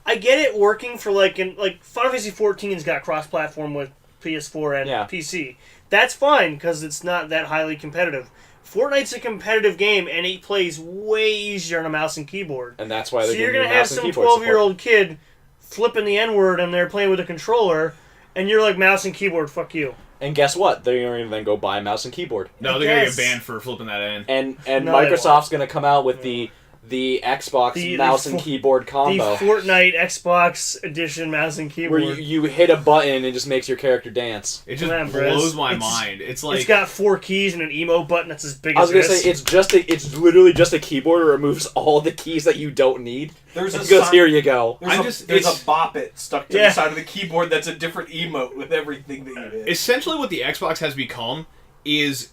Speaker 2: I get it working for like Final Fantasy 14's got cross-platform with PS4 and
Speaker 3: Yeah.
Speaker 2: PC. That's fine because it's not that highly competitive. Fortnite's a competitive game and it plays way easier on a mouse and keyboard.
Speaker 3: And that's why
Speaker 2: So
Speaker 3: they're
Speaker 2: you're
Speaker 3: giving
Speaker 2: gonna
Speaker 3: you
Speaker 2: have
Speaker 3: mouse and
Speaker 2: some
Speaker 3: keyboard support.
Speaker 2: 12-year-old kid flipping the N-word and they're playing with a controller, and you're like mouse and keyboard. Fuck you.
Speaker 3: And guess what? They're going to then go buy a mouse and keyboard.
Speaker 5: No,
Speaker 2: I
Speaker 5: they're going to
Speaker 2: guess.
Speaker 5: get banned for flipping that in.
Speaker 3: And
Speaker 2: No, they
Speaker 3: Microsoft's going to come out with the Xbox
Speaker 2: The
Speaker 3: mouse and
Speaker 2: fo-
Speaker 3: keyboard combo.
Speaker 2: The Fortnite Xbox edition mouse and
Speaker 3: where
Speaker 2: keyboard.
Speaker 3: you hit a button and it just makes your character dance.
Speaker 5: It just
Speaker 2: Come on,
Speaker 5: blows
Speaker 2: Briz.
Speaker 5: my
Speaker 2: It's-
Speaker 5: mind. It's like...
Speaker 2: It's got 4 keys and an emo button that's as big
Speaker 3: I
Speaker 2: as
Speaker 3: was gonna
Speaker 2: this.
Speaker 3: say it's literally just a keyboard. It removes all the keys that you don't need.
Speaker 4: There's a
Speaker 3: It goes
Speaker 4: sign-
Speaker 3: here you go.
Speaker 4: There's
Speaker 5: it's-
Speaker 4: a bop it stuck to
Speaker 2: Yeah.
Speaker 4: the side of the keyboard that's a different emote with everything that you did.
Speaker 5: Essentially what the Xbox has become is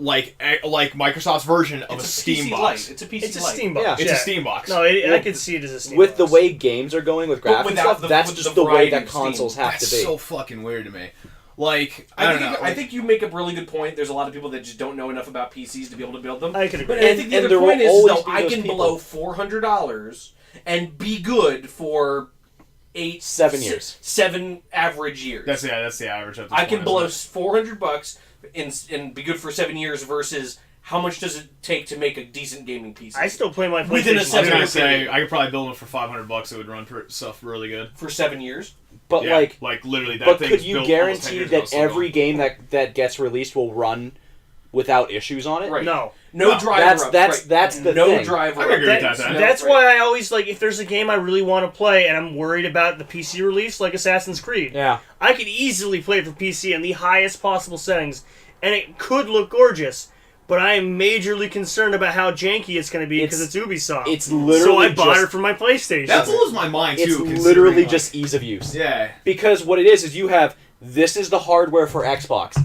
Speaker 5: like Microsoft's version of a Steam
Speaker 4: PC
Speaker 5: box.
Speaker 4: Lite. It's a PC
Speaker 2: It's a
Speaker 4: Lite.
Speaker 2: Steam box.
Speaker 3: Yeah.
Speaker 5: It's a Steam box.
Speaker 2: No, I
Speaker 3: Well,
Speaker 2: could see it as a Steam
Speaker 3: With
Speaker 2: box.
Speaker 3: the way games are going with
Speaker 4: But
Speaker 3: graphics
Speaker 4: without
Speaker 3: stuff,
Speaker 4: the-
Speaker 3: that's
Speaker 4: with
Speaker 3: just
Speaker 4: the
Speaker 3: the way
Speaker 4: variety
Speaker 3: that
Speaker 4: of Steam.
Speaker 3: consoles have
Speaker 5: That's
Speaker 3: to be.
Speaker 5: so fucking weird to me. Like, I
Speaker 4: I
Speaker 5: don't
Speaker 4: think
Speaker 5: know.
Speaker 4: I think you make a really good point. There's a lot of people that just don't know enough about PCs to be able to build them.
Speaker 2: I could agree.
Speaker 4: But I
Speaker 3: And-
Speaker 4: think the
Speaker 3: and
Speaker 4: other
Speaker 3: there will
Speaker 4: point is,
Speaker 3: always
Speaker 4: though,
Speaker 3: be
Speaker 4: I
Speaker 3: those
Speaker 4: can
Speaker 3: people.
Speaker 4: blow $400 and be good for
Speaker 3: 7 years.
Speaker 4: 7 average years.
Speaker 5: That's the average of this
Speaker 4: I can
Speaker 5: point,
Speaker 4: blow
Speaker 5: isn't
Speaker 4: $400 and be good for 7 years versus how much does it take to make a decent gaming PC?
Speaker 2: I still play my PlayStation.
Speaker 4: Within a
Speaker 5: it? I was
Speaker 4: 7
Speaker 5: gonna
Speaker 4: year
Speaker 5: say
Speaker 4: period.
Speaker 5: I could probably build one for $500. It would run stuff really good.
Speaker 4: For 7 years.
Speaker 3: But
Speaker 5: Yeah,
Speaker 3: like
Speaker 5: literally that
Speaker 3: but
Speaker 5: thing
Speaker 3: could
Speaker 5: was
Speaker 3: you
Speaker 5: built almost 10
Speaker 3: guarantee
Speaker 5: years ago,
Speaker 3: that
Speaker 5: still
Speaker 3: every
Speaker 5: going.
Speaker 3: game that gets released will run without issues on it.
Speaker 5: Right.
Speaker 2: No.
Speaker 4: No driver.
Speaker 3: That's the
Speaker 4: no
Speaker 3: thing.
Speaker 4: driver.
Speaker 5: I agree with that.
Speaker 2: That's why I always, like, if there's a game I really want to play and I'm worried about the PC release, like Assassin's Creed,
Speaker 3: Yeah.
Speaker 2: I could easily play it for PC in the highest possible settings, and it could look gorgeous, but I am majorly concerned about how janky it's going to be because it's Ubisoft.
Speaker 3: It's literally
Speaker 2: so I bought
Speaker 3: just-
Speaker 2: it for my PlayStation.
Speaker 5: That blows my mind too.
Speaker 3: It's
Speaker 5: considering,
Speaker 3: literally
Speaker 5: like-
Speaker 3: just ease of use.
Speaker 5: Yeah.
Speaker 3: Because what it is you have, this is the hardware for Xbox.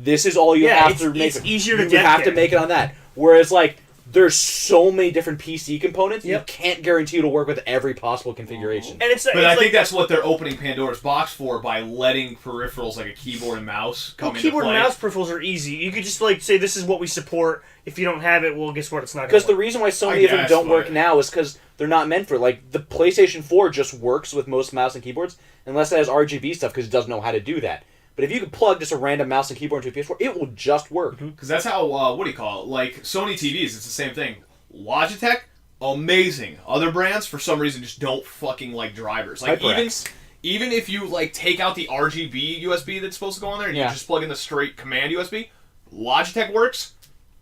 Speaker 3: This is all you have to make.
Speaker 2: It's easier to
Speaker 3: You have to
Speaker 2: get.
Speaker 3: make it on that. Whereas, like, there's so many different PC components,
Speaker 2: Yep.
Speaker 3: you can't guarantee it'll work with every possible configuration.
Speaker 2: And it's
Speaker 5: But
Speaker 2: it's
Speaker 5: I
Speaker 2: like,
Speaker 5: think that's what they're opening Pandora's box for by letting peripherals like a keyboard and mouse come into
Speaker 2: keyboard
Speaker 5: play.
Speaker 2: and mouse peripherals are easy. You could just, like, say this is what we support. If you don't have it, well, guess what? It's not going
Speaker 3: Because
Speaker 2: to
Speaker 3: the
Speaker 2: work.
Speaker 3: reason why so
Speaker 5: I
Speaker 3: many of them
Speaker 5: guess,
Speaker 3: don't work
Speaker 5: but-
Speaker 3: now is because they're not meant for it. Like, the PlayStation 4 just works with most mouse and keyboards, unless it has RGB stuff, because it doesn't know how to do that. But if you could plug just a random mouse and keyboard into a PS4, it will just work.
Speaker 5: Because that's how, what do you call it? Like, Sony TVs, it's the same thing. Logitech, amazing. Other brands, for some reason, just don't fucking like drivers. Like,
Speaker 3: HyperX.
Speaker 5: even if you, like, take out the RGB USB that's supposed to go on there and you
Speaker 3: Yeah.
Speaker 5: just plug in the straight command USB, Logitech works.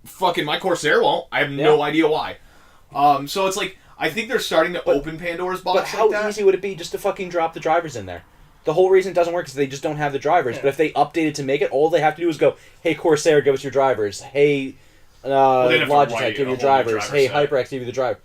Speaker 5: Fucking my Corsair won't. I have no idea why. So it's like, I think they're starting to open Pandora's box
Speaker 3: But how
Speaker 5: like that.
Speaker 3: easy would it be just to fucking drop the drivers in there? The whole reason it doesn't work is they just don't have the drivers.
Speaker 2: Yeah.
Speaker 3: But if they updated to make it, all they have to do is go, hey, Corsair, give us your drivers. Hey,
Speaker 5: they'd have to
Speaker 3: Logitech,
Speaker 5: write
Speaker 3: give
Speaker 5: a
Speaker 3: you
Speaker 5: whole
Speaker 3: drivers.
Speaker 5: new driver
Speaker 3: Hey,
Speaker 5: set.
Speaker 3: HyperX, give you the driver.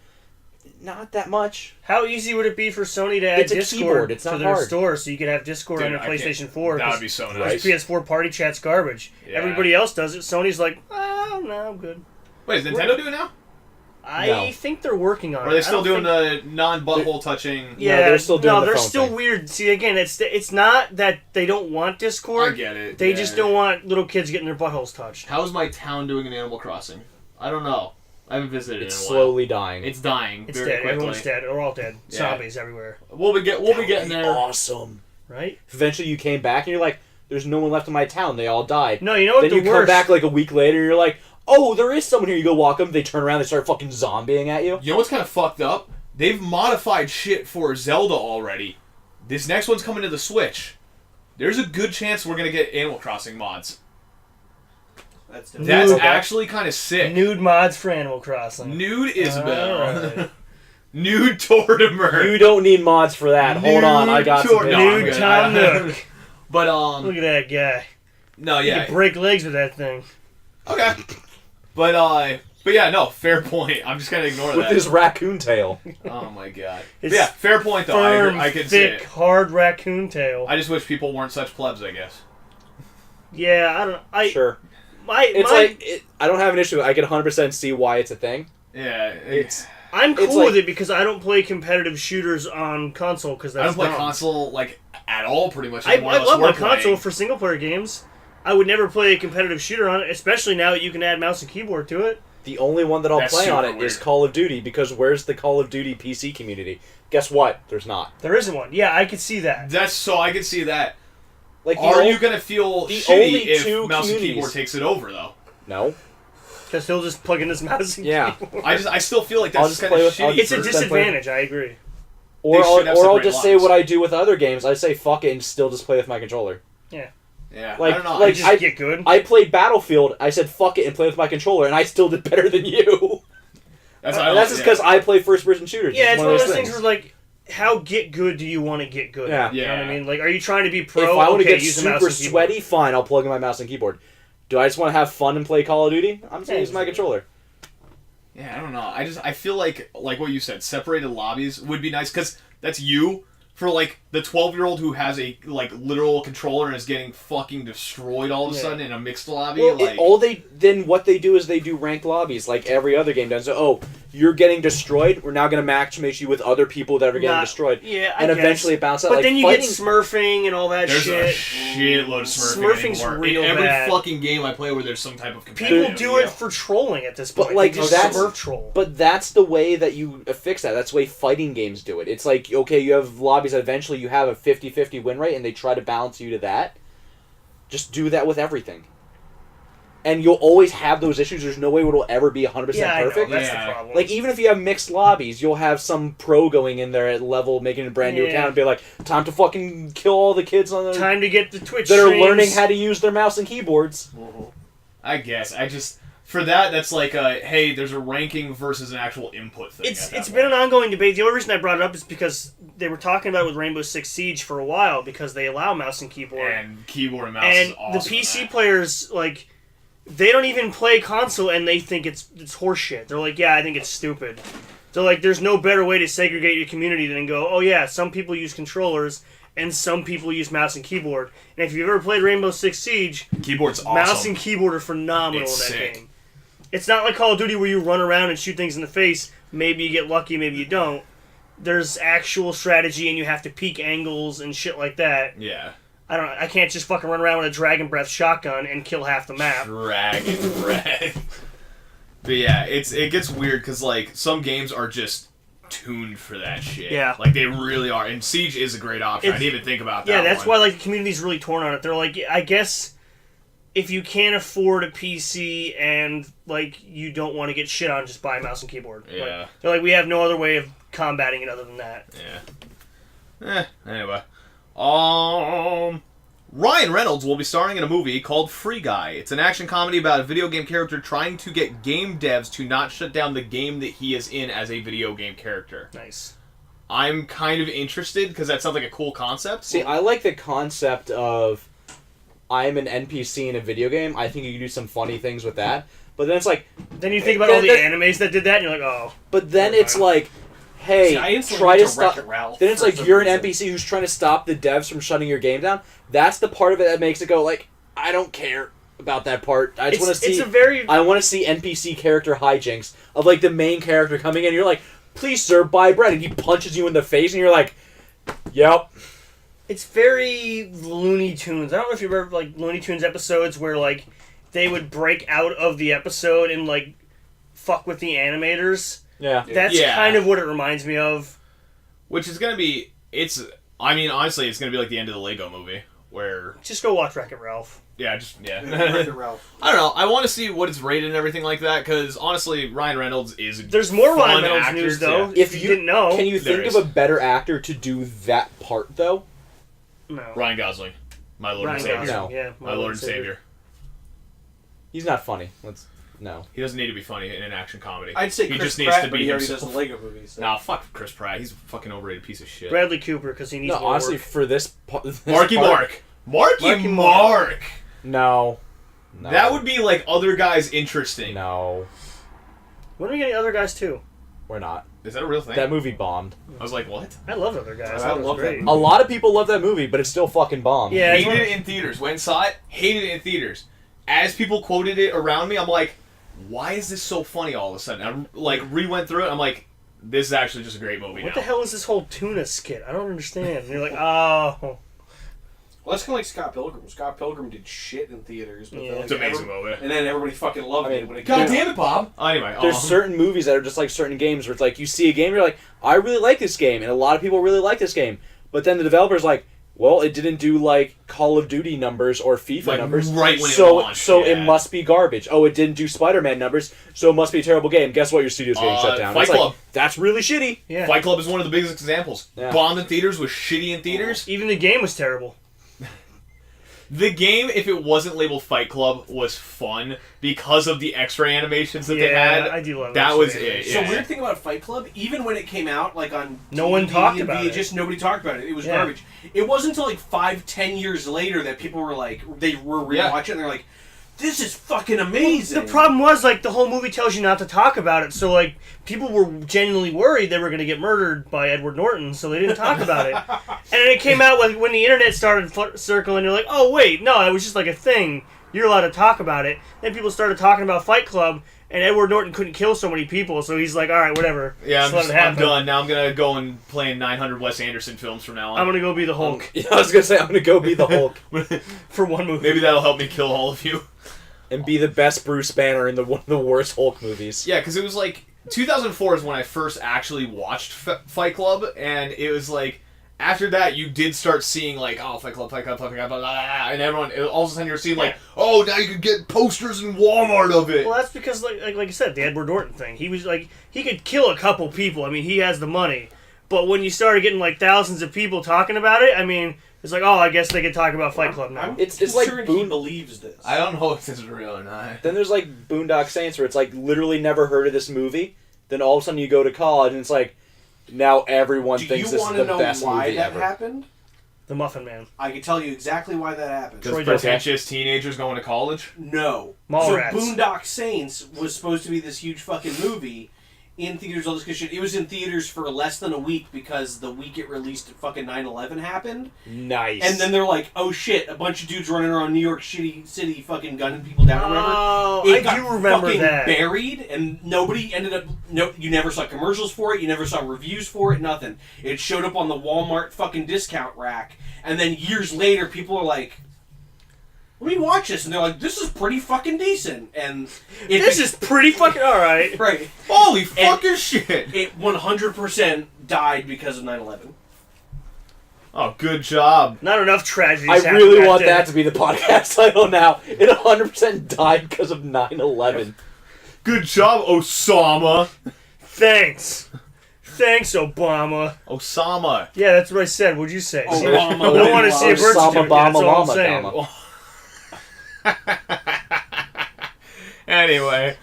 Speaker 3: Not that much.
Speaker 2: How easy would it be for Sony to add
Speaker 3: It's a
Speaker 2: Discord
Speaker 3: keyboard, it's
Speaker 2: to
Speaker 3: not
Speaker 2: their
Speaker 3: hard.
Speaker 2: store so you could have Discord
Speaker 5: Dude,
Speaker 2: on your
Speaker 5: I can't-
Speaker 2: PlayStation 4?
Speaker 5: That would
Speaker 2: 'cause
Speaker 5: be so
Speaker 3: Right.
Speaker 5: nice.
Speaker 2: PS4 party chat's garbage.
Speaker 5: Yeah.
Speaker 2: Everybody else does it. Sony's like, oh, no, I'm good.
Speaker 5: Wait, is Nintendo doing it now?
Speaker 2: I
Speaker 3: No.
Speaker 2: think they're working on it.
Speaker 5: Or are they
Speaker 2: I
Speaker 5: still
Speaker 2: don't
Speaker 5: doing
Speaker 2: think-
Speaker 5: the non-butthole touching?
Speaker 2: Yeah,
Speaker 3: they're still doing the
Speaker 2: they're
Speaker 3: phone
Speaker 2: still
Speaker 3: thing.
Speaker 2: weird. See, again, it's not that they don't want
Speaker 5: I
Speaker 2: Discord.
Speaker 5: get it.
Speaker 2: They
Speaker 5: yeah.
Speaker 2: just don't want little kids getting their buttholes touched.
Speaker 5: How's my town doing in Animal Crossing? I don't know. I haven't visited
Speaker 3: It's
Speaker 5: in a while.
Speaker 3: slowly dying.
Speaker 5: It's dying.
Speaker 2: It's
Speaker 5: very
Speaker 2: dead.
Speaker 5: quickly.
Speaker 2: Everyone's dead. They're all dead.
Speaker 5: Yeah.
Speaker 2: Zombies everywhere.
Speaker 5: We'll be getting there.
Speaker 3: Awesome.
Speaker 2: Right?
Speaker 3: Eventually you came back and you're like, there's no one left in my town. They all died.
Speaker 2: No, you know what
Speaker 3: Then
Speaker 2: the
Speaker 3: you come
Speaker 2: worst...
Speaker 3: back like a week later and you're like, oh, there is someone here. You go walk them. They turn around. They start fucking zombieing at you.
Speaker 5: You know what's kind of fucked up? They've modified shit for Zelda already. This next one's coming to the Switch. There's a good chance we're gonna get Animal Crossing mods.
Speaker 4: That's
Speaker 5: That's
Speaker 2: Nude.
Speaker 5: actually kind of sick.
Speaker 2: Nude mods for Animal Crossing.
Speaker 5: Nude Isabel.
Speaker 2: Alright.
Speaker 5: Nude Tortimer.
Speaker 3: You don't need mods for that. Hold on, I got some.
Speaker 5: Nude
Speaker 3: videos.
Speaker 5: No, I'm
Speaker 2: Nude
Speaker 5: good.
Speaker 2: Tom Nook.
Speaker 5: But
Speaker 2: Look at that guy.
Speaker 5: no,
Speaker 2: You
Speaker 5: yeah,
Speaker 2: can break legs with that thing.
Speaker 5: okay. But yeah, no, fair point. I'm just gonna ignore
Speaker 3: With
Speaker 5: that.
Speaker 3: his raccoon tail.
Speaker 5: Oh my god.
Speaker 2: It's
Speaker 5: But yeah, fair point though.
Speaker 2: Firm,
Speaker 5: I can see
Speaker 2: thick,
Speaker 5: it.
Speaker 2: hard raccoon tail.
Speaker 5: I just wish people weren't such plebs. I guess.
Speaker 2: Yeah, I don't.
Speaker 3: Sure.
Speaker 2: My,
Speaker 3: I don't have an issue. I can 100% see why it's a thing.
Speaker 5: Yeah,
Speaker 3: It's
Speaker 2: I'm
Speaker 3: it's
Speaker 2: cool
Speaker 3: like-
Speaker 2: with it because I don't play competitive shooters on console because
Speaker 5: I
Speaker 2: that's
Speaker 5: don't play
Speaker 2: dumb.
Speaker 5: console like at all. Pretty much.
Speaker 2: I
Speaker 5: anymore, unless
Speaker 2: love my
Speaker 5: we're
Speaker 2: console
Speaker 5: playing.
Speaker 2: for single player games. I would never play a competitive shooter on it, especially now that you can add mouse and keyboard to it.
Speaker 3: the only one that I'll
Speaker 5: That's
Speaker 3: play on
Speaker 5: super
Speaker 3: it is
Speaker 5: weird.
Speaker 3: Call of Duty because where's the Call of Duty PC community? Guess what? There's not.
Speaker 2: There isn't one. Yeah, I could see that.
Speaker 5: That's so I can see that.
Speaker 3: Like,
Speaker 5: Are
Speaker 3: the
Speaker 5: you gonna feel
Speaker 3: the
Speaker 5: shitty
Speaker 3: only
Speaker 5: if
Speaker 3: two
Speaker 5: mouse and
Speaker 3: communities-
Speaker 5: keyboard takes it over though?
Speaker 3: No.
Speaker 2: Because he'll just plug in his mouse and
Speaker 3: Yeah.
Speaker 2: keyboard.
Speaker 5: I still feel like
Speaker 3: I'll
Speaker 5: that's
Speaker 3: just
Speaker 5: kind
Speaker 3: play
Speaker 5: of
Speaker 3: with- I'll
Speaker 5: shitty.
Speaker 2: It's a
Speaker 5: for-
Speaker 2: disadvantage, I agree.
Speaker 3: Or
Speaker 5: They should have
Speaker 3: I'll
Speaker 5: separate
Speaker 3: just say
Speaker 5: lines.
Speaker 3: what I do with other games. I say fuck it and still just play with my controller.
Speaker 5: Yeah,
Speaker 3: Like-
Speaker 5: I don't know.
Speaker 3: like,
Speaker 5: I
Speaker 2: Just
Speaker 5: just,
Speaker 2: get good.
Speaker 3: I played Battlefield. I said fuck it and play with my controller, and I still did better than you.
Speaker 5: that's
Speaker 3: And that's just because I play first-person shooters.
Speaker 2: Yeah, it's one of those things
Speaker 3: things.
Speaker 2: where, like, how get good do you want to get good?
Speaker 3: Yeah.
Speaker 2: You know what I
Speaker 5: Yeah.
Speaker 2: mean? Like, are you trying to be pro?
Speaker 3: If I want to
Speaker 2: Okay,
Speaker 3: get
Speaker 2: use a mouse
Speaker 3: super
Speaker 2: and keyboard.
Speaker 3: sweaty, fine, I'll plug in my mouse and keyboard. Do I just want to have fun and play Call of Duty? I'm just
Speaker 2: Yeah,
Speaker 3: using my controller.
Speaker 5: Yeah, I don't know. I feel like what you said, separated lobbies would be nice because that's you for like the 12-year-old who has a like literal controller and is getting fucking destroyed all of a
Speaker 2: Yeah.
Speaker 5: sudden in a mixed lobby.
Speaker 3: Well,
Speaker 5: like
Speaker 3: what they do is they do ranked lobbies like every other game does. So, oh, you're getting destroyed. We're now going to match you with other people that are getting
Speaker 2: Not-
Speaker 3: destroyed.
Speaker 2: Yeah, I
Speaker 3: And
Speaker 2: guess.
Speaker 3: eventually it bounces out.
Speaker 2: But
Speaker 3: like,
Speaker 2: then you
Speaker 3: fighting,
Speaker 2: get smurfing and all that
Speaker 5: there's a
Speaker 2: shit.
Speaker 5: shitload of smurfing
Speaker 2: Smurfing's
Speaker 5: anymore.
Speaker 2: real
Speaker 5: in every
Speaker 2: bad.
Speaker 5: fucking game I play where there's some type of competitive.
Speaker 2: People do it for trolling at this
Speaker 3: But,
Speaker 2: point.
Speaker 3: like,
Speaker 2: They just
Speaker 3: that's-
Speaker 2: smurf troll.
Speaker 3: But that's the way that you fix that. That's the way fighting games do it. It's like, okay, you have lobbies that eventually you have a 50-50 win rate, and they try to balance you to that. Just do that with everything. And you'll always have those issues. There's no way it'll ever be 100%
Speaker 2: yeah, I know.
Speaker 3: perfect.
Speaker 2: That's
Speaker 5: Yeah.
Speaker 2: the problem.
Speaker 3: Like, even if you have mixed lobbies, you'll have some pro going in there at level, making a brand new
Speaker 2: Yeah.
Speaker 3: account, and be like, time to fucking kill all the kids on the
Speaker 2: time to get the Twitch
Speaker 3: that are
Speaker 2: streams.
Speaker 3: learning how to use their mouse and keyboards.
Speaker 5: I guess. For that's like a, hey, there's a ranking versus an actual input thing.
Speaker 2: It's been an ongoing debate. The only reason I brought it up is because they were talking about it with Rainbow Six Siege for a while because they allow mouse and keyboard.
Speaker 5: And keyboard and mouse
Speaker 2: and
Speaker 5: is awesome.
Speaker 2: the PC players, like, they don't even play console and they think it's horseshit. They're like, yeah, I think it's stupid. They're like, there's no better way to segregate your community than go, oh yeah, some people use controllers and some people use mouse and keyboard. And if you've ever played Rainbow Six Siege,
Speaker 5: Keyboard's awesome.
Speaker 2: Mouse and keyboard are phenomenal
Speaker 5: It's
Speaker 2: in that
Speaker 5: sick.
Speaker 2: game. It's not like Call of Duty where you run around and shoot things in the face. Maybe you get lucky, maybe you don't. There's actual strategy and you have to peek angles and shit like that.
Speaker 5: Yeah.
Speaker 2: I can't just fucking run around with a Dragon Breath shotgun and kill half the map.
Speaker 5: Dragon Breath. But yeah, it gets weird because, like, some games are just tuned for that shit.
Speaker 2: Yeah.
Speaker 5: Like, they really are. And Siege is a great option. I didn't even think about that.
Speaker 2: Yeah, that's
Speaker 5: one.
Speaker 2: why, like, the community's really torn on it. They're like, I guess if you can't afford a PC and, like, you don't want to get shit on, just buy a mouse and keyboard.
Speaker 5: Yeah.
Speaker 2: Like, they're like, we have no other way of combating it other than that.
Speaker 5: Yeah. Anyway. Ryan Reynolds will be starring in a movie called Free Guy. It's an action comedy about a video game character trying to get game devs to not shut down the game that he is in as a video game character.
Speaker 2: Nice.
Speaker 5: I'm kind of interested because that sounds like a cool concept.
Speaker 3: See, I like the concept of I'm an NPC in a video game. I think you can do some funny things with that. But then it's like...
Speaker 2: Then you think about all the animes that did that, and you're like, oh.
Speaker 3: But then it's like, hey, try to stop... Then it's like you're an NPC who's trying to stop the devs from shutting your game down. That's the part of it that makes it go, like, I don't care about that part. I just want to see... I want to see NPC character hijinks of, like, the main character coming in, and you're like, please, sir, buy bread. And he punches you in the face, and you're like, yep.
Speaker 2: It's very Looney Tunes. I don't know if you remember, like, Looney Tunes episodes where, like, they would break out of the episode and, like, fuck with the animators.
Speaker 3: Yeah.
Speaker 2: That's kind of what it reminds me of.
Speaker 5: Which is going to be... honestly, it's going to be like the end of the Lego movie, where...
Speaker 2: Just go watch Wreck-It Ralph.
Speaker 5: Yeah,
Speaker 4: Wreck-It Ralph.
Speaker 5: I don't know. I want to see what it's rated and everything like that, because honestly, Ryan Reynolds is a
Speaker 2: There's more
Speaker 5: fun
Speaker 2: Ryan Reynolds
Speaker 5: actor,
Speaker 2: news, though.
Speaker 5: yeah.
Speaker 2: If you didn't know.
Speaker 3: Can you
Speaker 5: There
Speaker 3: think
Speaker 5: is.
Speaker 3: of a better actor to do that part, though?
Speaker 2: No.
Speaker 5: Ryan Gosling. My Lord and
Speaker 2: Ryan
Speaker 5: Savior.
Speaker 2: Gosling,
Speaker 3: No.
Speaker 2: yeah.
Speaker 5: My Lord and Savior.
Speaker 3: He's not funny. No.
Speaker 5: He doesn't need to be funny in an action comedy.
Speaker 4: I'd say
Speaker 5: he
Speaker 4: Chris
Speaker 5: just
Speaker 4: Pratt,
Speaker 5: needs to
Speaker 4: but
Speaker 5: be
Speaker 4: he already does
Speaker 5: himself.
Speaker 4: the Lego movies. So.
Speaker 5: Nah, fuck Chris Pratt. He's a fucking overrated piece of shit.
Speaker 2: Bradley Cooper, because he needs
Speaker 3: No,
Speaker 2: more
Speaker 3: honestly,
Speaker 2: work.
Speaker 3: for this
Speaker 5: Marky Mark. Marky Mark.
Speaker 3: No.
Speaker 5: That would be like other guys interesting.
Speaker 3: No.
Speaker 2: When are we getting Other Guys, too?
Speaker 3: We're not.
Speaker 5: Is that a real thing?
Speaker 3: That movie bombed.
Speaker 5: I was like, what?
Speaker 2: I love Other Guys.
Speaker 4: I
Speaker 2: thought it was
Speaker 4: love that
Speaker 2: great.
Speaker 4: movie.
Speaker 3: A lot of people love that movie, but it still fucking bombed.
Speaker 2: Yeah,
Speaker 5: Hated it in theaters. Went and saw it. Hated it in theaters. As people quoted it around me, I'm like, why is this so funny all of a sudden? I like re-went through it. I'm like, this is actually just a great movie.
Speaker 2: What
Speaker 5: now.
Speaker 2: the hell is this whole tuna skit? I don't understand. And you're like, oh.
Speaker 4: Well, that's kind of like Scott Pilgrim. Scott Pilgrim did shit in theaters. But
Speaker 2: Yeah.
Speaker 4: then,
Speaker 5: It's an amazing movie.
Speaker 4: And then everybody fucking loved it when it
Speaker 6: God
Speaker 4: came
Speaker 6: damn
Speaker 4: out.
Speaker 6: it, Bob.
Speaker 5: Anyway,
Speaker 3: There's certain movies that are just like certain games where it's like you see a game, you're like, I really like this game, and a lot of people really like this game. But then the developer's like, well, it didn't do like Call of Duty numbers or FIFA
Speaker 5: Like,
Speaker 3: numbers,
Speaker 5: right when it
Speaker 3: so
Speaker 5: launched,
Speaker 3: so
Speaker 5: yeah.
Speaker 3: it must be garbage. Oh, it didn't do Spider-Man numbers, so it must be a terrible game. Guess what? Your studio's getting shut down.
Speaker 5: Fight
Speaker 3: It's
Speaker 5: Club.
Speaker 3: like, that's really shitty.
Speaker 2: Yeah.
Speaker 5: Fight Club is one of the biggest examples.
Speaker 3: Yeah.
Speaker 5: Bombed in theaters, was shitty in theaters.
Speaker 2: Even the game was terrible.
Speaker 5: The game, if it wasn't labeled Fight Club, was fun because of the X-ray animations that they had.
Speaker 2: I do love
Speaker 5: That
Speaker 2: X-ray
Speaker 5: was it.
Speaker 2: animations.
Speaker 5: Yeah.
Speaker 4: So weird thing about Fight Club, even when it came out, like on
Speaker 2: No one
Speaker 4: DVD
Speaker 2: talked
Speaker 4: and
Speaker 2: about it.
Speaker 4: Just nobody talked about it. It was
Speaker 2: Yeah.
Speaker 4: garbage. It wasn't until like 5-10 years later that people were like, they were rewatching
Speaker 5: Yeah.
Speaker 4: it and they're like, this is fucking amazing.
Speaker 2: The problem was, like, the whole movie tells you not to talk about it, so, like, people were genuinely worried they were going to get murdered by Edward Norton, so they didn't talk about it. And then it came out when the internet started circling, you're like, oh, wait, no, it was just, like, a thing. You're allowed to talk about it. Then people started talking about Fight Club, and Edward Norton couldn't kill so many people, so he's like, all right, whatever.
Speaker 5: Yeah,
Speaker 2: Just let it
Speaker 5: I'm
Speaker 2: happen.
Speaker 5: done. Now I'm going to go and play in 900 Wes Anderson films from now on.
Speaker 2: I'm going to go be the Hulk
Speaker 3: Yeah, I was gonna say I'm gonna go be the Hulk
Speaker 2: for one movie.
Speaker 5: Maybe that'll help me kill all of you.
Speaker 3: and be the best Bruce Banner in one of the worst Hulk movies.
Speaker 5: Yeah, because it was like 2004 is when I first actually watched Fight Club, and it was like after that you did start seeing like Fight Club, blah, blah, blah, blah, and everyone all of a sudden you're seeing like now you can get posters in Walmart of it.
Speaker 2: Well, that's because, like I said, the Edward Norton thing. He was like, he could kill a couple people. I mean, he has the money. But when you started getting like thousands of people talking about it, I mean, it's like, oh, I guess they could talk about Fight Club now.
Speaker 3: It's like
Speaker 4: he believes this.
Speaker 5: I don't know if this is real or not.
Speaker 3: Then there's like Boondock Saints where it's like literally never heard of this movie. Then all of a sudden you go to college and it's like now everyone thinks this is the best movie ever.
Speaker 4: Do you want to know why that happened?
Speaker 2: The Muffin Man.
Speaker 4: I can tell you exactly why that happened.
Speaker 5: Just pretentious teenagers going to college?
Speaker 4: No.
Speaker 2: Mallrats.
Speaker 4: So Boondock Saints was supposed to be this huge fucking movie in theaters, all this good shit. It was in theaters for less than a week because the week it released, fucking 9/11 happened.
Speaker 3: Nice.
Speaker 4: And then they're like, oh shit, a bunch of dudes running around New York City fucking gunning people down or whatever.
Speaker 2: Oh,
Speaker 4: It
Speaker 2: I do remember
Speaker 4: fucking
Speaker 2: that.
Speaker 4: buried, and nobody ended up... No, you never saw commercials for it, you never saw reviews for it, nothing. It showed up on the Walmart fucking discount rack, and then years later, people are like, let me watch this, and they're like, this is pretty fucking decent, and...
Speaker 2: This is pretty fucking alright.
Speaker 4: Right.
Speaker 5: Holy fucking shit!
Speaker 4: It 100% died because of 9/11.
Speaker 5: Oh, good job.
Speaker 2: Not enough tragedies
Speaker 3: I
Speaker 2: happened
Speaker 3: really
Speaker 2: back
Speaker 3: want
Speaker 2: then.
Speaker 3: that to be the podcast title now. It 100% died because of 9/11.
Speaker 5: Good job, Osama.
Speaker 2: Thanks. Thanks, Obama.
Speaker 5: Osama.
Speaker 2: Yeah, that's what I said. What'd you say?
Speaker 4: Obama.
Speaker 2: See, I don't want to see a birth
Speaker 3: Osama,
Speaker 2: certificate. That's all I'm
Speaker 3: Obama,
Speaker 2: saying.
Speaker 3: Obama.
Speaker 5: Anyway,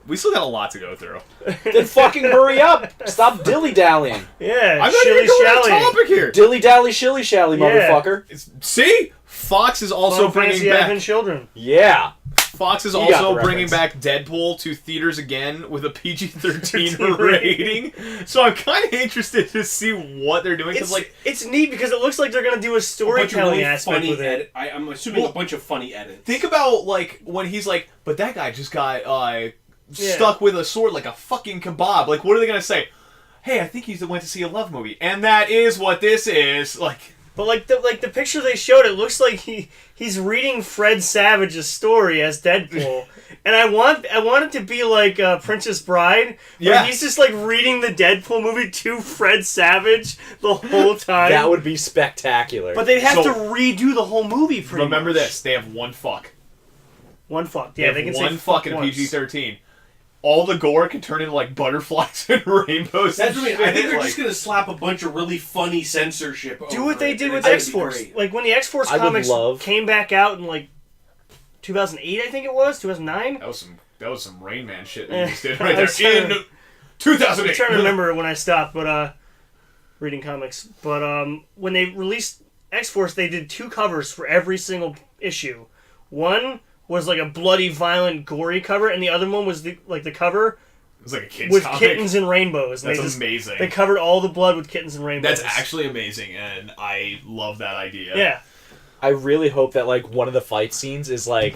Speaker 5: we still got a lot to go through.
Speaker 3: Then fucking hurry up. Stop dilly-dallying.
Speaker 2: Yeah,
Speaker 5: I'm not even going on topic here.
Speaker 3: Dilly-dally, shilly-shally,
Speaker 2: Yeah.
Speaker 3: motherfucker.
Speaker 5: See? Fox is also bringing
Speaker 2: having
Speaker 5: back...
Speaker 2: children.
Speaker 3: Yeah.
Speaker 5: Fox is
Speaker 3: You got
Speaker 5: also
Speaker 3: the
Speaker 5: bringing
Speaker 3: reference.
Speaker 5: back Deadpool to theaters again with a PG-13
Speaker 2: 13
Speaker 5: rating. So I'm kind of interested to see what they're doing. Because,
Speaker 2: It's neat because it looks like they're going to do a
Speaker 4: A bunch of
Speaker 2: storytelling
Speaker 4: really
Speaker 2: aspect
Speaker 4: funny
Speaker 2: with it.
Speaker 4: I'm assuming a bunch of funny edits.
Speaker 5: think about, like, when he's like, but that guy just got stuck with a sword like a fucking kebab. Like, what are they going to say? Hey, I think he went to see a love movie. And that is what this is. Like...
Speaker 2: But the picture they showed, it looks like he's reading Fred Savage's story as Deadpool, and I want it to be like Princess Bride, where
Speaker 5: Yeah.
Speaker 2: he's just like reading the Deadpool movie to Fred Savage the whole time.
Speaker 3: That would be spectacular.
Speaker 2: But they'd have
Speaker 5: So-
Speaker 2: to redo the whole movie. Pretty
Speaker 5: Remember
Speaker 2: much.
Speaker 5: this. They have one fuck.
Speaker 2: One fuck.
Speaker 5: They
Speaker 2: Yeah,
Speaker 5: have
Speaker 2: they can
Speaker 5: one
Speaker 2: say
Speaker 5: fuck in a
Speaker 2: once.
Speaker 5: PG-13. All the gore can turn into, like, butterflies and rainbows.
Speaker 4: That's
Speaker 5: and
Speaker 4: what I mean.
Speaker 5: shit.
Speaker 4: I think they're
Speaker 5: like,
Speaker 4: just going to slap a bunch of really funny censorship over
Speaker 2: Do what they
Speaker 4: it,
Speaker 2: did
Speaker 4: and
Speaker 2: with
Speaker 4: it's gonna
Speaker 2: X
Speaker 4: be
Speaker 2: Force.
Speaker 4: great.
Speaker 2: Like when the X Force
Speaker 3: I would
Speaker 2: comics
Speaker 3: love-
Speaker 2: came back out in like 2008, I think it was 2009.
Speaker 5: That was some Rain Man shit
Speaker 2: Eh,
Speaker 5: that you just did right
Speaker 2: I was
Speaker 5: there.
Speaker 2: trying
Speaker 5: In
Speaker 2: I'm
Speaker 5: 2008.
Speaker 2: trying to remember when I stopped, but reading comics. But when they released X Force, they did 2 covers for every single issue. One was like a bloody, violent, gory cover, and the other one was the cover
Speaker 5: It was like a kid's
Speaker 2: with
Speaker 5: comic.
Speaker 2: kittens and rainbows. And
Speaker 5: That's amazing.
Speaker 2: They covered all the blood with kittens and rainbows.
Speaker 5: That's actually amazing, and I love that idea.
Speaker 2: Yeah.
Speaker 3: I really hope that like one of the fight scenes is like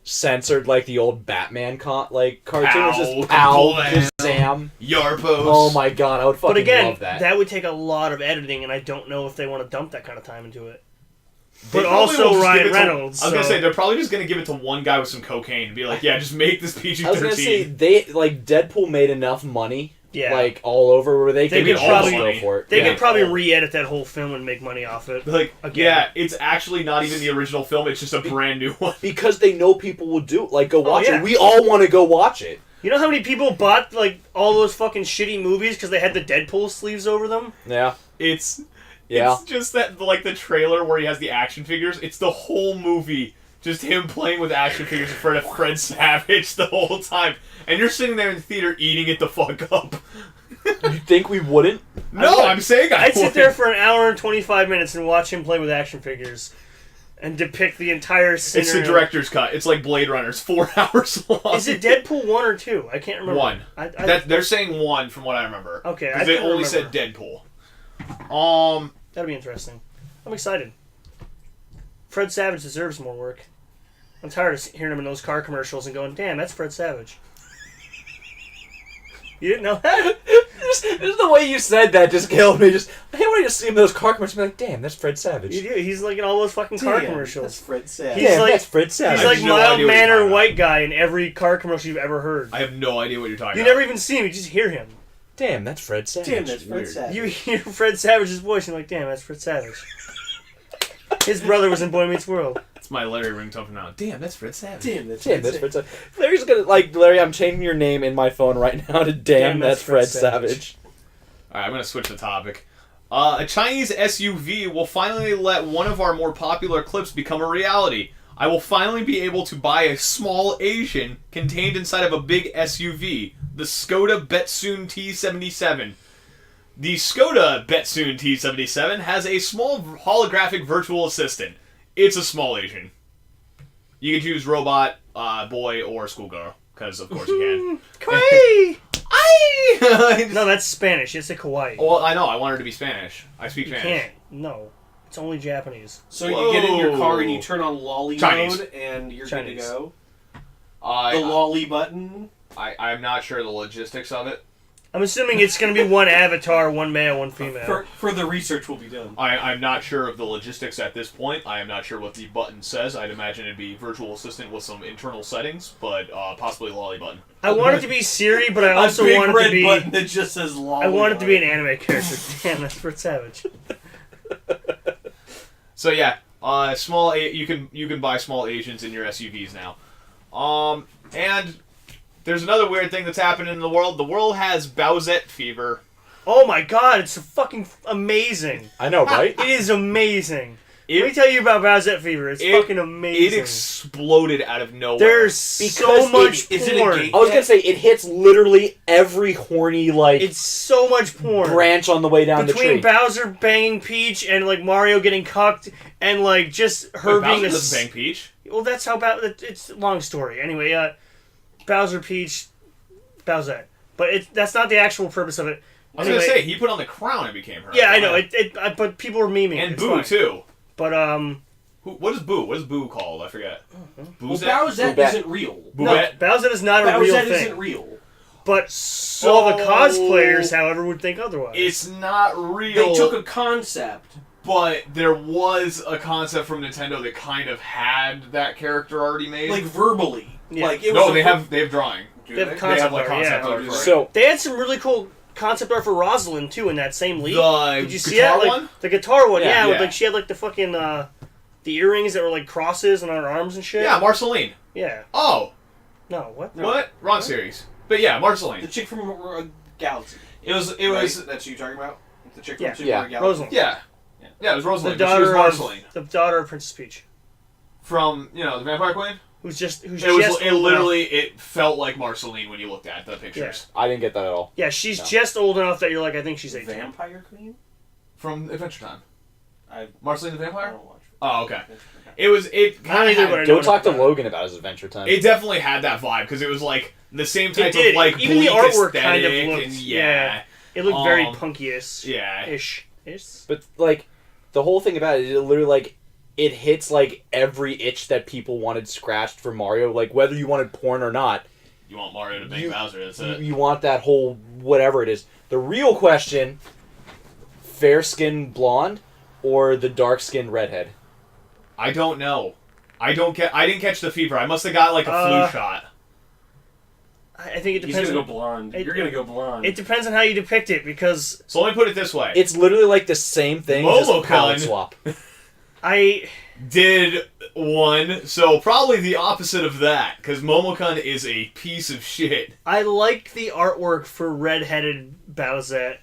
Speaker 3: censored like the old Batman cartoon. It's just
Speaker 5: Pow,
Speaker 3: pow, Shazam.
Speaker 5: Yarpos.
Speaker 3: Oh my god, I would fucking
Speaker 2: But again,
Speaker 3: love that.
Speaker 2: would take a lot of editing, and I don't know if they want to dump that kind of time into it.
Speaker 5: They
Speaker 2: But
Speaker 5: probably will
Speaker 2: also
Speaker 5: just
Speaker 2: Ryan
Speaker 5: give it to-
Speaker 2: Reynolds.
Speaker 5: I was gonna
Speaker 2: so-
Speaker 5: say they're probably just gonna give it to one guy with some cocaine and be like, "Yeah, just make this PG-13."
Speaker 3: I was gonna say they like Deadpool made enough money,
Speaker 2: Yeah.
Speaker 3: like all over where they
Speaker 2: They
Speaker 3: could
Speaker 2: could
Speaker 3: almost
Speaker 2: probably-
Speaker 3: go for it.
Speaker 2: They
Speaker 5: Yeah.
Speaker 2: could probably re-edit that whole film and make money off it.
Speaker 5: Like,
Speaker 2: Again.
Speaker 5: yeah, it's actually not even the original film; it's just a brand new one.
Speaker 3: Because they know people will do it. Like go watch
Speaker 2: yeah.
Speaker 3: it. We all want to go watch it.
Speaker 2: You know how many people bought like all those fucking shitty movies because they had the Deadpool sleeves over them?
Speaker 3: Yeah.
Speaker 5: It's
Speaker 3: Yeah.
Speaker 5: It's just that like the trailer where he has the action figures. It's the whole movie, just him playing with action figures in front of Fred Savage the whole time, and you're sitting there in the theater eating it the fuck up.
Speaker 3: You think we wouldn't?
Speaker 5: No, I'm saying
Speaker 2: I'd sit there
Speaker 5: would.
Speaker 2: for an hour and 25 minutes and watch him play with action figures and depict the entire scenario.
Speaker 5: It's the director's cut. It's like Blade Runner. It's 4 hours long.
Speaker 2: Is it Deadpool 1 or 2? I can't remember.
Speaker 5: 1?
Speaker 2: I,
Speaker 5: They're saying 1 from what I remember.
Speaker 2: Okay, I
Speaker 5: because they
Speaker 2: couldn't
Speaker 5: only
Speaker 2: remember.
Speaker 5: said Deadpool.
Speaker 2: That'd be interesting. I'm excited. Fred Savage deserves more work. I'm tired of hearing him in those car commercials and going, damn, that's Fred Savage. You didn't know that?
Speaker 3: Just the way you said that just killed me. Just I can't wait to see him in those car commercials and be like, damn, that's Fred Savage.
Speaker 2: You do. He's like in all those fucking car commercials.
Speaker 4: That's Fred Savage.
Speaker 2: He's
Speaker 3: Damn,
Speaker 2: like-
Speaker 3: that's Fred Savage.
Speaker 2: He's
Speaker 5: I
Speaker 2: like
Speaker 5: have no idea what you're
Speaker 2: mild-mannered
Speaker 5: talking
Speaker 2: white guy in every car commercial you've ever heard.
Speaker 5: I have no idea what you're talking
Speaker 2: You
Speaker 5: about.
Speaker 2: never even see him, you just hear him.
Speaker 3: Damn, that's Fred Savage.
Speaker 4: Damn, that's Fred
Speaker 5: Weird.
Speaker 4: Savage.
Speaker 2: You hear Fred Savage's voice and you're like, damn, that's Fred Savage. His brother was in Boy Meets World.
Speaker 5: It's my Larry ringtone from now on. Damn, that's Fred Savage.
Speaker 4: Damn, that's
Speaker 3: Damn,
Speaker 4: Fred
Speaker 3: that's
Speaker 4: Savage.
Speaker 3: Fred Savage. Larry's gonna like Larry. I'm changing your name in my phone right now to Damn, that's Fred Savage.
Speaker 5: Alright, I'm gonna switch the topic. A Chinese SUV will finally let one of our more popular clips become a reality. I will finally be able to buy a small Asian contained inside of a big SUV, the Skoda Betsoon T77. The Skoda Betsoon T77 has a small holographic virtual assistant. It's a small Asian. You can choose robot, boy, or schoolgirl, because of course you can.
Speaker 2: Kawaii!
Speaker 5: Aye!
Speaker 2: No, that's Spanish. It's a kawaii.
Speaker 5: Well, I know. I want her to be Spanish. I speak
Speaker 2: You
Speaker 5: Spanish.
Speaker 2: can't. No. It's only Japanese.
Speaker 4: So you get in your car and you
Speaker 5: Whoa.
Speaker 4: turn on lolly
Speaker 5: Chinese.
Speaker 4: mode and you're
Speaker 2: Chinese.
Speaker 4: good to go. The
Speaker 5: I,
Speaker 4: lolly button.
Speaker 5: I'm not sure the logistics of it.
Speaker 2: I'm assuming it's going to be one avatar, one male, one female.
Speaker 4: For the research will be done.
Speaker 5: I'm not sure of the logistics at this point. I am not sure what the button says. I'd imagine it'd be virtual assistant with some internal settings, but possibly lolly button.
Speaker 2: I want it to be Siri, but I
Speaker 4: A
Speaker 2: also
Speaker 4: big
Speaker 2: want it
Speaker 4: red
Speaker 2: to be...
Speaker 4: button that just says lolly.
Speaker 2: I want it to be an
Speaker 4: on
Speaker 2: anime character. Damn, that's Brit Savage.
Speaker 5: So yeah, you can buy small Asians in your SUVs now. And there's another weird thing that's happening in the world. The world has Bowsette fever.
Speaker 2: Oh my god, it's fucking amazing.
Speaker 3: I know, right?
Speaker 2: It is amazing. Let me tell you about Bowsette Fever. It's fucking amazing.
Speaker 5: It exploded out of nowhere.
Speaker 2: There's so
Speaker 3: Because
Speaker 2: much
Speaker 4: is it a
Speaker 2: porn.
Speaker 4: gate?
Speaker 3: I was gonna say it hits literally every horny
Speaker 2: It's so much porn.
Speaker 3: branch on the way down the
Speaker 2: Between
Speaker 3: tree.
Speaker 2: Bowser banging Peach and like Mario getting cucked and like just her
Speaker 5: Wait,
Speaker 2: being
Speaker 5: Bowser
Speaker 2: a
Speaker 5: doesn't bang Peach.
Speaker 2: well, that's how it's a long story. Anyway, Bowser Peach, Bowsette, but that's not the actual purpose of it.
Speaker 5: I was
Speaker 2: Anyway,
Speaker 5: gonna say he put on the crown and became her.
Speaker 2: yeah, I know but people were memeing
Speaker 5: And
Speaker 2: it. It's
Speaker 5: Boo
Speaker 2: fine.
Speaker 5: too.
Speaker 2: But
Speaker 5: What is Boo? What is Boo called? I forget.
Speaker 4: Well,
Speaker 5: Boozette?
Speaker 4: Bowsette
Speaker 3: Boobette.
Speaker 4: isn't real.
Speaker 2: no,
Speaker 5: Boobette?
Speaker 2: Bowsette is not a real
Speaker 4: Bowsette
Speaker 2: thing.
Speaker 4: isn't real.
Speaker 2: But all the cosplayers, however, would think otherwise.
Speaker 5: It's not real.
Speaker 4: They took a concept.
Speaker 5: But there was a concept from Nintendo that kind of had that character already made.
Speaker 4: Like verbally.
Speaker 2: Yeah.
Speaker 4: Like it was
Speaker 5: no,
Speaker 4: a
Speaker 5: they have drawing.
Speaker 4: Do
Speaker 2: They have
Speaker 4: they?
Speaker 5: They
Speaker 2: concept
Speaker 5: have like
Speaker 2: art,
Speaker 5: concept
Speaker 2: yeah.
Speaker 5: art for it.
Speaker 3: So
Speaker 2: They had some really cool concept art for Rosalind too in that same league.
Speaker 5: The
Speaker 2: Did you see
Speaker 5: guitar
Speaker 2: that? Like,
Speaker 5: one?
Speaker 2: the guitar one,
Speaker 3: Yeah,
Speaker 2: yeah. With,
Speaker 5: yeah.
Speaker 2: like she had like the fucking the earrings that were like crosses on her arms and shit.
Speaker 5: Yeah, Marceline.
Speaker 2: Yeah.
Speaker 5: Oh,
Speaker 2: No, what?
Speaker 4: No.
Speaker 5: what? Wrong series. But yeah,
Speaker 4: The
Speaker 5: Marceline.
Speaker 4: chick from Galaxy.
Speaker 5: It was.
Speaker 4: Right? That's who you're talking about? The chick from
Speaker 2: Yeah.
Speaker 4: Super
Speaker 3: Yeah.
Speaker 4: Mario Galaxy?
Speaker 2: Rosalind.
Speaker 5: Yeah. Yeah, it was
Speaker 2: The
Speaker 5: Rosalind. But she was
Speaker 2: daughter
Speaker 5: Marceline
Speaker 2: of the daughter of Princess Peach,
Speaker 5: from the Vampire Queen.
Speaker 2: who's just
Speaker 5: It was.
Speaker 2: just
Speaker 5: It
Speaker 2: old
Speaker 5: literally. It felt like Marceline when you looked at the pictures
Speaker 3: I didn't get that at all.
Speaker 2: Yeah, she's
Speaker 3: No.
Speaker 2: just old enough that you're like, I think she's 18.
Speaker 4: Vampire Queen?
Speaker 5: from Adventure Time.
Speaker 4: I
Speaker 5: Marceline the
Speaker 4: I
Speaker 5: Vampire.
Speaker 4: don't watch it.
Speaker 5: Oh, okay. It was. It
Speaker 2: I don't
Speaker 5: kind
Speaker 2: either,
Speaker 5: of.
Speaker 2: but I know
Speaker 3: Go
Speaker 2: enough
Speaker 3: talk to
Speaker 2: about it.
Speaker 3: Logan about his Adventure Time.
Speaker 5: It definitely had that vibe because it was like the same type
Speaker 2: did.
Speaker 5: of like
Speaker 2: Even the
Speaker 5: bleak
Speaker 2: artwork kind of
Speaker 5: aesthetic
Speaker 2: looked-
Speaker 5: and
Speaker 2: yeah. It looked very
Speaker 5: Um,
Speaker 2: punky-ish.
Speaker 5: yeah.
Speaker 2: Ish.
Speaker 3: But like, the whole thing about it literally like it hits like every itch that people wanted scratched for Mario. Like whether you wanted porn or not,
Speaker 5: You want Mario to bang
Speaker 3: You-
Speaker 5: Bowser? That's
Speaker 3: you,
Speaker 5: it.
Speaker 3: you want that whole whatever it is. The real question: fair skinned blonde or the dark skinned redhead?
Speaker 5: I don't know. I didn't catch the fever. I must have got like a flu shot.
Speaker 2: I think it
Speaker 4: He's
Speaker 2: depends.
Speaker 4: gonna go blonde.
Speaker 2: It-
Speaker 4: You're gonna go blonde.
Speaker 2: It depends on how you depict it because
Speaker 5: So let me put it this way:
Speaker 3: It's literally like the same thing, just
Speaker 5: Momocon.
Speaker 3: palette swap.
Speaker 2: I
Speaker 5: did one, so probably the opposite of that, because Momocon is a piece of shit.
Speaker 2: like the artwork for redheaded Bowsette.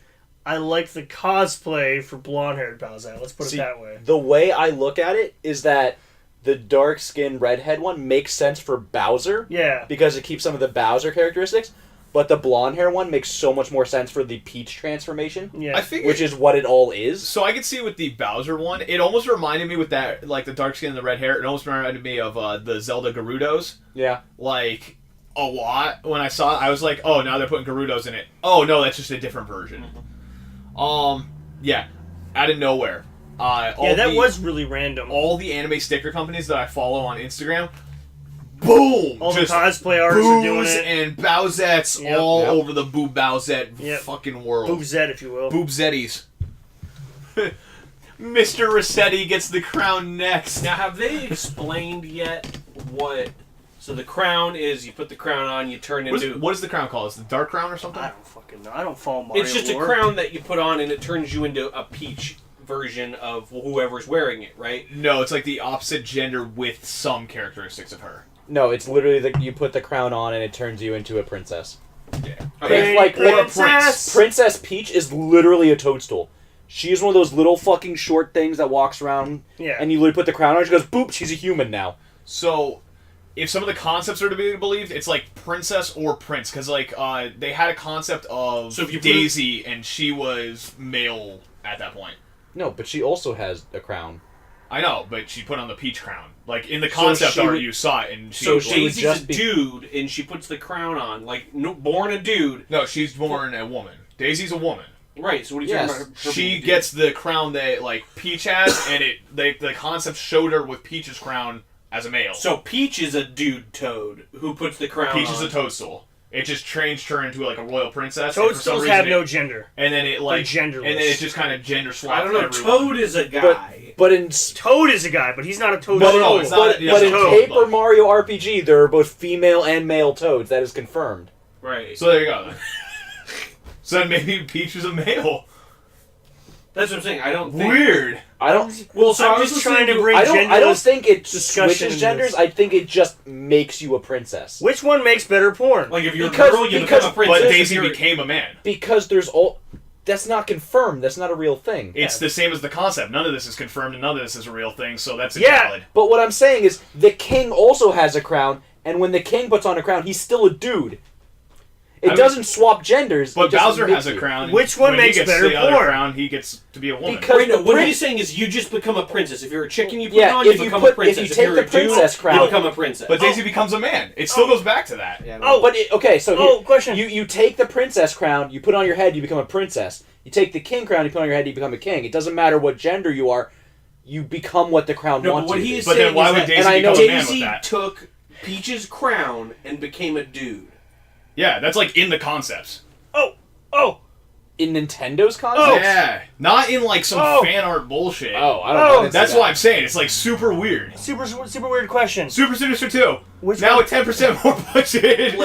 Speaker 2: I like the cosplay for blonde-haired Bowsette. Let's put
Speaker 3: See,
Speaker 2: it that way.
Speaker 3: The way I look at it is that the dark skinned redhead one makes sense for Bowser.
Speaker 2: Yeah.
Speaker 3: Because it keeps some of the Bowser characteristics, but the blonde hair one makes so much more sense for the Peach transformation,
Speaker 2: Yeah.
Speaker 5: I figured.
Speaker 3: which is what it all is.
Speaker 5: So I could see with the Bowser one, it almost reminded me with that, like the dark skin and the red hair. It almost reminded me of the Zelda Gerudos,
Speaker 3: Yeah.
Speaker 5: like a lot. When I saw it, I was like, "Oh, now they're putting Gerudos in it." Oh no, that's just a different version. Yeah, out of nowhere.
Speaker 2: Yeah, that was really random.
Speaker 5: all the anime sticker companies that I follow on Instagram. Boom!
Speaker 2: All the
Speaker 5: just
Speaker 2: cosplay artists are doing
Speaker 5: boobs
Speaker 2: it.
Speaker 5: and Bowsettes
Speaker 2: Yep.
Speaker 5: all
Speaker 3: Yep.
Speaker 5: over the Boob Bowsette
Speaker 2: Yep.
Speaker 5: fucking world.
Speaker 2: Boobzette, if you will.
Speaker 5: Boobzetties. Mr. Rossetti gets the crown next.
Speaker 4: Now, have they explained yet what? So the crown is you put the crown on, you turn into.
Speaker 5: What is the crown called? Is it the Dark Crown or something?
Speaker 2: I don't fucking know. I don't follow Mario
Speaker 4: It's just
Speaker 2: lore.
Speaker 4: a crown that you put on, and it turns you into a Peach version of whoever's wearing it, right?
Speaker 5: No, it's like the opposite gender with some characteristics of her.
Speaker 3: No, it's literally that you put the crown on and it turns you into a princess.
Speaker 5: Yeah.
Speaker 4: Okay.
Speaker 3: Princess Peach is literally a toadstool. She is one of those little fucking short things that walks around, and you literally put the crown on. She goes, boop, she's a human now.
Speaker 5: So, if some of the concepts are to be believed, it's like princess or prince, because like they had a concept of Daisy, and she was male at that point.
Speaker 3: No, but she also has a crown.
Speaker 5: I know, but she put on the peach crown. Like in the concept art, you saw it, and
Speaker 4: so Daisy's a dude, and she puts the crown on, like born a dude.
Speaker 5: No, she's born a woman. Daisy's a woman.
Speaker 4: Right. So what are you talking about?
Speaker 5: She gets the crown that like Peach has, and the concept showed her with Peach's crown as a male.
Speaker 4: So Peach is a dude toad who puts the crown on.
Speaker 5: Peach is a toadstool. It just changed her into like a royal princess.
Speaker 2: Toadstools have no gender.
Speaker 5: And then it like
Speaker 2: genderless.
Speaker 5: And then it just kind of gender swapped.
Speaker 4: I don't know.
Speaker 5: Everyone.
Speaker 4: Toad is a guy.
Speaker 2: Toad is a guy, but he's not a toad.
Speaker 5: No, it's not.
Speaker 3: But in Paper Mario RPG, there are both female and male toads. That is confirmed.
Speaker 4: Right.
Speaker 5: So there you go. Then. So then maybe Peach is a male.
Speaker 4: That's what I'm saying. I don't think...
Speaker 5: Weird.
Speaker 3: I don't...
Speaker 2: Well, so I'm just trying to bring
Speaker 3: I don't think it
Speaker 2: discussion
Speaker 3: switches genders. I think it just makes you a princess.
Speaker 2: Which one makes better porn?
Speaker 4: Like if you're a girl, you become a princess.
Speaker 5: But Daisy became a man.
Speaker 3: Because there's all... That's not confirmed. That's not a real thing.
Speaker 5: It's the same as the concept. None of this is confirmed and none of this is a real thing, so that's invalid.
Speaker 3: But what I'm saying is, the king also has a crown, and when the king puts on a crown, he's still a dude. It doesn't swap genders.
Speaker 5: But Bowser has a crown.
Speaker 2: Which one makes better porn?
Speaker 5: Crown, he gets to be a woman.
Speaker 4: Because what he's saying is you just become a princess. If you're a chicken, you put it on, you become a princess.
Speaker 3: If you take the princess crown,
Speaker 4: you become a princess.
Speaker 5: But Daisy becomes a man. It still goes back to that.
Speaker 3: Yeah, question. You take the princess crown, you put it on your head, you become a princess. You take the king crown, you put it on your head, you become a king. It doesn't matter what gender you are, you become what the crown wants you to be.
Speaker 5: But then why would Daisy become a man with that?
Speaker 4: Daisy took Peach's crown and became a dude.
Speaker 5: Yeah, that's like in the concepts.
Speaker 2: Oh!
Speaker 3: In Nintendo's concepts?
Speaker 5: Yeah. Not in like some fan art bullshit.
Speaker 3: Oh, I don't know.
Speaker 5: That's what I'm saying. It's like super weird.
Speaker 2: Super weird question.
Speaker 5: Super Sinister 2.
Speaker 2: Which
Speaker 5: now
Speaker 2: one?
Speaker 5: with 10% more budget.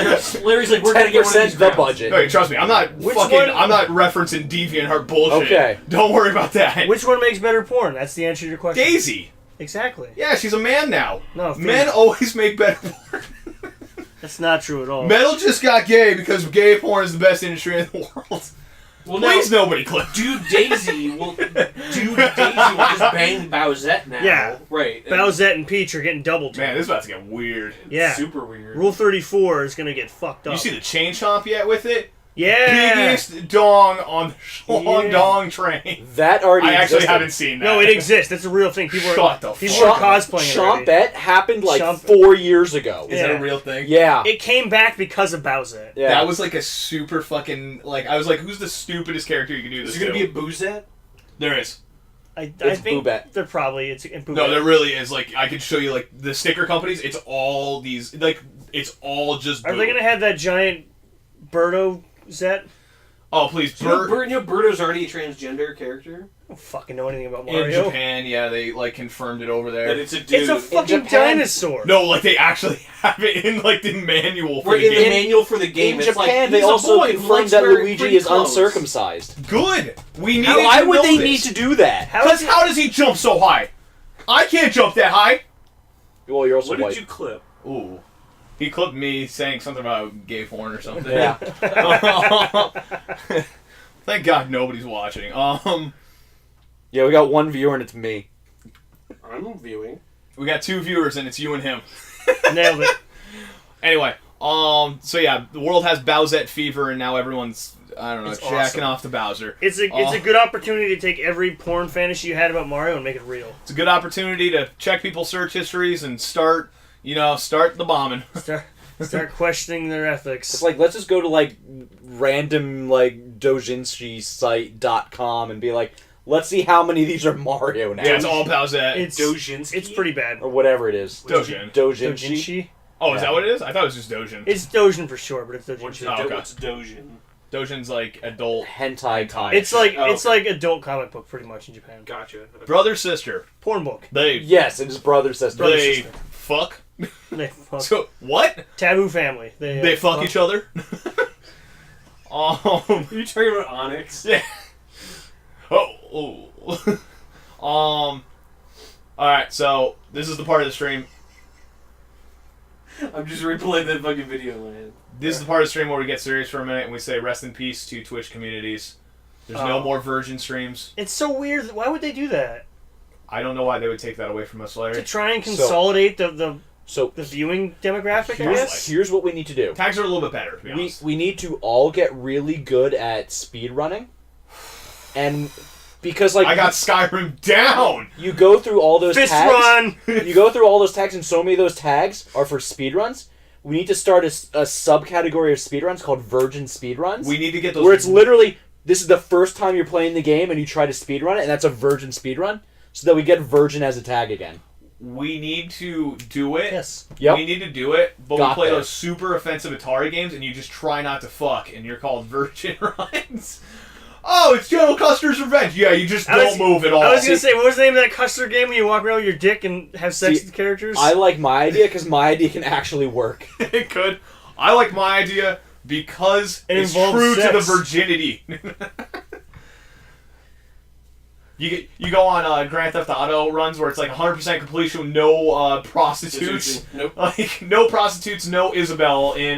Speaker 4: Larry's like, we're 10%
Speaker 3: the budget.
Speaker 5: Okay, trust me, I'm not I'm not referencing DeviantArt bullshit.
Speaker 3: Okay.
Speaker 5: Don't worry about that.
Speaker 2: Which one makes better porn? That's the answer to your question.
Speaker 5: Daisy.
Speaker 2: Exactly.
Speaker 5: Yeah, she's a man now.
Speaker 2: No,
Speaker 5: men always make better porn.
Speaker 2: That's not true at all.
Speaker 5: Metal just got gay because gay porn is the best industry in the world.
Speaker 4: Well,
Speaker 5: please nobody clip.
Speaker 4: Dude Daisy will just bang Bowsette now.
Speaker 2: Yeah.
Speaker 4: Right.
Speaker 2: Bowsette and Peach are getting double teamed.
Speaker 5: Man, this is about to get weird.
Speaker 2: Yeah.
Speaker 4: Super weird.
Speaker 2: Rule 34 is going to get fucked up.
Speaker 5: You see the chain chomp yet with it?
Speaker 2: Yeah.
Speaker 5: Biggest dong on the Schlong Dong train.
Speaker 3: That already
Speaker 5: I actually
Speaker 3: existed.
Speaker 5: haven't seen that.
Speaker 2: No, it exists. That's a real thing. People are
Speaker 5: cosplaying
Speaker 2: it.
Speaker 3: Chompette happened like 4 years ago.
Speaker 5: Is that a real thing?
Speaker 3: Yeah.
Speaker 2: It came back because of Bowsette.
Speaker 3: Yeah.
Speaker 5: That was like a super fucking... Like, I was like, who's the stupidest character you can do this
Speaker 4: to? Is there going to be a Boozette?
Speaker 5: There is.
Speaker 2: I think there probably... It's
Speaker 5: No, there really is. Like, I could show you, like, the sticker companies, it's all these... Like, it's all just...
Speaker 2: Are they going to have that giant Birdo-Zette?
Speaker 5: Oh, please.
Speaker 4: You know Birdo's already a transgender character?
Speaker 2: I don't fucking know anything about Mario.
Speaker 5: In Japan, yeah, they, like, confirmed it over there.
Speaker 4: That it's a dude.
Speaker 2: It's a fucking dinosaur.
Speaker 5: No, like, they actually have it in, like, the manual for the game.
Speaker 4: In the manual for the game,
Speaker 3: in
Speaker 4: it's
Speaker 3: Japan,
Speaker 4: like,
Speaker 3: they also confirmed that Luigi
Speaker 4: pretty
Speaker 3: is
Speaker 4: clothes.
Speaker 3: uncircumcised.
Speaker 5: Good! We need
Speaker 3: Why would they need to do that?
Speaker 5: Because how does he jump so high? I can't jump that high!
Speaker 3: Well, you're also
Speaker 4: What
Speaker 3: white.
Speaker 4: did you clip?
Speaker 5: Ooh. He clipped me saying something about gay porn or something.
Speaker 3: Yeah.
Speaker 5: Thank God nobody's watching.
Speaker 3: Yeah, we got one viewer and it's me.
Speaker 4: I'm viewing.
Speaker 5: We got 2 viewers and it's you and him.
Speaker 2: Nailed it.
Speaker 5: Anyway, so yeah, the world has Bowsette fever and now everyone's, I don't know,
Speaker 2: It's
Speaker 5: jacking
Speaker 2: awesome.
Speaker 5: off to Bowser.
Speaker 2: It's a good opportunity to take every porn fantasy you had about Mario and make it real.
Speaker 5: It's a good opportunity to check people's search histories and start the bombing.
Speaker 2: Start questioning their ethics.
Speaker 3: It's like, let's just go to like random like doujinshi.com and be like, let's see how many of these are Mario now.
Speaker 5: Yeah, it's all Bowsette.
Speaker 2: It's
Speaker 4: Dojinski?
Speaker 2: It's pretty bad.
Speaker 3: Or whatever it is.
Speaker 5: Dojin.
Speaker 3: Dojinshi.
Speaker 5: Oh, is that what it is? I thought it was just Dojin.
Speaker 2: It's Dojin for sure, but it's Dojinshi.
Speaker 5: okay.
Speaker 4: What's Dojin?
Speaker 5: Dojin's like adult
Speaker 3: Hentai comic.
Speaker 2: It's like
Speaker 4: Oh,
Speaker 2: it's like adult comic book pretty much in Japan.
Speaker 4: Gotcha.
Speaker 5: brother sister.
Speaker 2: Porn book.
Speaker 5: They
Speaker 3: Yes, it's brother sister.
Speaker 5: they fuck.
Speaker 2: They fuck.
Speaker 5: So what?
Speaker 2: Taboo family.
Speaker 5: They fuck each other.
Speaker 4: Are you talking about Onyx?
Speaker 5: Yeah. Oh. All right. So this is the part of the stream.
Speaker 4: I'm just replaying that fucking video, man.
Speaker 5: This is the part of the stream where we get serious for a minute and we say rest in peace to Twitch communities. There's no more virgin streams.
Speaker 2: It's so weird. Why would they do that?
Speaker 5: I don't know why they would take that away from us, Larry.
Speaker 2: To try and consolidate the
Speaker 3: So
Speaker 2: viewing demographic, I guess?
Speaker 3: here's what we need to do.
Speaker 5: Tags are a little bit better, to be honest.
Speaker 3: We need to all get really good at speed running, and because like
Speaker 5: I got Skyrim down!
Speaker 3: you go through all those
Speaker 2: Fist
Speaker 3: tags,
Speaker 2: run!
Speaker 3: you go through all those tags, and so many of those tags are for speedruns. We need to start a subcategory of speedruns called virgin speedruns.
Speaker 5: We need to get those...
Speaker 3: where it's literally, this is the first time you're playing the game and you try to speedrun it, and that's a virgin speedrun, so that we get virgin as a tag again.
Speaker 5: We need to do it.
Speaker 2: Yes.
Speaker 3: Yep.
Speaker 5: We need to do it, but
Speaker 3: Got
Speaker 5: we play
Speaker 3: there.
Speaker 5: those super offensive Atari games and you just try not to fuck, and you're called virgin runs. Oh, it's General Custer's Revenge. Yeah, you just don't move at all.
Speaker 2: I was going to say, what was the name of that Custer game where you walk around with your dick and have sex with characters?
Speaker 3: I like my idea because my idea can actually work.
Speaker 5: It could. I like my idea because
Speaker 2: It
Speaker 5: it's
Speaker 2: involves
Speaker 5: true to the
Speaker 2: sex.
Speaker 5: virginity. You go on Grand Theft Auto runs where it's like 100% completion, no prostitutes.
Speaker 4: Nope.
Speaker 5: Like, no prostitutes, no Isabel in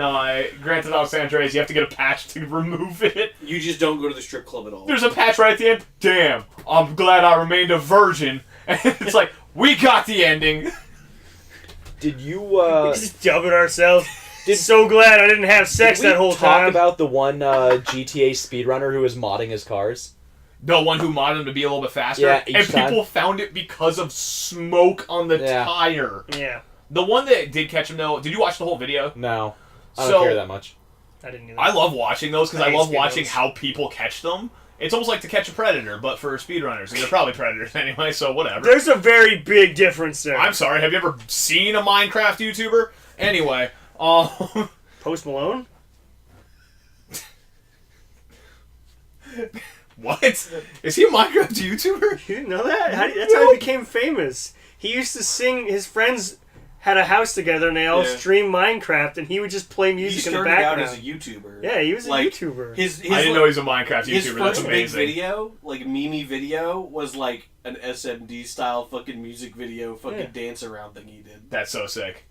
Speaker 5: Grand Theft Auto San Andreas. You have to get a patch to remove it.
Speaker 4: You just don't go to the strip club at all.
Speaker 5: There's a patch right at the end. Damn, I'm glad I remained a virgin. And it's like, we got the ending.
Speaker 3: Did you
Speaker 2: We're just dubbing ourselves. So glad I didn't have sex
Speaker 3: did we
Speaker 2: that whole
Speaker 3: talk
Speaker 2: time.
Speaker 3: about the one GTA speedrunner who was modding his cars?
Speaker 5: The one who modded him to be a little bit faster.
Speaker 3: Yeah,
Speaker 5: and
Speaker 3: each time.
Speaker 5: people found it because of smoke on the
Speaker 3: Yeah.
Speaker 5: tire.
Speaker 2: Yeah,
Speaker 5: The one that did catch him, though, did you watch the whole video?
Speaker 3: No. I
Speaker 5: So-
Speaker 3: don't care that much.
Speaker 2: I didn't either.
Speaker 5: I love watching those because
Speaker 2: I
Speaker 5: I
Speaker 2: hate
Speaker 5: love
Speaker 2: speed
Speaker 5: watching
Speaker 2: runs.
Speaker 5: how people catch them. It's almost like To Catch a Predator, but for speedrunners. And they're probably predators anyway, so whatever.
Speaker 2: There's a very big difference there.
Speaker 5: I'm sorry, have you ever seen a Minecraft YouTuber? Anyway,
Speaker 2: Post Malone?
Speaker 5: what? Is he a Minecraft YouTuber?
Speaker 2: You didn't know that? That's how he became famous. He used to sing, his friends had a house together and they all
Speaker 4: Yeah.
Speaker 2: streamed Minecraft and he would just play
Speaker 4: He
Speaker 2: music in the
Speaker 4: started out
Speaker 2: background.
Speaker 4: as a YouTuber.
Speaker 2: Yeah, he was a
Speaker 4: Like,
Speaker 2: YouTuber.
Speaker 4: His
Speaker 5: I didn't know he was a Minecraft
Speaker 4: his
Speaker 5: YouTuber, that's
Speaker 4: first big
Speaker 5: amazing.
Speaker 4: video, like meme video, was like an SMD style fucking music video, fucking
Speaker 2: Yeah.
Speaker 4: dance around thing he did.
Speaker 5: That's so sick.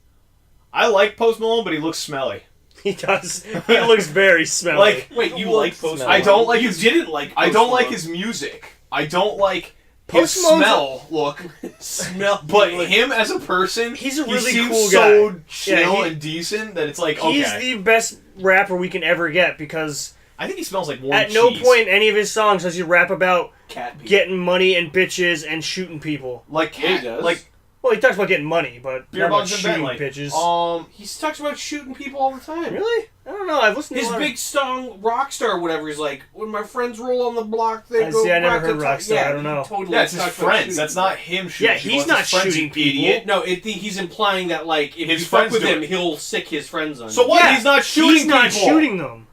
Speaker 5: I like Post Malone, but he looks smelly.
Speaker 2: He does. He looks very smelly.
Speaker 5: Like,
Speaker 4: Wait, you
Speaker 3: Well,
Speaker 4: like Post
Speaker 3: smell.
Speaker 4: Malone?
Speaker 5: I don't like
Speaker 4: you
Speaker 5: his-
Speaker 4: didn't like
Speaker 5: I
Speaker 4: Post
Speaker 5: don't like
Speaker 4: Malone.
Speaker 5: his music. I don't like
Speaker 2: Post
Speaker 5: his
Speaker 2: Malone's
Speaker 5: smell look.
Speaker 4: smell.
Speaker 5: But him as a person,
Speaker 2: He's a
Speaker 5: he
Speaker 2: really
Speaker 5: seems
Speaker 2: cool
Speaker 5: so
Speaker 2: guy.
Speaker 5: chill
Speaker 2: Yeah, he-
Speaker 5: and decent that it's like,
Speaker 2: he's
Speaker 5: okay.
Speaker 2: the best rapper we can ever get because
Speaker 5: I think he smells like warm
Speaker 2: at
Speaker 5: cheese.
Speaker 2: no point in any of his songs does he rap about
Speaker 4: cat people.
Speaker 2: getting money and bitches and shooting people.
Speaker 5: Like,
Speaker 4: Yeah, he does.
Speaker 5: like
Speaker 2: Well, he talks about getting money, but
Speaker 5: beer
Speaker 2: not about
Speaker 5: bongs and
Speaker 2: shooting
Speaker 5: Bentley.
Speaker 2: bitches.
Speaker 4: He talks about shooting people all the time.
Speaker 2: Really? I don't know. I've listened to
Speaker 4: His
Speaker 2: a lot
Speaker 4: big song, Rockstar, whatever, he's like, when my friends roll on the block, they
Speaker 2: I
Speaker 4: go.
Speaker 2: see, I never
Speaker 4: back
Speaker 2: heard
Speaker 4: to
Speaker 2: Rockstar,
Speaker 4: Yeah,
Speaker 2: I don't know.
Speaker 4: he Totally
Speaker 5: yeah, it's his
Speaker 4: talks about
Speaker 5: friends.
Speaker 4: shooting
Speaker 5: That's
Speaker 4: people.
Speaker 5: not him shooting.
Speaker 2: Yeah,
Speaker 5: people.
Speaker 2: he's
Speaker 5: It's
Speaker 2: not
Speaker 5: his friends,
Speaker 2: shooting
Speaker 5: you
Speaker 2: people.
Speaker 5: idiot.
Speaker 4: No, he's implying that like if
Speaker 5: His
Speaker 4: you fuck
Speaker 5: friends
Speaker 4: with
Speaker 5: do
Speaker 4: him,
Speaker 5: it.
Speaker 4: he'll sick his friends on
Speaker 5: So
Speaker 4: you.
Speaker 5: what?
Speaker 2: Yeah,
Speaker 5: He's not shooting
Speaker 2: He's not
Speaker 5: people.
Speaker 2: shooting them.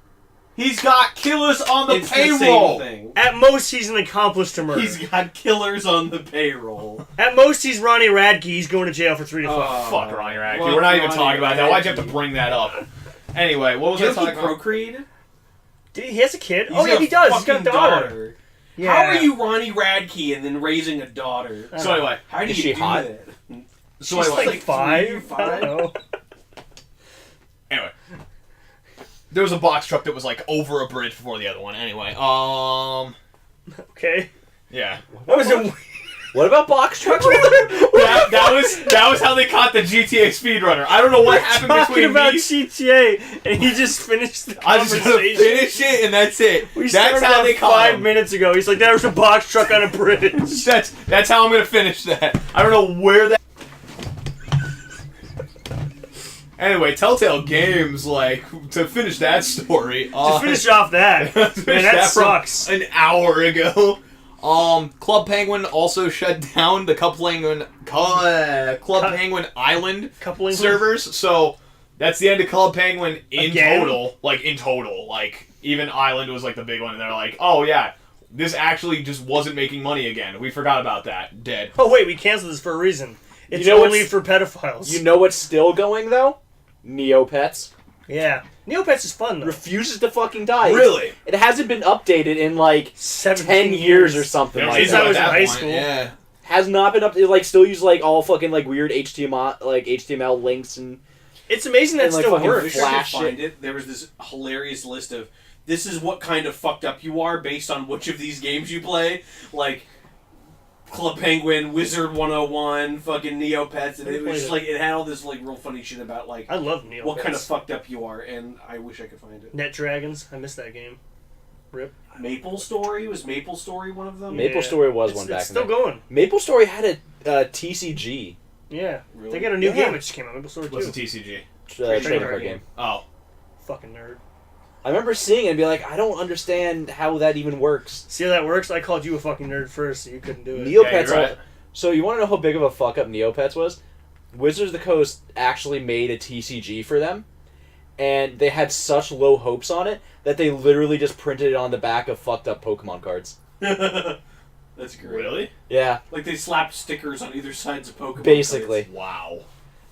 Speaker 5: He's got killers on the
Speaker 4: It's
Speaker 5: payroll.
Speaker 4: the same thing.
Speaker 2: At most, he's an accomplice to murder.
Speaker 4: He's got killers on the payroll.
Speaker 2: At most, he's Ronnie Radke. He's going to jail for 3 to 5.
Speaker 5: Fuck Ronnie Radke.
Speaker 4: Well,
Speaker 5: We're not even
Speaker 4: Ronnie
Speaker 5: talking about that. Why'd you have
Speaker 4: Radke.
Speaker 5: to bring that up? Anyway, what was
Speaker 4: You
Speaker 5: I
Speaker 4: know
Speaker 5: talking
Speaker 4: he
Speaker 5: about?
Speaker 4: procreated?
Speaker 2: He has a kid.
Speaker 4: He's
Speaker 2: Oh, yeah,
Speaker 4: got
Speaker 2: he does. He's got a
Speaker 4: fucking
Speaker 2: daughter. Yeah.
Speaker 4: How are you Ronnie Radke and then raising a daughter?
Speaker 5: So anyway,
Speaker 4: How do
Speaker 3: Is
Speaker 4: you
Speaker 3: she
Speaker 4: do
Speaker 3: hot?
Speaker 4: that?
Speaker 5: so
Speaker 2: She's
Speaker 5: anyway,
Speaker 2: like 5.
Speaker 4: five?
Speaker 2: I don't know.
Speaker 5: anyway, there was a box truck that was like over a bridge before the other one. Anyway,
Speaker 2: Okay.
Speaker 5: yeah,
Speaker 2: That was a...
Speaker 3: What about box trucks?
Speaker 5: that was how they caught the GTA speedrunner. I don't know what happened
Speaker 2: talking
Speaker 5: between
Speaker 2: about
Speaker 5: me.
Speaker 2: GTA, and he just finished the
Speaker 5: I just gotta
Speaker 2: conversation.
Speaker 5: finish it, and that's it.
Speaker 2: We
Speaker 5: That's
Speaker 2: started
Speaker 5: how
Speaker 2: that
Speaker 5: they caught
Speaker 2: 5
Speaker 5: him.
Speaker 2: minutes ago. He's like, there was a box truck on a bridge.
Speaker 5: That's how I'm gonna finish that. I don't know where that. Anyway, Telltale Games, like, to finish that story.
Speaker 2: To finish off that. Man,
Speaker 5: finish
Speaker 2: that
Speaker 5: from
Speaker 2: sucks.
Speaker 5: An hour ago. Club Penguin also shut down the Club Penguin Island
Speaker 2: Coupling
Speaker 5: servers. So that's the end of Club Penguin in
Speaker 2: Again?
Speaker 5: total. Like, in total. Like, even Island was like the big one, and they're like, oh yeah, this actually just wasn't making money again. We forgot about that. Dead.
Speaker 2: Oh, wait, we canceled this for a reason. It's
Speaker 3: You know
Speaker 2: only
Speaker 3: what's-
Speaker 2: for pedophiles.
Speaker 3: You know what's still going, though? Neopets.
Speaker 2: Yeah. Neopets is fun, though.
Speaker 3: Refuses to fucking die.
Speaker 5: Really?
Speaker 3: It hasn't been updated in, like,
Speaker 2: 17
Speaker 3: 10 years or something like
Speaker 2: Since
Speaker 3: that.
Speaker 2: I was in
Speaker 5: At that
Speaker 2: high
Speaker 5: point,
Speaker 2: school.
Speaker 5: Yeah.
Speaker 3: Has not been updated. Like, still use, like, all fucking, like, weird HTML links and
Speaker 2: It's amazing that
Speaker 6: And, like,
Speaker 2: still
Speaker 6: fucking
Speaker 2: works.
Speaker 4: wish I could
Speaker 6: flash
Speaker 4: find it. There was this hilarious list of this is what kind of fucked up you are based on which of these games you play. Like Club Penguin, Wizard 101, fucking Neopets, and it was just like it had all this like real funny shit about like
Speaker 2: I love Neopets.
Speaker 4: what kind of fucked up you are, and I wish I could find it.
Speaker 2: Net Dragons. I missed that game. Rip.
Speaker 4: Maple Story was Maple Story one of them.
Speaker 3: Maple
Speaker 2: Yeah.
Speaker 3: Story was
Speaker 2: It's,
Speaker 3: one back
Speaker 2: it's
Speaker 3: in
Speaker 2: still
Speaker 3: there.
Speaker 2: going.
Speaker 3: Maple Story had a TCG
Speaker 2: Yeah.
Speaker 4: Really?
Speaker 2: They got a new
Speaker 3: Yeah.
Speaker 2: game that just came out. Maple Story 2.
Speaker 5: What's the TCG?
Speaker 3: trading card game.
Speaker 5: Oh.
Speaker 2: Fucking nerd.
Speaker 3: I remember seeing it and be like, I don't understand how that even works.
Speaker 2: See how that works? I called you a fucking nerd first, so you couldn't do it.
Speaker 3: Neopets.
Speaker 5: you're right.
Speaker 3: So you want to know how big of a fuck up Neopets was? Wizards of the Coast actually made a TCG for them, and they had such low hopes on it that they literally just printed it on the back of fucked up Pokemon cards.
Speaker 4: That's great.
Speaker 5: Really?
Speaker 3: Yeah,
Speaker 4: Like they slapped stickers on either sides of Pokemon.
Speaker 3: basically.
Speaker 5: Wow.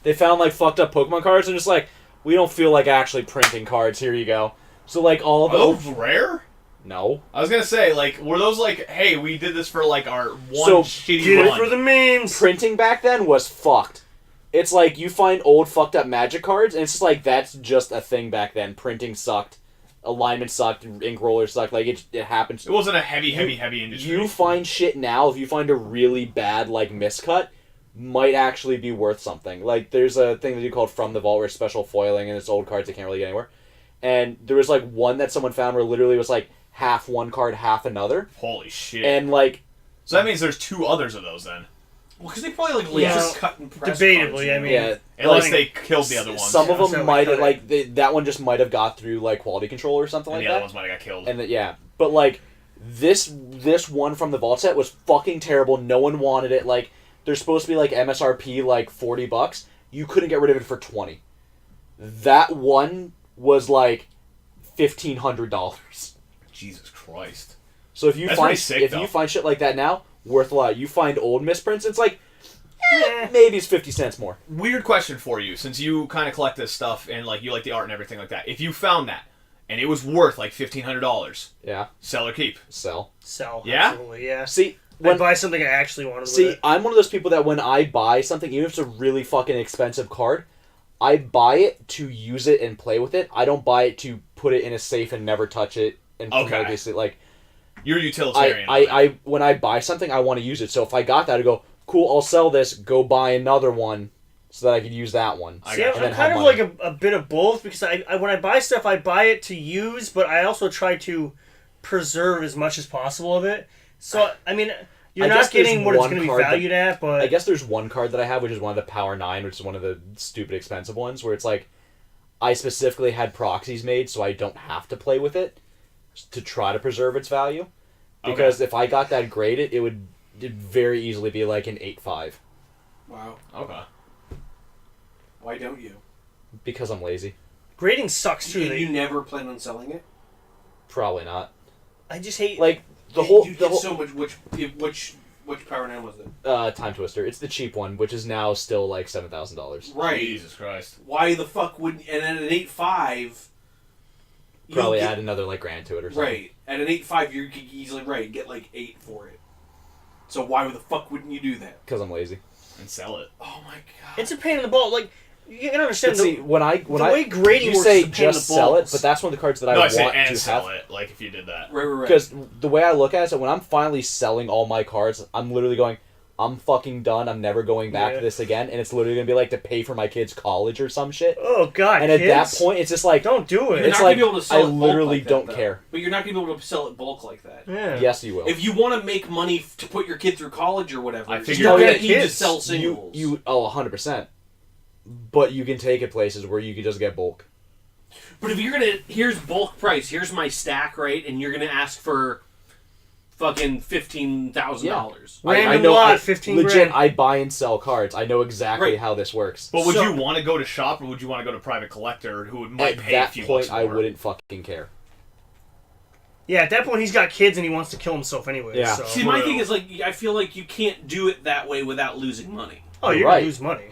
Speaker 3: They found like fucked up Pokemon cards and just like, we don't feel like actually printing cards. Here you go. So like all
Speaker 5: Are
Speaker 3: the
Speaker 5: those rare?
Speaker 3: no.
Speaker 5: I was gonna say, like, were those like, hey, we did this for like our one
Speaker 3: So,
Speaker 5: shitty
Speaker 2: Get it
Speaker 5: run.
Speaker 2: for the memes!
Speaker 3: Printing back then was fucked. It's like you find old fucked up Magic cards, and it's just like that's just a thing back then. Printing sucked, alignment sucked, ink rollers sucked. Like it happens.
Speaker 5: It wasn't a heavy industry.
Speaker 3: You find shit now. If you find a really bad like miscut, might actually be worth something. Like there's a thing that you called From the Vault, where it's special foiling, and it's old cards that can't really get anywhere. And there was like one that someone found where literally was like half one card, half another,
Speaker 5: Holy shit.
Speaker 3: and like
Speaker 5: So that means there's two others of those then.
Speaker 4: Well, because they probably like laser
Speaker 2: Yeah.
Speaker 4: cut and press.
Speaker 2: Debatably,
Speaker 4: cards, you
Speaker 2: I
Speaker 4: know?
Speaker 2: mean-
Speaker 3: yeah.
Speaker 5: Unless
Speaker 2: Like,
Speaker 5: they killed the other ones.
Speaker 3: Some of
Speaker 2: So
Speaker 3: them
Speaker 2: we
Speaker 3: might
Speaker 2: cut
Speaker 3: have,
Speaker 2: it.
Speaker 3: like, that one just might have got through, like, quality control or something
Speaker 5: and
Speaker 3: like
Speaker 5: the other
Speaker 3: that.
Speaker 5: ones might have got killed.
Speaker 3: And, yeah. But, like, this one from the Vault set was fucking terrible. No one wanted it. Like, they're supposed to be, like, MSRP, like, $40. You couldn't get rid of it for $20. That one was, like, $1,500.
Speaker 5: Jesus Christ.
Speaker 3: So if you
Speaker 5: That's
Speaker 3: find
Speaker 5: pretty sick, though.
Speaker 3: you find shit like that now, worth a lot. You find old misprints, it's like,
Speaker 2: Eh.
Speaker 3: maybe it's 50 cents more.
Speaker 5: Weird question for you, since you kind of collect this stuff and like you like the art and everything like that. If you found that and it was worth like $1,500,
Speaker 3: Yeah.
Speaker 5: sell or keep?
Speaker 3: Sell.
Speaker 2: Sell.
Speaker 5: Yeah?
Speaker 2: Absolutely, yeah.
Speaker 3: See,
Speaker 2: I'd buy something I actually wanted with
Speaker 3: See,
Speaker 2: it.
Speaker 3: I'm one of those people that when I buy something, even if it's a really fucking expensive card, I buy it to use it and play with it. I don't buy it to put it in a safe and never touch it. And
Speaker 5: Okay.
Speaker 3: obviously, like
Speaker 5: You're utilitarian.
Speaker 3: I when I buy something, I want to use it. So if I got that, I go, cool, I'll sell this. Go buy another one so that I could use that one.
Speaker 5: I
Speaker 2: See,
Speaker 5: got
Speaker 2: I'm,
Speaker 5: you.
Speaker 2: I'm
Speaker 3: And
Speaker 2: kind
Speaker 3: have
Speaker 2: of
Speaker 3: money.
Speaker 2: like a bit of both because I when I buy stuff, I buy it to use, but I also try to preserve as much as possible of it. So, I mean, you're
Speaker 3: I
Speaker 2: not
Speaker 3: guess there's
Speaker 2: getting what it's
Speaker 3: one
Speaker 2: going to be
Speaker 3: card that-
Speaker 2: valued at, but
Speaker 3: I guess there's one card that I have, which is one of the Power 9, which is one of the stupid expensive ones, where it's like, I specifically had proxies made so I don't have to play with it to try to preserve its value. Because if I got that graded, it'd very easily be like an 8.5.
Speaker 4: Wow.
Speaker 5: Okay.
Speaker 4: Why don't you?
Speaker 3: Because I'm lazy.
Speaker 2: grading sucks too.
Speaker 4: And you never plan on selling it?
Speaker 3: Probably not.
Speaker 2: I just hate
Speaker 3: Like, the
Speaker 4: You
Speaker 3: whole
Speaker 4: get so much. Which Power 9 was it?
Speaker 3: Time Twister. It's the cheap one, which is now still like $7,000.
Speaker 4: Right.
Speaker 5: Jesus Christ.
Speaker 4: Why the fuck wouldn't? And at an 8.5,
Speaker 3: Probably
Speaker 4: you
Speaker 3: add another like grand to it or something.
Speaker 4: right. At an 8.5, you could easily get like 8 for it. So why the fuck wouldn't you do that?
Speaker 3: Because I'm lazy.
Speaker 5: And sell it.
Speaker 4: Oh my god.
Speaker 2: it's a pain in the ball. Like you can understand
Speaker 3: But see, when I
Speaker 2: the way grading
Speaker 3: you
Speaker 2: works
Speaker 3: say
Speaker 2: is a pain in
Speaker 3: just
Speaker 2: the
Speaker 3: sell it,
Speaker 2: balls.
Speaker 3: but that's one of the cards that
Speaker 5: No, I
Speaker 3: I
Speaker 5: say
Speaker 3: want
Speaker 5: and
Speaker 3: to
Speaker 5: sell
Speaker 3: have.
Speaker 5: it, like if you did that.
Speaker 4: Right.
Speaker 3: Because the way I look at it is that when I'm finally selling all my cards, I'm literally going, I'm fucking done. I'm never going back
Speaker 2: Yeah.
Speaker 3: to this again. And it's literally going to be like to pay for my kids' college or some shit.
Speaker 2: oh god,
Speaker 3: And at that
Speaker 2: kids,
Speaker 3: point, it's just like,
Speaker 2: don't do
Speaker 4: You're
Speaker 2: it.
Speaker 3: It's
Speaker 4: not
Speaker 3: like,
Speaker 4: gonna be able to sell
Speaker 3: I
Speaker 4: it bulk
Speaker 3: literally
Speaker 4: like that,
Speaker 3: don't
Speaker 4: though.
Speaker 3: care.
Speaker 4: But you're not gonna be able to sell it bulk like that.
Speaker 2: Yeah.
Speaker 3: yes, you will.
Speaker 4: If you want to make money to put your kid through college or whatever,
Speaker 5: I figured-
Speaker 4: you're
Speaker 3: Oh,
Speaker 4: gonna
Speaker 3: yeah,
Speaker 4: need to
Speaker 2: kids.
Speaker 4: sell singles.
Speaker 3: You 100%. But you can take it places where you can just get bulk.
Speaker 4: But if you're gonna, here's bulk price. Here's my stack, right? And you're gonna ask for fucking $15,000.
Speaker 2: Random lot, 15
Speaker 3: legit,
Speaker 2: grand.
Speaker 3: I buy and sell cards. I know exactly
Speaker 4: Right.
Speaker 3: how this works.
Speaker 5: But would
Speaker 2: So-
Speaker 5: you want to go to shop or would you want to go to private collector who might
Speaker 3: At
Speaker 5: pay a
Speaker 3: that
Speaker 5: few
Speaker 3: point,
Speaker 5: bucks
Speaker 3: I
Speaker 5: more?
Speaker 3: wouldn't fucking care.
Speaker 2: Yeah, at that point he's got kids and he wants to kill himself anyway.
Speaker 3: Yeah.
Speaker 2: So.
Speaker 4: See, my
Speaker 5: True.
Speaker 4: thing is like I feel like you can't do it that way without losing money.
Speaker 2: oh, you're
Speaker 3: Right.
Speaker 2: gonna lose money.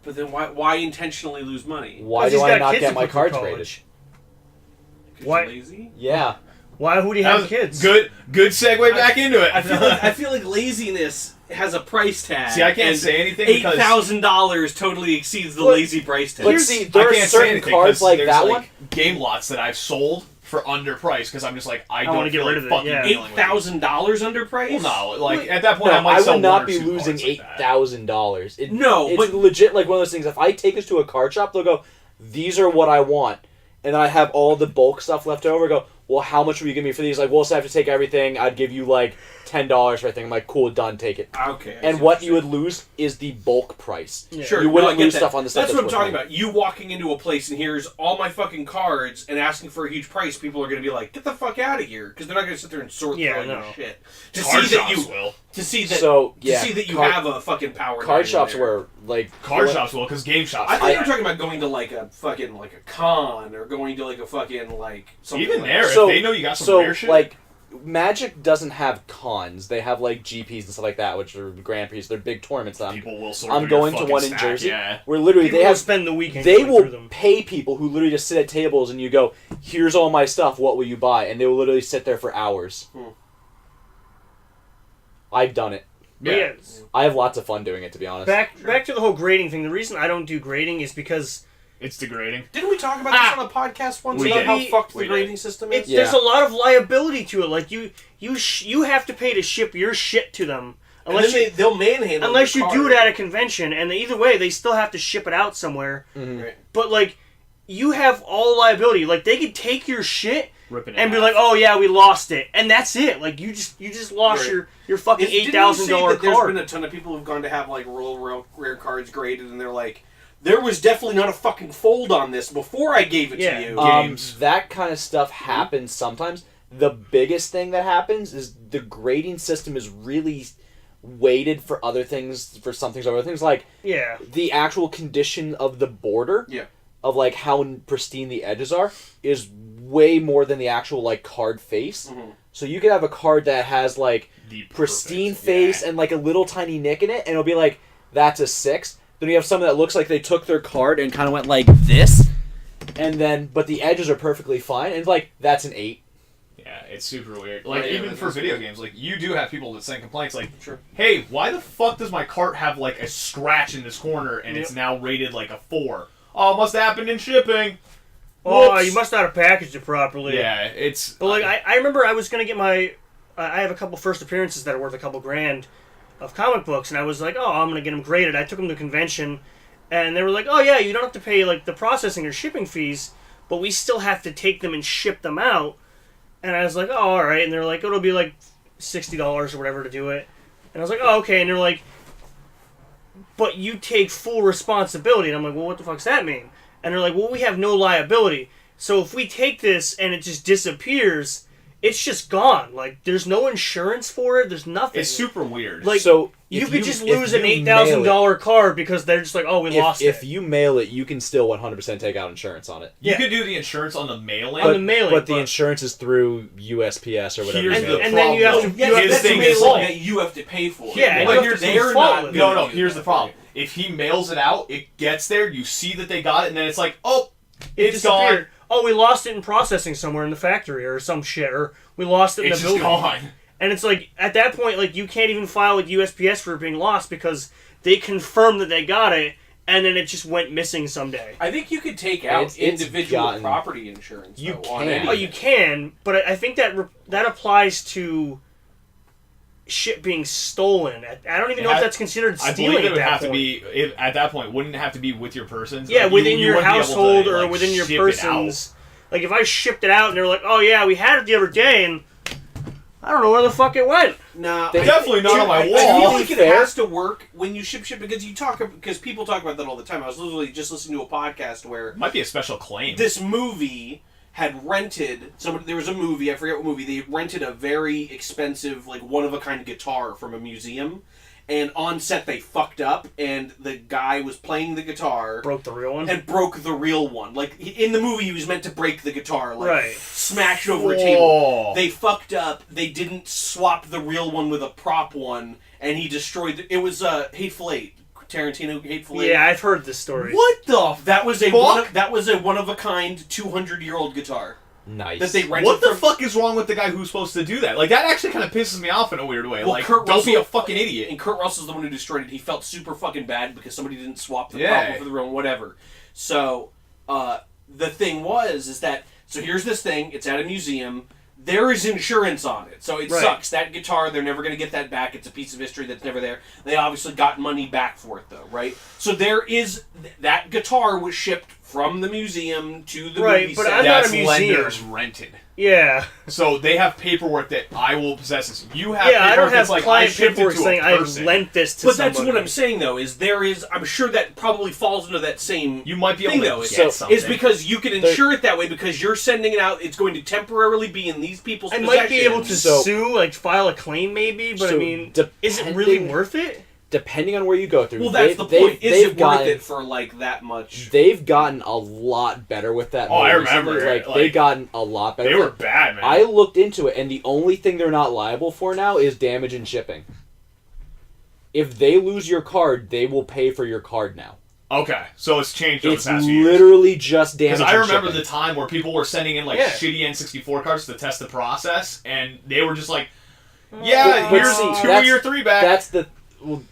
Speaker 4: But then why intentionally lose money?
Speaker 3: Why
Speaker 2: 'Cause
Speaker 3: do
Speaker 2: he's
Speaker 3: I
Speaker 2: got
Speaker 3: not
Speaker 2: kids
Speaker 3: get
Speaker 2: to
Speaker 3: my
Speaker 2: put through
Speaker 3: cards
Speaker 2: college.
Speaker 3: graded?
Speaker 4: 'Cause
Speaker 2: Why-
Speaker 4: you're lazy?
Speaker 3: Yeah.
Speaker 2: Why would he
Speaker 5: That
Speaker 2: have
Speaker 5: was
Speaker 2: kids?
Speaker 5: Good segue back into it.
Speaker 4: I feel like laziness has a price tag.
Speaker 5: See, I can't
Speaker 4: and
Speaker 5: say anything because
Speaker 4: $8,000 totally exceeds the
Speaker 2: But-
Speaker 4: lazy price tag.
Speaker 3: But see, there
Speaker 5: I
Speaker 3: are
Speaker 5: can't say
Speaker 3: certain
Speaker 5: anything
Speaker 3: cards
Speaker 5: 'cause
Speaker 3: like
Speaker 5: there's,
Speaker 3: that
Speaker 5: like,
Speaker 3: one.
Speaker 5: game lots that I've sold for underpriced because I'm just like I don't
Speaker 2: wanna get
Speaker 5: feel
Speaker 2: rid
Speaker 5: like
Speaker 2: of it,
Speaker 5: fucking
Speaker 2: yeah.
Speaker 5: dealing with it.
Speaker 4: $8,000 underpriced?
Speaker 5: Well, no, like at that point
Speaker 3: No,
Speaker 5: I might
Speaker 3: I
Speaker 5: sell
Speaker 3: would
Speaker 5: one
Speaker 3: not
Speaker 5: or
Speaker 3: be
Speaker 5: two
Speaker 3: losing
Speaker 5: cards like that.
Speaker 3: $8,000.
Speaker 4: No,
Speaker 3: it's
Speaker 4: but
Speaker 3: legit like one of those things. If I take this to a card shop, they'll go, "These are what I want," and I have all the bulk stuff left over. Go, well, how much will you give me for these? Like, well, so I have to take everything. I'd give you like $10 for everything. I'm like, cool, done, take it.
Speaker 4: okay. I
Speaker 3: And
Speaker 4: see
Speaker 3: what
Speaker 4: you're
Speaker 3: you would
Speaker 4: saying.
Speaker 3: lose is the bulk price.
Speaker 2: Yeah.
Speaker 4: Sure,
Speaker 3: You
Speaker 4: no,
Speaker 3: wouldn't
Speaker 4: I get
Speaker 3: lose
Speaker 4: that.
Speaker 3: stuff on the stuff
Speaker 4: That's what I'm
Speaker 3: that's
Speaker 4: talking
Speaker 3: worth
Speaker 4: about. You walking into a place and here's all my fucking cards and asking for a huge price, people are going to be like, get the fuck out of here. Because they're not going to sit there and sort through all your shit. To
Speaker 5: Card
Speaker 4: see that
Speaker 5: shops
Speaker 4: you
Speaker 5: will.
Speaker 4: to see that
Speaker 3: So, yeah,
Speaker 4: to see that you
Speaker 3: card-
Speaker 4: have a fucking power
Speaker 3: Card
Speaker 4: line
Speaker 3: shops
Speaker 4: in there.
Speaker 3: were like
Speaker 5: Card shops will because game shops.
Speaker 4: I think
Speaker 5: will.
Speaker 4: you're talking about going to like a fucking like a con or going to like a fucking like something
Speaker 5: Even
Speaker 4: like
Speaker 5: there,
Speaker 3: So-
Speaker 5: if they know you got some
Speaker 3: so
Speaker 5: rare shit.
Speaker 3: like Magic doesn't have cons. They have like GPs and stuff like that, which are Grand Prix. They're big tournaments. That
Speaker 5: people will sort
Speaker 3: I'm
Speaker 5: through your
Speaker 3: going to
Speaker 5: fucking
Speaker 3: one in
Speaker 5: stack,
Speaker 3: Jersey
Speaker 5: Yeah.
Speaker 3: where literally
Speaker 2: People
Speaker 3: they
Speaker 2: will
Speaker 3: have
Speaker 2: spend the weekend
Speaker 3: they
Speaker 2: going
Speaker 3: will
Speaker 2: through them.
Speaker 3: pay people who literally just sit at tables and you go, here's all my stuff, what will you buy? And they will literally sit there for hours. I've done it.
Speaker 2: But yeah,
Speaker 3: I have lots of fun doing it, to be honest.
Speaker 2: back to the whole grading thing. The reason I don't do grading is because
Speaker 5: It's degrading.
Speaker 4: Didn't we talk about this on a podcast once
Speaker 5: We
Speaker 4: about
Speaker 5: did.
Speaker 4: how fucked
Speaker 5: We
Speaker 4: the grading
Speaker 5: did.
Speaker 4: system is?
Speaker 2: there's a lot of liability to it. Like you have to pay to ship your shit to them.
Speaker 4: And
Speaker 2: Unless
Speaker 4: then they'll manhandle
Speaker 2: unless
Speaker 4: your
Speaker 2: you do
Speaker 4: card.
Speaker 2: it at a convention, and either way, they still have to ship it out somewhere.
Speaker 4: Right.
Speaker 2: But like, you have all liability. Like they could take your shit
Speaker 5: Ripping it
Speaker 2: and be
Speaker 5: off.
Speaker 2: like, "Oh yeah, we lost it," and that's it. Like you just lost
Speaker 4: Right.
Speaker 2: your fucking $8,000
Speaker 4: There's
Speaker 2: card.
Speaker 4: been a ton of people who've gone to have like real rare cards graded, and they're like, there was definitely not a fucking fold on this before I gave it
Speaker 2: Yeah.
Speaker 4: to you.
Speaker 5: Games.
Speaker 3: That kind of stuff happens sometimes. The biggest thing that happens is the grading system is really weighted for other things, for some things over other things, like
Speaker 2: Yeah.
Speaker 3: the actual condition of the border,
Speaker 4: Yeah.
Speaker 3: of like how pristine the edges are, is way more than the actual like card face. So you could have a card that has like
Speaker 5: The
Speaker 3: pristine
Speaker 5: perfect-
Speaker 3: face
Speaker 5: yeah.
Speaker 3: and like a little tiny nick in it, and it'll be like, that's a 6. Then you have something that looks like they took their card and kind of went like this, and then but the edges are perfectly fine, and it's like, that's an 8.
Speaker 5: Yeah, it's super weird. Like,
Speaker 4: Yeah,
Speaker 5: even
Speaker 4: that
Speaker 5: for
Speaker 4: is
Speaker 5: video
Speaker 4: weird.
Speaker 5: games, like, you do have people that send complaints, like,
Speaker 4: Sure.
Speaker 5: hey, why the fuck does my cart have, like, a scratch in this corner and it's
Speaker 2: Yep.
Speaker 5: now rated, like, a 4? Oh, it must have happened in shipping.
Speaker 2: Oh,
Speaker 5: Whoops.
Speaker 2: you must not have packaged it properly.
Speaker 5: Yeah, it's...
Speaker 2: But like I remember I was gonna get my I have a couple first appearances that are worth a couple grand of comic books, and I was like, oh, I'm gonna get them graded. I took them to a convention, and they were like, oh yeah, you don't have to pay like the processing or shipping fees, but we still have to take them and ship them out. And I was like, oh, all right. And they're like, it'll be like $60 or whatever to do it. And I was like, oh, okay. And they're like, but you take full responsibility. And I'm like, well, what the fuck's that mean? And they're like, well, we have no liability. So if we take this and it just disappears, it's just gone. Like, there's no insurance for it. There's nothing.
Speaker 5: It's super weird.
Speaker 2: Like,
Speaker 3: So
Speaker 2: you
Speaker 3: if
Speaker 2: could
Speaker 3: you-
Speaker 2: just
Speaker 3: if
Speaker 2: lose an
Speaker 3: you
Speaker 2: $8,000 card because they're just like, oh, we lost
Speaker 3: If
Speaker 2: it.
Speaker 3: you mail it, you can still 100% take out insurance on it.
Speaker 5: you
Speaker 2: yeah.
Speaker 5: could do the insurance on the mailing.
Speaker 2: On the mailing,
Speaker 3: But the
Speaker 2: but-
Speaker 3: insurance is through USPS or whatever.
Speaker 5: Here's
Speaker 3: it
Speaker 5: the
Speaker 3: is.
Speaker 2: and then you have
Speaker 5: problem.
Speaker 2: to-
Speaker 4: Yeah,
Speaker 2: you have
Speaker 5: His
Speaker 4: that's
Speaker 2: to
Speaker 5: thing
Speaker 4: the
Speaker 5: is
Speaker 4: mail
Speaker 5: like-
Speaker 4: that you have to pay for.
Speaker 2: Yeah,
Speaker 4: Like,
Speaker 2: you have to pay
Speaker 4: they're
Speaker 2: for
Speaker 4: not
Speaker 2: it.
Speaker 4: gonna
Speaker 5: No,
Speaker 4: do
Speaker 5: here's
Speaker 4: that
Speaker 5: the problem.
Speaker 4: for
Speaker 5: If he mails it out, it gets there, you see that they got it, and then it's like, oh,
Speaker 2: It
Speaker 5: it's gone.
Speaker 2: disappeared. Oh, we lost it in processing somewhere in the factory or some shit, or we lost it in
Speaker 5: It's
Speaker 2: the
Speaker 5: just
Speaker 2: building.
Speaker 5: gone.
Speaker 2: And it's like, at that point, like, you can't even file with USPS for it being lost because they confirmed that they got it, and then it just went missing someday.
Speaker 4: I think you could take out
Speaker 3: It's
Speaker 4: individual
Speaker 3: gotten-
Speaker 4: property insurance.
Speaker 3: You
Speaker 4: though, on
Speaker 3: can.
Speaker 4: anything.
Speaker 2: Oh, you can, but I think that applies to shit being stolen. I don't even know if that's considered
Speaker 5: I
Speaker 2: stealing
Speaker 5: believe it
Speaker 2: at
Speaker 5: would
Speaker 2: that
Speaker 5: have
Speaker 2: point.
Speaker 5: to be at that point. Wouldn't it have to be with your persons?
Speaker 2: Yeah,
Speaker 5: Like,
Speaker 2: within
Speaker 5: you
Speaker 2: your
Speaker 5: wouldn't be able to,
Speaker 2: household or
Speaker 5: like,
Speaker 2: within your
Speaker 5: ship it out.
Speaker 2: persons. Like, if I shipped it out and they were like, oh yeah, we had it the other day, and I don't know where the fuck it went.
Speaker 4: Nah,
Speaker 3: They-
Speaker 5: Definitely not on my
Speaker 4: I
Speaker 5: wall.
Speaker 4: feel like it
Speaker 3: Fair.
Speaker 4: has to work when you ship because people talk about that all the time. I was literally just listening to a podcast where
Speaker 5: Might be a special claim.
Speaker 4: this movie had rented there was a movie, I forget what movie, they rented a very expensive, like, one-of-a-kind guitar from a museum, and on set they fucked up, and the guy was playing the guitar
Speaker 2: Broke the real one.
Speaker 4: and broke the real one. Like, in the movie he was meant to break the guitar, like,
Speaker 2: Right.
Speaker 4: smash it over a
Speaker 5: Whoa.
Speaker 4: table. They fucked up, they didn't swap the real one with a prop one, and he destroyed it was Hateful Eight. Tarantino Hateful Eight.
Speaker 2: Yeah, I've heard this story.
Speaker 5: What the?
Speaker 4: That was a
Speaker 5: Fuck?
Speaker 4: one of a kind 200-year-old guitar.
Speaker 3: Nice.
Speaker 4: that they rented
Speaker 5: What the
Speaker 4: from...
Speaker 5: fuck is wrong with the guy who's supposed to do that? Like, that actually kind of pisses me off in a weird way.
Speaker 4: Well,
Speaker 5: like,
Speaker 4: Kurt
Speaker 5: don't be a
Speaker 4: Russell-
Speaker 5: fucking idiot.
Speaker 4: And Kurt Russell's the one who destroyed it. He felt super fucking bad because somebody didn't swap the
Speaker 5: Yeah.
Speaker 4: problem for the real one, whatever. So, the thing is that, so here's this thing, it's at a museum, there is insurance on it, so it
Speaker 2: Right.
Speaker 4: sucks. That guitar, they're never going to get that back, it's a piece of history that's never there. They obviously got money back for it, though, right? So there is, that guitar was shipped from the museum to the
Speaker 2: Right,
Speaker 4: movie
Speaker 2: but
Speaker 4: set.
Speaker 2: I'm not a
Speaker 5: That's
Speaker 2: museum.
Speaker 5: lenders rented.
Speaker 2: Yeah.
Speaker 5: So they have paperwork that I will possess this. You have
Speaker 2: Yeah,
Speaker 5: paperwork
Speaker 2: I don't have
Speaker 5: that's like, I
Speaker 2: client
Speaker 5: shipped it
Speaker 2: paperwork
Speaker 5: to
Speaker 2: saying
Speaker 5: a
Speaker 2: I've
Speaker 5: person.
Speaker 2: lent this to
Speaker 4: But
Speaker 2: somebody.
Speaker 4: that's what I'm saying, though, is there is, I'm sure that probably falls into that same
Speaker 5: You might be able
Speaker 4: thing,
Speaker 5: to
Speaker 4: though,
Speaker 5: get
Speaker 3: so-
Speaker 5: something.
Speaker 4: is because you can insure it that way because you're sending it out. It's going to temporarily be in these people's
Speaker 2: I
Speaker 4: possession.
Speaker 2: might be able to
Speaker 3: So-
Speaker 2: sue, like file a claim maybe, but I
Speaker 3: So,
Speaker 2: mean, is it really
Speaker 3: depending-
Speaker 2: worth it?
Speaker 3: Depending on where you go through.
Speaker 4: Well, that's the point. Is it worth it for like that much?
Speaker 3: They've gotten a lot better with that.
Speaker 5: Oh, I
Speaker 3: more
Speaker 5: remember
Speaker 3: recently.
Speaker 5: it.
Speaker 3: Like, they've
Speaker 5: Like,
Speaker 3: gotten a lot better.
Speaker 5: They
Speaker 3: with
Speaker 5: were
Speaker 3: it.
Speaker 5: bad, man.
Speaker 3: I looked into it, and the only thing they're not liable for now is damage and shipping. If they lose your card, they will pay for your card now.
Speaker 5: Okay, so it's changed over
Speaker 3: It's
Speaker 5: the past few years.
Speaker 3: literally just damage.
Speaker 5: Because I
Speaker 3: and
Speaker 5: remember
Speaker 3: shipping.
Speaker 5: the time where people were sending in like
Speaker 2: Yeah.
Speaker 5: shitty N64 cards to test the process, and they were just like, "Yeah,
Speaker 3: But
Speaker 5: here's
Speaker 3: see,
Speaker 5: 2
Speaker 3: that's-
Speaker 5: year 3 back."
Speaker 3: That's the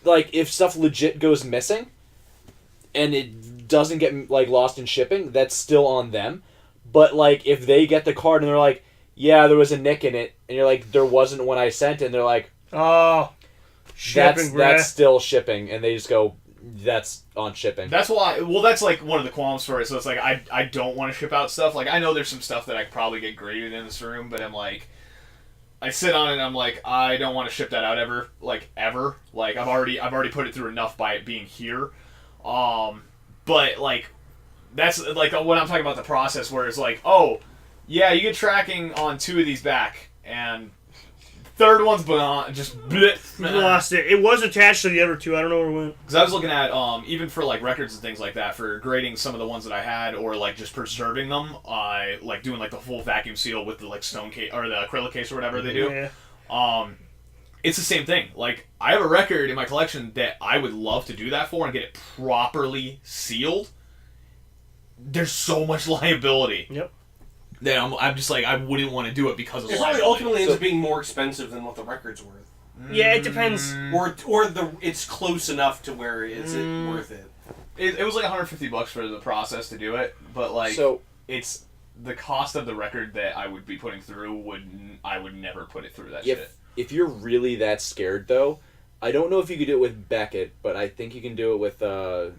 Speaker 3: like if stuff legit goes missing, and it doesn't get like lost in shipping, that's still on them. But like if they get the card and they're like, "Yeah, there was a nick in it," and you're like, "There wasn't when I sent it," and they're like,
Speaker 2: Oh, shipping,
Speaker 3: that's still shipping, and they just go, "That's on shipping."
Speaker 5: That's why. Well, that's like one of the qualms for it. So it's like I don't want to ship out stuff. Like I know there's some stuff that I could probably get graded in this room, but I'm like, I sit on it and I'm like, I don't want to ship that out ever. Like I've already put it through enough by it being here. But like that's like when I'm talking about the process where it's like, oh yeah, you get tracking on 2 of these back, and third one's just
Speaker 2: You lost it. It was attached to the other 2. I don't know where it went.
Speaker 5: because I was looking at even for like records and things like that, for grading some of the ones that I had, or like just preserving them, I like doing like the full vacuum seal with the like stone case or the acrylic case or whatever they do.
Speaker 2: Yeah.
Speaker 5: It's the same thing. Like I have a record in my collection that I would love to do that for and get it properly sealed. There's so much liability.
Speaker 2: Yep.
Speaker 5: That I'm just like I wouldn't want to do it because of
Speaker 4: It
Speaker 5: the
Speaker 4: probably
Speaker 5: liability.
Speaker 4: ultimately ends up being more expensive than what the record's worth,
Speaker 2: Yeah, it depends.
Speaker 4: or it's close enough to where is it worth it?
Speaker 5: It was like $150 for the process to do it, but like
Speaker 3: So
Speaker 5: it's the cost of the record that I would be putting through I would never put it through that shit.
Speaker 3: if you're really that scared, though, I don't know if you could do it with Beckett, but I think you can do it with God,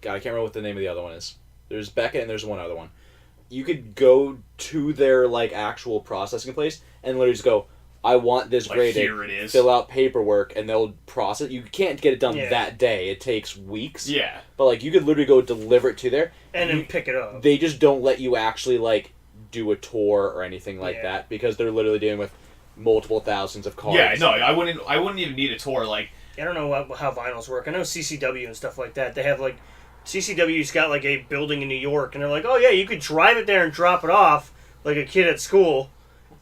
Speaker 3: I can't remember what the name of the other one is. There's Beckett and there's one other one. You could go to their like actual processing place and literally just go, I want this
Speaker 5: Like,
Speaker 3: graded.
Speaker 5: here it is.
Speaker 3: Fill out paperwork and they'll process. You can't get it done
Speaker 2: Yeah.
Speaker 3: that day. It takes weeks.
Speaker 5: Yeah.
Speaker 3: But like you could literally go deliver it to there.
Speaker 2: And then pick it up.
Speaker 3: They just don't let you actually like do a tour or anything like
Speaker 2: Yeah.
Speaker 3: that because they're literally dealing with multiple thousands of cards.
Speaker 5: Yeah, no, I wouldn't even need a tour. Like,
Speaker 2: I don't know how vinyls work. I know CCW and stuff like that. They have like CCW's got like a building in New York, and they're like, oh yeah, you could drive it there and drop it off like a kid at school,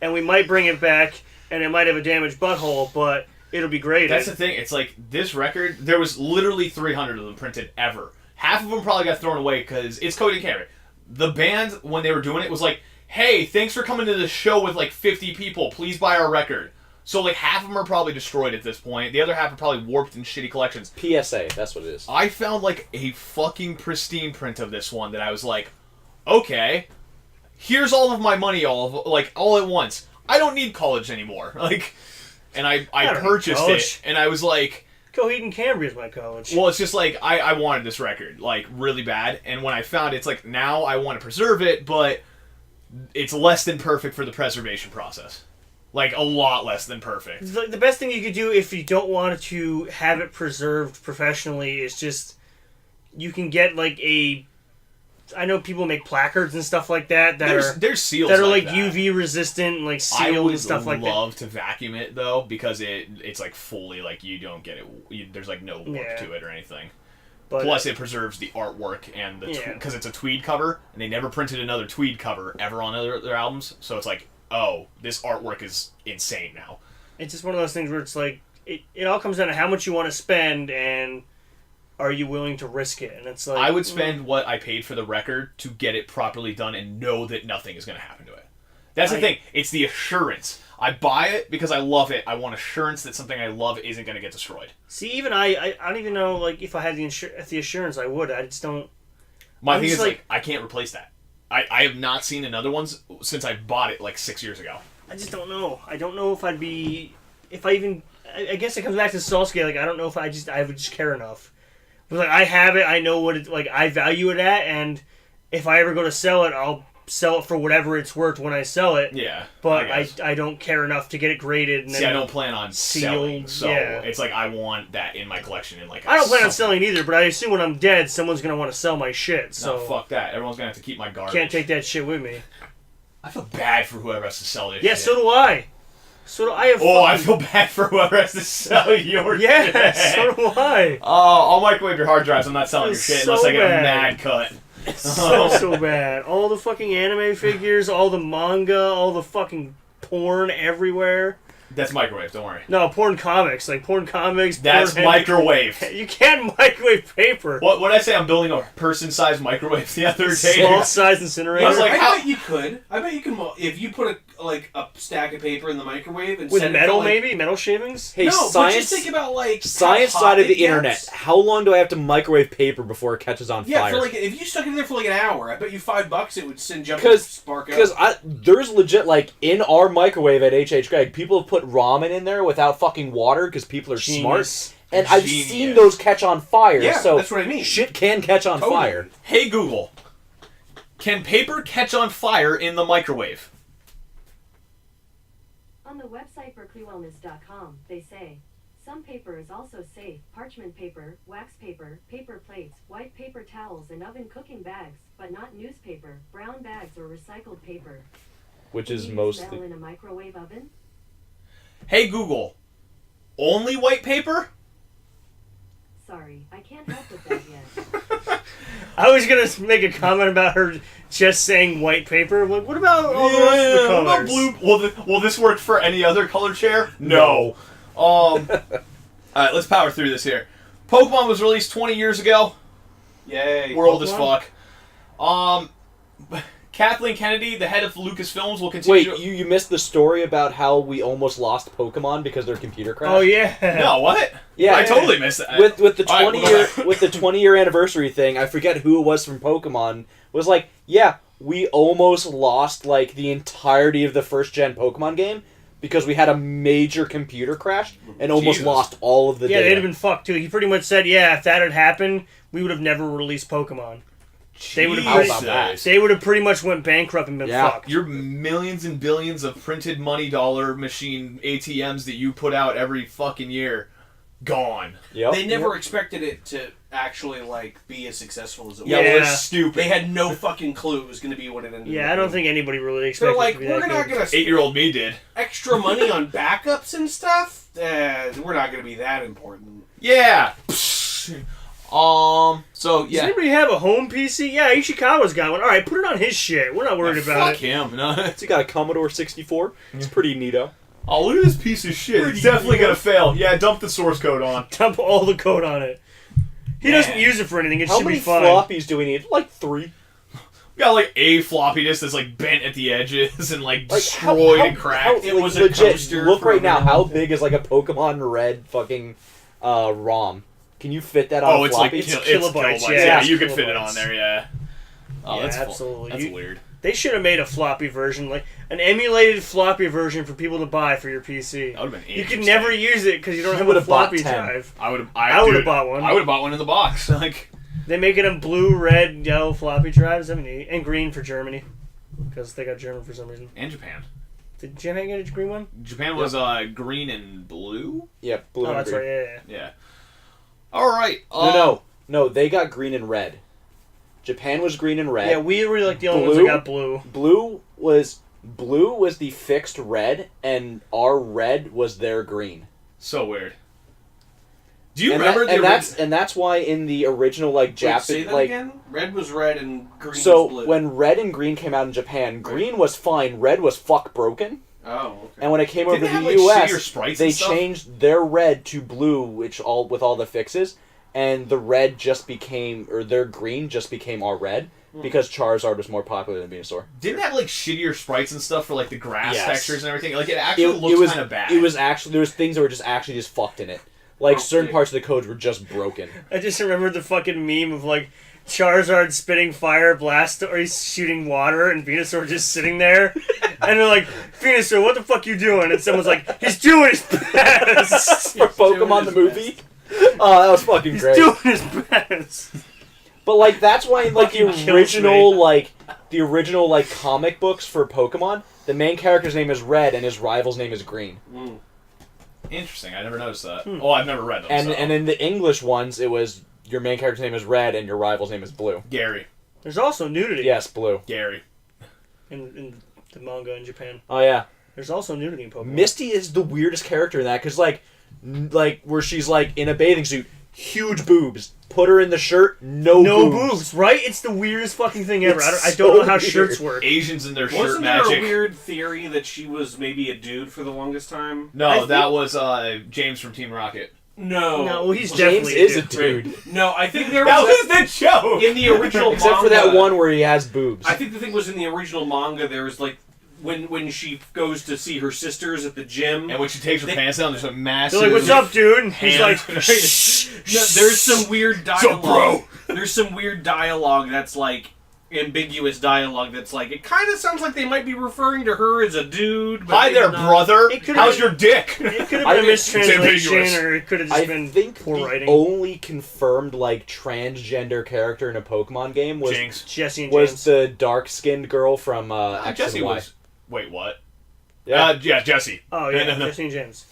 Speaker 2: and we might bring it back, and it might have a damaged butthole, but it'll be graded.
Speaker 5: that's the thing. It's like this record. There was literally 300 of them printed ever. Half of them probably got thrown away because it's Cody and Carrot. The band, when they were doing it, was like, hey, thanks for coming to the show with like 50 people. Please buy our record. So like half of them are probably destroyed at this point. The other half are probably warped in shitty collections.
Speaker 3: PSA, that's what it is.
Speaker 5: I found like a fucking pristine print of this one that I was like, okay, here's all of my money all at once. I don't need college anymore. Like, and I
Speaker 2: don't need
Speaker 5: purchased
Speaker 2: college.
Speaker 5: it, and I was like,
Speaker 2: Coheed and Cambria is my college.
Speaker 5: well, it's just like I wanted this record like really bad, and when I found it, it's like now I want to preserve it, but it's less than perfect for the preservation process. Like, a lot less than perfect.
Speaker 2: The best thing you could do if you don't want to have it preserved professionally is just, you can get like I know people make placards and stuff like that
Speaker 5: There's seals
Speaker 2: that are like
Speaker 5: that.
Speaker 2: UV resistant, like
Speaker 5: I
Speaker 2: sealed
Speaker 5: would
Speaker 2: and stuff like that.
Speaker 5: love to vacuum it, though, because it's like fully, like, you don't get it, there's like no warp
Speaker 2: Yeah.
Speaker 5: to it or anything.
Speaker 2: But
Speaker 5: Plus, it preserves the artwork and the
Speaker 2: Yeah.
Speaker 5: because it's a tweed cover, and they never printed another tweed cover ever on their albums, so it's like, oh, this artwork is insane now.
Speaker 2: it's just one of those things where it's like, it all comes down to how much you want to spend and are you willing to risk it? And it's like,
Speaker 5: I would spend what I paid for the record to get it properly done and know that nothing is going to happen to it. That's the thing. It's the assurance. I buy it because I love it. I want assurance that something I love isn't going to get destroyed.
Speaker 2: See, even I don't even know like if I had the assurance, I would. I just don't.
Speaker 5: My thing is like I can't replace that. I have not seen another one since I bought it like 6 years ago.
Speaker 2: I just don't know. I don't know if I'd be if I even. I guess it comes back to Sasuke. Like I don't know if I would just care enough. But like I have it. I know what it like. I value it at, and if I ever go to sell it, I'll sell it for whatever it's worth when I sell it.
Speaker 5: Yeah.
Speaker 2: But I don't care enough to get it graded. And
Speaker 5: See,
Speaker 2: then
Speaker 5: I don't plan on selling, so it's like I want that in my collection. And like
Speaker 2: I don't plan on selling either, but I assume when I'm dead, someone's gonna want to sell my shit. So
Speaker 5: no, fuck that. Everyone's gonna have to keep my garbage.
Speaker 2: Can't take that shit with me.
Speaker 5: I feel bad for whoever has to sell this. shit.
Speaker 2: So do I. So do I.
Speaker 5: I feel bad for whoever has to sell your
Speaker 2: shit.
Speaker 5: shit.
Speaker 2: So do I.
Speaker 5: I'll microwave your hard drives. I'm not selling your shit unless I get a mad cut.
Speaker 2: So bad. All the fucking anime figures, all the manga, all the fucking porn everywhere.
Speaker 5: That's microwave, don't worry.
Speaker 2: No, porn comics. Like porn comics.
Speaker 5: That's
Speaker 2: porn
Speaker 5: microwave.
Speaker 2: You can't microwave paper.
Speaker 5: What did I say? I'm building a person-sized microwave the other day.
Speaker 2: Small size incinerator.
Speaker 5: I was like,
Speaker 4: I bet you could. I bet you can. If you put a stack of paper in the microwave and
Speaker 2: with
Speaker 4: set
Speaker 2: metal,
Speaker 4: it for,
Speaker 2: maybe metal shavings.
Speaker 3: Hey,
Speaker 4: no,
Speaker 3: science.
Speaker 4: but just think about
Speaker 3: science
Speaker 4: how hot
Speaker 3: side of
Speaker 4: it
Speaker 3: the
Speaker 4: gets.
Speaker 3: internet. How long do I have to microwave paper before it catches on
Speaker 4: Yeah,
Speaker 3: fire?
Speaker 4: for if you stuck it in there for an hour, I bet you $5 it would singe up and spark up.
Speaker 3: Because there's legit in our microwave at HH Greg, people have put ramen in there without fucking water because people are smart. And I've seen those catch on fire.
Speaker 4: Yeah,
Speaker 3: so
Speaker 4: that's what I mean.
Speaker 3: Shit can catch on fire.
Speaker 5: Hey Google, can paper catch on fire in the microwave?
Speaker 7: On the website berkeley.wellness.com, they say, some paper is also safe: parchment paper, wax paper, paper plates, white paper towels, and oven cooking bags, but not newspaper, brown bags, or recycled paper.
Speaker 3: Which is
Speaker 7: Can you
Speaker 3: most...
Speaker 7: smell in a microwave oven?
Speaker 5: Hey Google, only white paper?
Speaker 7: Sorry, I can't help with that yet.
Speaker 2: I was gonna make a comment about her just saying white paper. Like, what about all the rest of the colors?
Speaker 5: What about blue? Will this work for any other color chair? No. Alright, let's power through this here. Pokemon was released 20 years ago.
Speaker 4: Yay.
Speaker 5: We're old as fuck. Kathleen Kennedy, the head of Lucasfilms, will continue.
Speaker 3: Wait, you missed the story about how we almost lost Pokemon because their computer crashed?
Speaker 2: Oh yeah.
Speaker 5: No, what?
Speaker 3: Yeah,
Speaker 5: I totally missed that.
Speaker 3: With the
Speaker 5: All
Speaker 3: 20
Speaker 5: right,
Speaker 3: year with the 20-year anniversary thing, I forget who it was from Pokemon, was like, yeah, we almost lost the entirety of the first gen Pokemon game because we had a major computer crash and almost lost all of the data.
Speaker 2: Yeah, they'd have been fucked too. He pretty much said, yeah, if that had happened, we would have never released Pokemon. They would have pretty much went bankrupt and been fucked.
Speaker 5: Your millions and billions of printed money dollar machine ATMs that you put out every fucking year, gone.
Speaker 3: Yep.
Speaker 4: They never expected it to actually be as successful as it was.
Speaker 5: Yeah, well, it's stupid.
Speaker 4: They had no fucking clue it was going to be what it ended up
Speaker 2: Yeah, I don't think anybody really
Speaker 4: They're
Speaker 2: expected it
Speaker 4: like,
Speaker 2: to be
Speaker 4: we're
Speaker 2: that
Speaker 4: not
Speaker 2: good.
Speaker 4: going to
Speaker 5: 8-year-old me did.
Speaker 4: extra money on backups and stuff. We're not going to be that important.
Speaker 5: Yeah. So
Speaker 2: Does
Speaker 5: yeah.
Speaker 2: anybody have a home PC? Yeah, Ishikawa's got one. All right, put it on his shit. We're not worried about
Speaker 5: Fuck
Speaker 2: it.
Speaker 5: him. No.
Speaker 3: He got a Commodore 64. It's pretty neato.
Speaker 5: Oh, look at this piece of shit. It's definitely gonna fail. Yeah, dump the source code on.
Speaker 2: Dump all the code on it. He doesn't use it for anything. It
Speaker 3: How
Speaker 2: should
Speaker 3: many
Speaker 2: be fine.
Speaker 3: floppies do we need? 3.
Speaker 5: We got a floppy disk that's bent at the edges and destroyed and cracked.
Speaker 4: It was a
Speaker 3: legit.
Speaker 4: coaster
Speaker 3: Look
Speaker 4: for
Speaker 3: right
Speaker 4: a
Speaker 3: now.
Speaker 4: minute.
Speaker 3: How big is a Pokemon Red fucking ROM? Can you fit that on a
Speaker 5: It's
Speaker 3: floppy?
Speaker 5: it's
Speaker 2: kilobytes,
Speaker 5: kilobytes.
Speaker 2: yeah,
Speaker 5: Yeah,
Speaker 2: it's
Speaker 5: you could fit it
Speaker 2: kilobytes.
Speaker 5: on there. Yeah. Oh,
Speaker 2: Yeah,
Speaker 5: that's
Speaker 2: absolutely.
Speaker 5: That's weird.
Speaker 2: They should have made a floppy version, an emulated floppy version for people to buy for your PC.
Speaker 5: That would have been
Speaker 2: You
Speaker 5: interesting.
Speaker 2: can never use it because you don't
Speaker 3: You
Speaker 2: have a
Speaker 3: would've bought
Speaker 2: floppy
Speaker 3: 10.
Speaker 2: drive.
Speaker 5: I would have
Speaker 2: bought one.
Speaker 5: I would have bought one in the box.
Speaker 2: They make it in blue, red, yellow floppy drives. And green for Germany because they got German for some reason.
Speaker 5: And Japan.
Speaker 2: Did Japan get a green one?
Speaker 5: Japan was green and blue.
Speaker 3: Yeah, blue
Speaker 2: Oh,
Speaker 3: and
Speaker 2: that's
Speaker 3: green.
Speaker 2: right. Yeah.
Speaker 5: Yeah. All right.
Speaker 3: No, they got green and red. Japan was green and red.
Speaker 2: Yeah, we were the only ones that got blue.
Speaker 3: Blue was the fixed red, and our red was their green.
Speaker 5: So weird. Do you remember the original?
Speaker 3: And that's why in the original
Speaker 4: Say
Speaker 3: Japanese
Speaker 4: that again? Red was red and green was
Speaker 3: so
Speaker 4: blue.
Speaker 3: when red and green came out in Japan, green was fine, red was fuck broken.
Speaker 4: Oh, okay.
Speaker 3: And when it came over
Speaker 5: Didn't
Speaker 3: to
Speaker 5: they
Speaker 3: the
Speaker 5: have, shittier
Speaker 3: US,
Speaker 5: sprites
Speaker 3: they
Speaker 5: and stuff?
Speaker 3: changed their red to blue, with all the fixes. and the red just became, or their green just became our red, because Charizard was more popular than Venusaur.
Speaker 5: Didn't it have like shittier sprites and stuff for like the grass
Speaker 3: Yes.
Speaker 5: textures and everything? Like it actually looked kind of bad.
Speaker 3: It was actually, there was things that were just actually just fucked in it. Like certain parts of the codes were just broken.
Speaker 2: I just remembered the fucking meme of like Charizard spitting fire blast, or he's shooting water, and Venusaur just sitting there, and they're like, Venusaur, what the fuck you doing? And someone's like, he's doing his best.
Speaker 3: For Pokemon the movie? Oh, that was fucking
Speaker 2: He's
Speaker 3: great.
Speaker 2: doing his best.
Speaker 3: But like that's why like
Speaker 2: Fucking
Speaker 3: the
Speaker 2: kills
Speaker 3: original like comic books for Pokemon, the main character's name is Red and his rival's name is Green.
Speaker 5: Interesting. I never noticed that. Oh, I've never read them.
Speaker 3: And
Speaker 5: so.
Speaker 3: and in the English ones, it was your main character's name is Red and your rival's name is Blue.
Speaker 5: Gary.
Speaker 2: There's also nudity
Speaker 3: Yes, Blue.
Speaker 5: Gary.
Speaker 2: in the manga in Japan.
Speaker 3: Oh yeah.
Speaker 2: There's also nudity in Pokemon.
Speaker 3: Misty is the weirdest character in that because like where she's like in a bathing suit, huge boobs. Put her in the shirt, no boobs.
Speaker 2: Right? It's the weirdest fucking thing ever. I
Speaker 3: It's
Speaker 2: don't
Speaker 3: so
Speaker 2: know how
Speaker 3: weird.
Speaker 2: shirts work.
Speaker 5: Asians and their shirt
Speaker 4: Wasn't there
Speaker 5: magic.
Speaker 4: a weird theory that she was maybe a dude for the longest time?
Speaker 5: No, that was James from Team Rocket.
Speaker 4: No.
Speaker 2: No, he's
Speaker 3: James
Speaker 2: definitely
Speaker 3: is
Speaker 2: a
Speaker 3: a
Speaker 2: dude.
Speaker 3: dude.
Speaker 4: No, I think there
Speaker 5: That
Speaker 4: was
Speaker 5: was the joke!
Speaker 4: in the original
Speaker 3: Except for
Speaker 4: manga,
Speaker 3: that one where he has boobs.
Speaker 4: I think the thing was in the original manga. There was like when she goes to see her sisters at the gym.
Speaker 5: And when she takes her pants down, there's a massive...
Speaker 2: They're like, what's up, dude? And he's
Speaker 5: hand.
Speaker 2: like,
Speaker 5: Shh.
Speaker 4: No, there's some weird dialogue.
Speaker 5: bro?
Speaker 4: There's some weird dialogue that's like ambiguous dialogue that's like it kind of sounds like they might be referring to her as a dude. But
Speaker 5: Hi
Speaker 4: maybe
Speaker 5: there,
Speaker 4: not.
Speaker 5: brother.
Speaker 2: It could've
Speaker 5: How's
Speaker 2: been-
Speaker 5: your dick?
Speaker 2: it could have
Speaker 3: I
Speaker 2: been a
Speaker 3: think
Speaker 5: it's
Speaker 2: mistranslation,
Speaker 5: ambiguous.
Speaker 2: or it could have just
Speaker 3: I
Speaker 2: been
Speaker 3: think
Speaker 2: poor
Speaker 3: the
Speaker 2: writing.
Speaker 3: only confirmed like transgender character in a Pokemon game was
Speaker 5: Jinx.
Speaker 2: Jesse and
Speaker 3: was
Speaker 2: James.
Speaker 3: the dark-skinned girl from X
Speaker 5: Jesse
Speaker 3: and Y.
Speaker 5: was... Wait, what?
Speaker 3: Yeah.
Speaker 5: Yeah, Jesse.
Speaker 2: Oh, yeah,
Speaker 5: No.
Speaker 2: Jesse and James.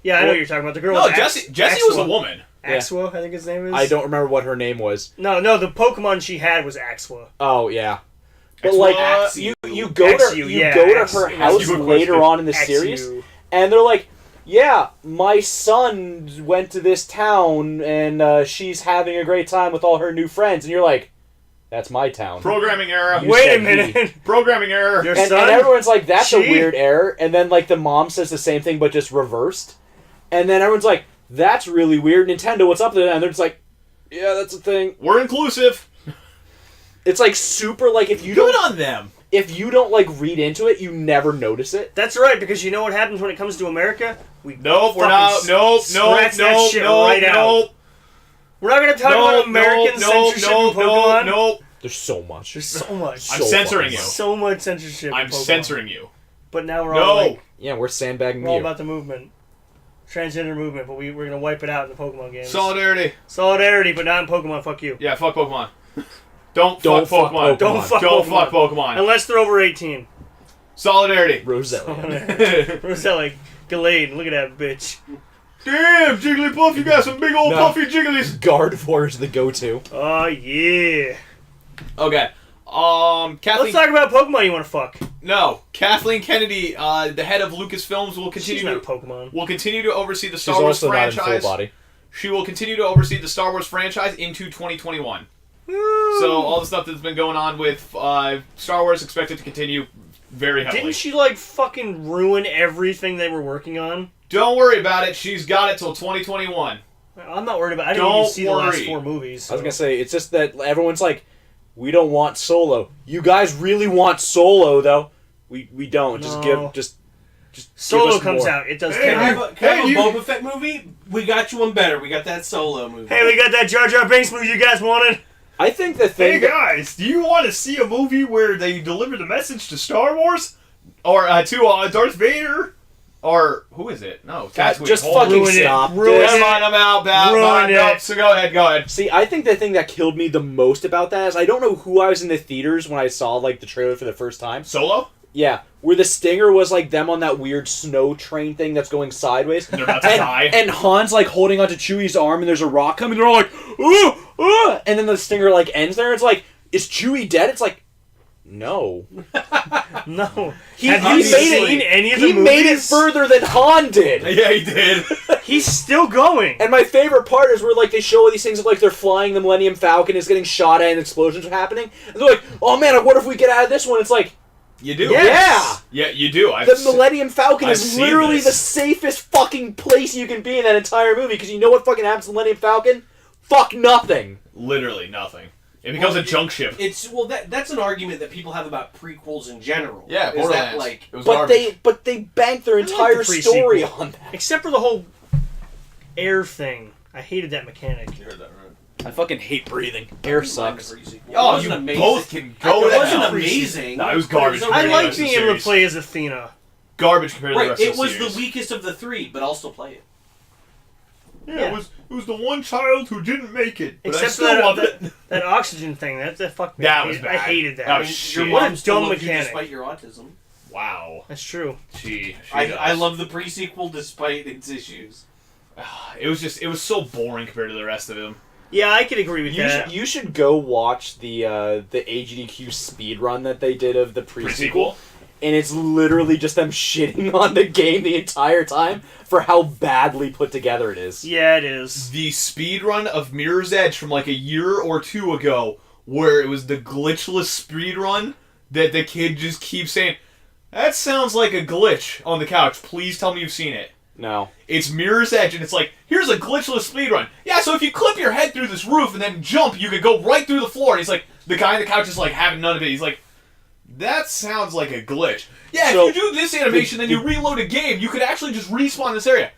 Speaker 2: Yeah, I know what you're talking about. The girl
Speaker 5: No,
Speaker 2: with
Speaker 5: Jesse was a woman.
Speaker 2: Axwa, I think his name is.
Speaker 3: I don't remember what her name was.
Speaker 2: No, the Pokemon she had was Axwa.
Speaker 3: Oh yeah. But
Speaker 5: Axu-
Speaker 3: like
Speaker 5: Axu.
Speaker 3: you go to
Speaker 2: Axu, yeah,
Speaker 3: her
Speaker 2: Axu.
Speaker 3: house
Speaker 5: Axu.
Speaker 3: later on in the
Speaker 2: Axu.
Speaker 3: series, and they're like, "Yeah, my son went to this town, and she's having a great time with all her new friends." And you're like, "That's my town."
Speaker 5: Programming error.
Speaker 3: You
Speaker 2: Wait a
Speaker 3: said he.
Speaker 2: minute.
Speaker 5: Programming error.
Speaker 2: Your
Speaker 3: And
Speaker 2: son?
Speaker 3: everyone's like, "That's a
Speaker 2: She?
Speaker 3: weird error." And then like the mom says the same thing, but just reversed. And then everyone's like, "That's really weird, Nintendo. What's up with it?" And they're just like, "Yeah, that's a thing."
Speaker 5: We're inclusive.
Speaker 3: It's like super like if you
Speaker 5: Good
Speaker 3: don't
Speaker 5: on them.
Speaker 3: like read into it, you never notice it.
Speaker 2: That's right, because you know what happens when it comes to America? We
Speaker 5: Nope, we're
Speaker 2: fucking
Speaker 5: not.
Speaker 2: scratch that shit right out.
Speaker 5: Nope.
Speaker 2: We're not going to talk about American censorship in Pokemon.
Speaker 5: Nope.
Speaker 3: There's so much.
Speaker 2: There's so much.
Speaker 5: I'm
Speaker 3: So
Speaker 5: censoring
Speaker 3: fucking
Speaker 5: you.
Speaker 2: So much censorship in
Speaker 5: I'm
Speaker 2: Pokemon.
Speaker 5: censoring you.
Speaker 2: But now we're
Speaker 5: No.
Speaker 2: all like,
Speaker 3: Yeah, we're sandbagging
Speaker 2: we're all
Speaker 3: you.
Speaker 2: about the movement. Transgender movement, but we're going to wipe it out in the Pokemon games.
Speaker 5: Solidarity.
Speaker 2: Solidarity, but not in Pokemon. Fuck you.
Speaker 5: Yeah, fuck Pokemon. Don't
Speaker 3: Don't
Speaker 5: fuck
Speaker 3: fuck
Speaker 5: Pokemon.
Speaker 3: Pokemon.
Speaker 2: Don't fuck
Speaker 5: Don't
Speaker 2: Pokemon.
Speaker 5: fuck Pokemon.
Speaker 2: Unless they're over 18.
Speaker 5: Solidarity.
Speaker 3: Rosella.
Speaker 2: Rosella Gallade, look at that bitch.
Speaker 5: Damn, Jigglypuff, you got some big old
Speaker 3: No.
Speaker 5: puffy jigglies.
Speaker 3: Gardevoir is the go-to.
Speaker 2: Oh, yeah.
Speaker 5: Okay. Kathleen.
Speaker 2: Let's talk about Pokemon you want to fuck.
Speaker 5: No, Kathleen Kennedy, the head of Lucasfilms, will continue
Speaker 2: She's not
Speaker 5: to
Speaker 2: Pokemon.
Speaker 5: oversee the
Speaker 3: She's
Speaker 5: Star Wars
Speaker 3: also not in
Speaker 5: franchise.
Speaker 3: full body.
Speaker 5: She will continue to oversee the Star Wars franchise into 2021. So all the stuff that's been going on with Star Wars expected to continue very heavily.
Speaker 2: Didn't she, like, fucking ruin everything they were working on?
Speaker 5: Don't worry about it. She's got it till 2021.
Speaker 2: I'm not worried about it. I didn't
Speaker 5: Don't
Speaker 2: even see the last
Speaker 5: worry.
Speaker 2: 4 movies.
Speaker 3: I was gonna say it's just that everyone's like, we don't want Solo. You guys really want Solo though? We don't. Just
Speaker 2: No.
Speaker 3: just
Speaker 2: Solo
Speaker 3: give us
Speaker 2: comes
Speaker 3: more.
Speaker 2: out. It does
Speaker 5: Hey,
Speaker 4: Can I have
Speaker 2: ten.
Speaker 4: a, can I have
Speaker 5: Hey,
Speaker 4: a Boba Fett movie? We got you one better. We got that Solo movie.
Speaker 2: Hey, we got that Jar Jar Binks movie you guys wanted.
Speaker 3: I think the thing. that-
Speaker 5: guys, do you want to see a movie where they deliver the message to Star Wars? Or to Darth Vader? Or who is it? No, Tatooine.
Speaker 3: just
Speaker 5: Hold on.
Speaker 3: fucking
Speaker 2: Ruin it.
Speaker 3: stop.
Speaker 2: Ruin
Speaker 3: this.
Speaker 2: it.
Speaker 5: Come on, I'm out.
Speaker 2: Ruin
Speaker 5: No,
Speaker 2: it.
Speaker 5: so go ahead.
Speaker 3: See, I think the thing that killed me the most about that is I don't know who I was in the theaters when I saw like the trailer for the first time.
Speaker 5: Solo?
Speaker 3: Yeah, where the stinger was like them on that weird snow train thing that's going sideways.
Speaker 5: They're about to die.
Speaker 3: And Han's like holding onto Chewie's arm, and there's a rock coming. They're all like, "Ooh, ooh!" And then the stinger like ends there. It's like, is Chewie dead? It's like, no.
Speaker 2: No.
Speaker 3: He
Speaker 2: Have
Speaker 3: he
Speaker 2: you
Speaker 3: made
Speaker 2: seen
Speaker 3: it.
Speaker 2: any of the
Speaker 3: He made it
Speaker 2: movies?
Speaker 3: further than Han did.
Speaker 5: Yeah, he did.
Speaker 2: He's still going.
Speaker 3: And my favorite part is where like they show all these things of like they're flying the Millennium Falcon is getting shot at and explosions are happening. And they're like, oh man, what if we get out of this one? It's like,
Speaker 5: You do.
Speaker 3: yeah.
Speaker 5: Yeah, you do.
Speaker 3: The Millennium Falcon
Speaker 5: I've
Speaker 3: is
Speaker 5: seen
Speaker 3: literally
Speaker 5: this.
Speaker 3: the safest fucking place you can be in that entire movie because you know what fucking happens to the Millennium Falcon? Fuck nothing.
Speaker 5: Literally nothing. It becomes a junk ship.
Speaker 4: That's an argument that people have about prequels in general.
Speaker 5: Yeah,
Speaker 4: is
Speaker 5: Borderlands.
Speaker 4: that like
Speaker 5: It was
Speaker 3: But
Speaker 5: garbage.
Speaker 3: they banked their
Speaker 2: like the
Speaker 3: entire
Speaker 2: pre-sequel.
Speaker 3: story on that.
Speaker 2: Except for the whole air thing. I hated that mechanic.
Speaker 5: You heard that right.
Speaker 3: I fucking hate breathing. Air sucks.
Speaker 5: Oh,
Speaker 4: It
Speaker 5: you
Speaker 4: wasn't amazing.
Speaker 5: both can go
Speaker 4: It
Speaker 5: to
Speaker 4: wasn't
Speaker 5: hell.
Speaker 4: amazing.
Speaker 5: No, it was garbage.
Speaker 4: But
Speaker 2: I
Speaker 5: Yeah,
Speaker 2: like
Speaker 5: that's the
Speaker 2: being able to
Speaker 5: series.
Speaker 2: play as Athena.
Speaker 5: Garbage compared to the
Speaker 4: Right,
Speaker 5: rest
Speaker 4: it
Speaker 5: of the
Speaker 4: was
Speaker 5: series.
Speaker 4: the weakest of the three, but I'll still play it.
Speaker 5: Yeah, it was the one child who didn't make it, but
Speaker 2: Except
Speaker 5: I
Speaker 2: for
Speaker 5: still
Speaker 2: that,
Speaker 5: love
Speaker 2: that,
Speaker 5: it.
Speaker 2: that oxygen thing. That fucked me.
Speaker 5: That was
Speaker 2: I
Speaker 5: bad.
Speaker 2: hated that.
Speaker 5: That
Speaker 2: I
Speaker 5: was
Speaker 2: mean,
Speaker 5: shit.
Speaker 2: What a
Speaker 4: Mom still
Speaker 2: dumb
Speaker 4: loves you
Speaker 2: mechanic.
Speaker 4: despite your autism.
Speaker 5: Wow.
Speaker 2: That's true.
Speaker 5: She
Speaker 4: I
Speaker 5: does.
Speaker 4: love the pre-sequel despite its issues.
Speaker 5: It was so boring compared to the rest of them.
Speaker 2: Yeah, I could agree with
Speaker 3: You
Speaker 2: that.
Speaker 3: should, you should go watch the AGDQ speed run that they did of the pre-sequel. And it's literally just them shitting on the game the entire time for how badly put together it is.
Speaker 2: Yeah, it is.
Speaker 5: The speedrun of Mirror's Edge from like a year or two ago, where it was the glitchless speedrun that the kid just keeps saying, "That sounds like a glitch on the couch. Please tell me you've seen it."
Speaker 3: No.
Speaker 5: It's Mirror's Edge, and it's like, here's a glitchless speedrun. Yeah, so if you clip your head through this roof and then jump, you could go right through the floor. And he's like, the guy on the couch is like having none of it. He's like, that sounds like a glitch. Yeah,
Speaker 3: So,
Speaker 5: if you do this animation, then you reload a game, you could actually just respawn this area.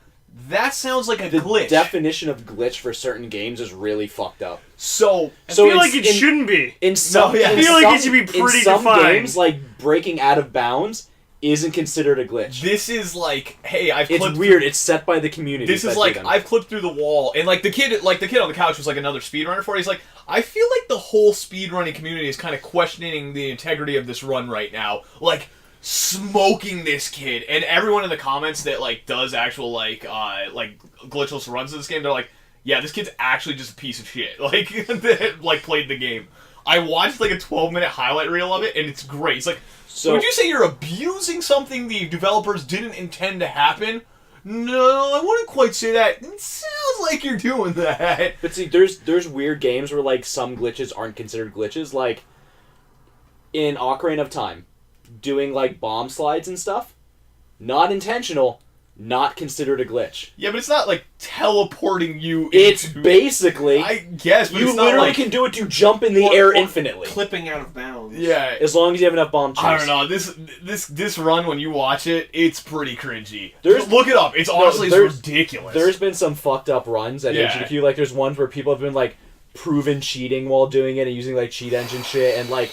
Speaker 5: That sounds like a
Speaker 3: The
Speaker 5: glitch.
Speaker 3: definition of glitch for certain games is really fucked up.
Speaker 5: So,
Speaker 2: I feel like
Speaker 3: it's-
Speaker 2: it shouldn't be.
Speaker 3: In some,
Speaker 5: yeah.
Speaker 3: in
Speaker 2: I feel like
Speaker 3: some-
Speaker 2: it should be
Speaker 3: in
Speaker 2: pretty
Speaker 3: some
Speaker 2: defined.
Speaker 3: games, like breaking out of bounds isn't considered a glitch.
Speaker 5: this is like, hey, I've
Speaker 3: It's
Speaker 5: clipped
Speaker 3: weird. It's set by the community.
Speaker 5: This is like I've clipped through the wall, and like the kid on the couch was like another speedrunner for it. He's like, I feel like the whole speedrunning community is kind of questioning the integrity of this run right now, like smoking this kid. And everyone in the comments that like does actual like glitchless runs of this game, they're like, yeah, this kid's actually just a piece of shit. Like that like played the game. I watched like a 12-minute highlight reel of it, and it's great. It's like, so would you say you're abusing something the developers didn't intend to happen? No, I wouldn't quite say that. It sounds like you're doing that.
Speaker 3: But see, there's weird games where like some glitches aren't considered glitches. Like in Ocarina of Time, doing like bomb slides and stuff, not intentional, not considered a glitch.
Speaker 5: Yeah, but it's not like teleporting you
Speaker 3: It's
Speaker 5: into...
Speaker 3: basically
Speaker 5: I guess, but
Speaker 3: you
Speaker 5: it's not
Speaker 3: literally
Speaker 5: like...
Speaker 3: can do it to jump in the
Speaker 4: Or-
Speaker 3: air
Speaker 4: or
Speaker 3: infinitely,
Speaker 4: Clipping out of bounds.
Speaker 5: Yeah.
Speaker 3: as long as you have enough bomb chunks.
Speaker 5: I don't know. This run, when you watch it, it's pretty cringy.
Speaker 3: There's-
Speaker 5: Look it up. It's honestly
Speaker 3: there's-
Speaker 5: ridiculous.
Speaker 3: There's been some fucked up runs at
Speaker 5: Yeah.
Speaker 3: HDQ. Like there's ones where people have been like proven cheating while doing it and using like cheat engine shit and like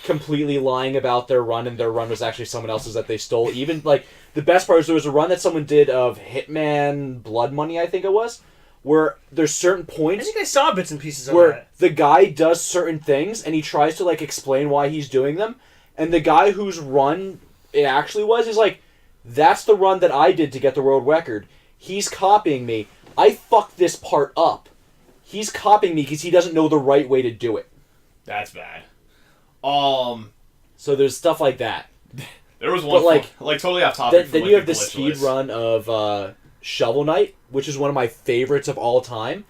Speaker 3: completely lying about their run, and their run was actually someone else's that they stole. Even like the best part is there was a run that someone did of Hitman Blood Money, I think it was, where there's certain
Speaker 2: I
Speaker 3: points
Speaker 2: think I saw bits and pieces of
Speaker 3: where
Speaker 2: that.
Speaker 3: the guy does certain things and he tries to like explain why he's doing them, and the guy whose run it actually was is like, that's the run that I did to get the world record. He's copying me. I fucked this part up. He's copying me because he doesn't know the right way to do it.
Speaker 5: That's bad.
Speaker 3: So there's stuff like that.
Speaker 5: There was one,
Speaker 3: But,
Speaker 5: like totally off topic.
Speaker 3: Then
Speaker 5: from,
Speaker 3: you
Speaker 5: like,
Speaker 3: have the speed run of Shovel Knight, which is one of my favorites of all time,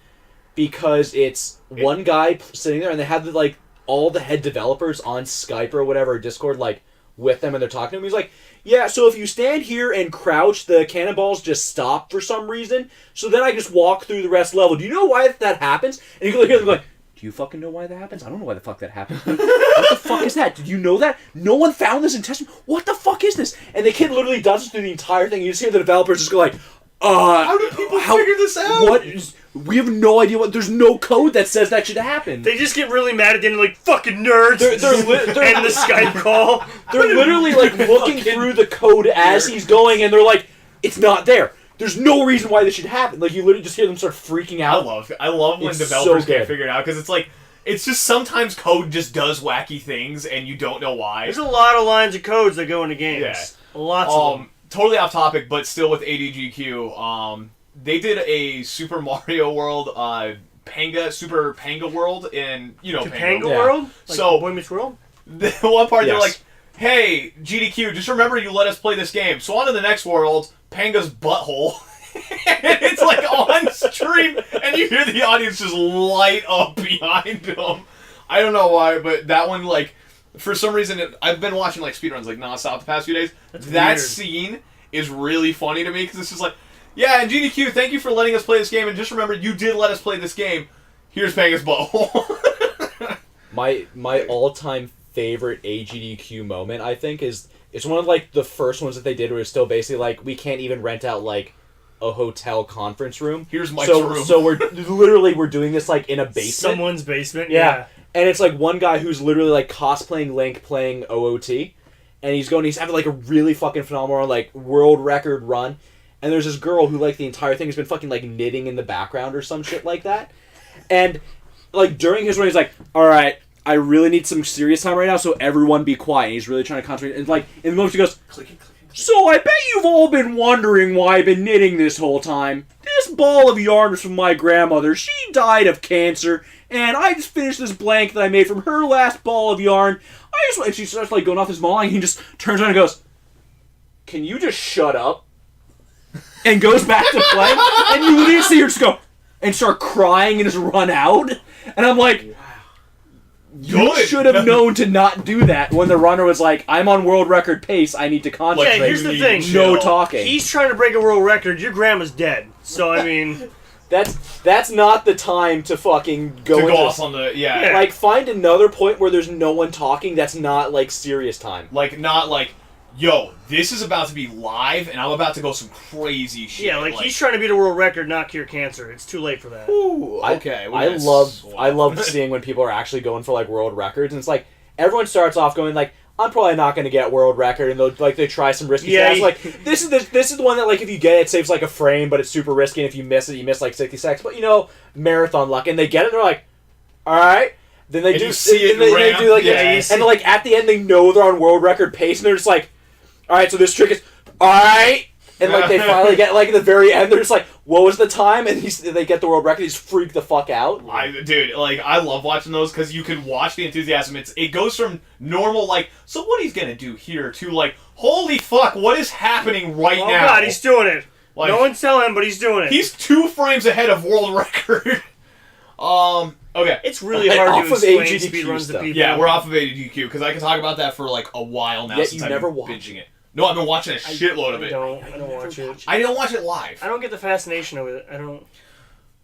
Speaker 3: because it's one guy sitting there, and they have like all the head developers on Skype or whatever, or Discord, like with them, and they're talking to him. He's like, yeah, so if you stand here and crouch, the cannonballs just stop for some reason. So then I just walk through the rest of the level. Do you know why that happens? And you can hear them going, do you fucking know why that happens? I don't know why the fuck that happens. What the fuck is that? Did you know that? No one found this in testing. What the fuck is this? And the kid literally does this through the entire thing. You just hear the developers just go like,
Speaker 5: How do people figure this out?
Speaker 3: What is, we have no idea what. There's no code that says that should happen.
Speaker 2: They just get really mad at the end, like, fucking nerds!
Speaker 3: They're
Speaker 2: end the Skype call.
Speaker 3: They're literally like looking through the code as he's going, and they're like, it's not there. There's no reason why this should happen. Like, you literally just hear them start freaking out.
Speaker 5: I love when
Speaker 3: It's
Speaker 5: developers
Speaker 3: so good.
Speaker 5: can't figure it out, because it's like, it's just sometimes code just does wacky things and you don't know why.
Speaker 2: There's a lot of lines of codes that go into games.
Speaker 5: Yeah.
Speaker 2: Lots of them.
Speaker 5: Totally off topic, but still with ADGQ. They did a Super Mario World, Super Panga World in,
Speaker 2: Topanga
Speaker 3: Yeah.
Speaker 2: World? Like
Speaker 5: So-
Speaker 2: Boy Meets World?
Speaker 5: The one part, they're
Speaker 3: Yes.
Speaker 5: like, hey, GDQ, just remember you let us play this game. So on to the next world, Panga's butthole. And it's like on stream, and you hear the audience just light up behind them. I don't know why, but that one, like, for some reason, I've been watching like speedruns like nonstop the past few days. That
Speaker 2: weird.
Speaker 5: scene is really funny to me because it's just like, yeah, and GDQ, thank you for letting us play this game, and just remember you did let us play this game. Here's Pega's butthole.
Speaker 3: My all-time favorite AGDQ moment, I think, is it's one of like the first ones that they did where it's still basically like we can't even rent out like a hotel conference room.
Speaker 5: Here's Mike's room.
Speaker 3: So we're doing this like in a basement.
Speaker 2: Someone's basement.
Speaker 3: Yeah. And it's like one guy who's literally like cosplaying Link playing OOT, and he's having like a really fucking phenomenal like world record run. And there's this girl who like the entire thing has been fucking like knitting in the background or some shit like that. And like during his run, he's like, "All right, I really need some serious time right now, so everyone be quiet." And he's really trying to concentrate. And like in the moment, he goes, "So I bet you've all been wondering why I've been knitting this whole time. This ball of yarn was from my grandmother. She died of cancer, and I just finished this blanket that I made from her last ball of yarn. And she starts like going off this monologue, and he just turns around and goes, "Can you just shut up?" And goes back to play, and you literally see her just go and start crying and just run out. And I'm like, you
Speaker 5: Good.
Speaker 3: should have known to not do that when the runner was like, "I'm on world record pace. I need to concentrate."
Speaker 2: Yeah, here's the thing.
Speaker 3: No talking.
Speaker 2: He's trying to break a world record. Your grandma's dead. So, I mean...
Speaker 3: That's not the time to fucking go
Speaker 5: to
Speaker 3: into
Speaker 5: go off on the
Speaker 2: Yeah.
Speaker 3: Like, find another point where there's no one talking that's not, like, serious time.
Speaker 5: like not like, yo, this is about to be live, and I'm about to go some crazy shit.
Speaker 2: Yeah, like he's trying to beat a world record, not cure cancer. It's too late for that.
Speaker 5: Ooh, okay. well,
Speaker 3: I
Speaker 5: that's
Speaker 3: love
Speaker 5: swell.
Speaker 3: seeing when people are actually going for, like, world records. And it's like, everyone starts off going, like, I'm probably not going to get world record, and they try some risky stats. Like, this is the one that, like, if you get it, it saves, like, a frame, but it's super risky, and if you miss it, you miss, like, 60 seconds. But, you know, marathon luck. And they get it, and they're like, alright. Then they
Speaker 5: And
Speaker 3: do
Speaker 5: you see it
Speaker 3: they
Speaker 5: ramp,
Speaker 3: do, like,
Speaker 5: yeah.
Speaker 3: and, like, at the end, they know they're on world record pace, and they're just like, alright, so this trick is, alright. And, like, they finally get, like, at the very end, they're just like, what was the time? And they get the world record, he's freaked the fuck out.
Speaker 5: Dude, like, I love watching those because you can watch the enthusiasm. It goes from normal, like, so what he's gonna do here, to, like, holy fuck, what is happening right
Speaker 2: Oh
Speaker 5: now?
Speaker 2: god, he's doing it.
Speaker 5: Like,
Speaker 2: No one's telling him, but he's doing it.
Speaker 5: He's 2 frames ahead of world record. Okay.
Speaker 2: It's really
Speaker 3: And
Speaker 2: hard
Speaker 3: off
Speaker 2: to
Speaker 3: of
Speaker 2: explain
Speaker 3: AGDQ
Speaker 2: speedruns to
Speaker 3: stuff.
Speaker 2: people.
Speaker 5: Yeah, we're off of ADQ because I can talk about that for, like, a while now
Speaker 3: Yet
Speaker 5: since
Speaker 3: you
Speaker 5: I've
Speaker 3: never
Speaker 5: been
Speaker 3: watch
Speaker 5: binging it. No, I've been watching a shitload of
Speaker 2: I
Speaker 5: it.
Speaker 2: don't watch it.
Speaker 5: I didn't watch it live.
Speaker 2: I don't get the fascination with it. I don't...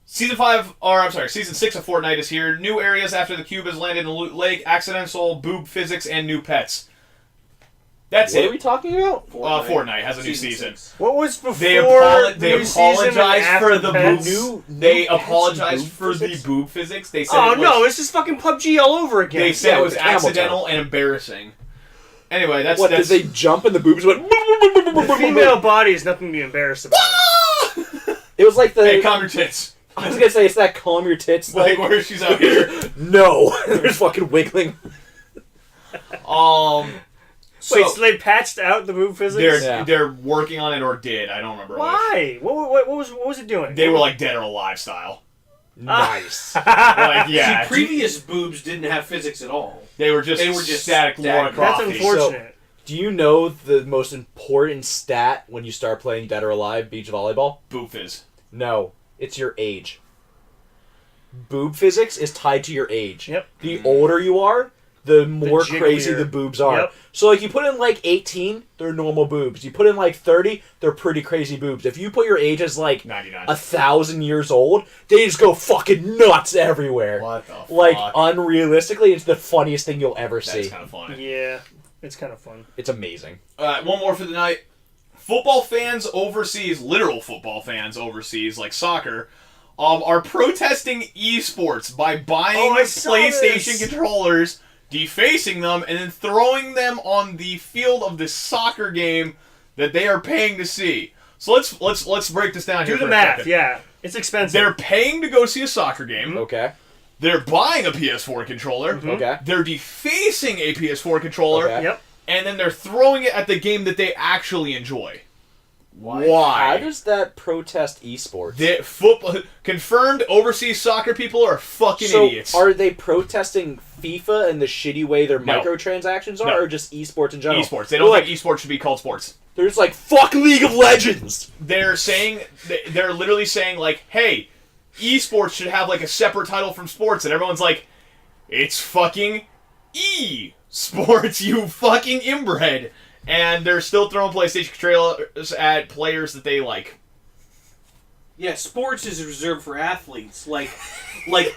Speaker 5: Season 6 of Fortnite is here. New areas after the cube has landed in the Loot Lake, accidental boob physics, and new pets. That's
Speaker 3: What
Speaker 5: it.
Speaker 3: are we talking about?
Speaker 5: Fortnite has a new season.
Speaker 2: What was before
Speaker 5: They
Speaker 2: the new season and
Speaker 5: apologize for
Speaker 2: after
Speaker 5: the
Speaker 2: pets?
Speaker 5: boob. They
Speaker 3: pets and
Speaker 5: apologized
Speaker 3: boob
Speaker 5: for
Speaker 3: physics?
Speaker 5: the boob physics. They said
Speaker 2: Oh
Speaker 5: it was,
Speaker 2: no, it's just fucking PUBG all over again.
Speaker 5: They said
Speaker 3: Yeah,
Speaker 5: it was
Speaker 3: with camel
Speaker 5: accidental and embarrassing. Anyway, that's
Speaker 3: What,
Speaker 5: that's.
Speaker 3: did they jump and the boobs went...
Speaker 2: The female body is nothing to be embarrassed about.
Speaker 3: It was like the...
Speaker 5: Hey, calm your tits.
Speaker 3: I was gonna say, it's that calm your tits
Speaker 5: Like
Speaker 3: thing.
Speaker 5: where she's out here.
Speaker 3: No. There's fucking wiggling.
Speaker 5: So,
Speaker 2: Wait, so they patched out the boob physics?
Speaker 5: they're working on it or did. I don't remember.
Speaker 2: Why? What was it doing?
Speaker 5: They were like Dead or Alive style.
Speaker 3: Nice.
Speaker 5: Like, yeah.
Speaker 4: See, previous boobs didn't have physics at all.
Speaker 5: They were just static Laura
Speaker 2: That's
Speaker 5: Crofty.
Speaker 2: unfortunate.
Speaker 3: Do you know the most important stat when you start playing Dead or Alive beach volleyball?
Speaker 5: Boob fizz.
Speaker 3: No. It's your age. Boob physics is tied to your age.
Speaker 2: Yep.
Speaker 3: The older you are, the more
Speaker 2: jigglier.
Speaker 3: crazy the boobs are.
Speaker 2: Yep.
Speaker 3: So, like, you put in, like, 18, they're normal boobs. You put in, like, 30, they're pretty crazy boobs. If you put your age as, like,
Speaker 5: 99.
Speaker 3: 1,000 years old, they just go fucking nuts everywhere.
Speaker 5: What the fuck?
Speaker 3: Like, unrealistically, it's the funniest thing you'll ever see.
Speaker 5: That's kind of funny.
Speaker 2: Yeah, it's kind of fun.
Speaker 3: It's amazing.
Speaker 5: Alright, one more for the night. Football fans overseas, literal football fans overseas, like soccer, are protesting esports by buying
Speaker 2: I saw
Speaker 5: PlayStation
Speaker 2: this.
Speaker 5: controllers, defacing them, and then throwing them on the field of the soccer game that they are paying to see. So let's break this down here.
Speaker 2: Do the
Speaker 5: for a
Speaker 2: math,
Speaker 5: second.
Speaker 2: yeah. It's expensive.
Speaker 5: They're paying to go see a soccer game.
Speaker 3: Okay.
Speaker 5: They're buying a PS4 controller.
Speaker 3: Okay.
Speaker 5: They're defacing a PS4 controller.
Speaker 3: Okay.
Speaker 2: Yep.
Speaker 5: And then they're throwing it at the game that they actually enjoy.
Speaker 3: How
Speaker 5: Why?
Speaker 3: does that protest esports?
Speaker 5: Football confirmed overseas soccer people are fucking
Speaker 3: So,
Speaker 5: idiots.
Speaker 3: are they protesting FIFA and the shitty way their
Speaker 5: No.
Speaker 3: microtransactions are,
Speaker 5: No.
Speaker 3: or just esports in general?
Speaker 5: Esports. They don't
Speaker 3: They're
Speaker 5: think esports should be called sports.
Speaker 3: They're just like, fuck League of Legends!
Speaker 5: They're saying they're literally saying like, hey, esports should have like a separate title from sports, and everyone's like, it's fucking e-sports, you fucking inbred. And they're still throwing PlayStation controllers at players that they like.
Speaker 4: Yeah, sports is reserved for athletes, like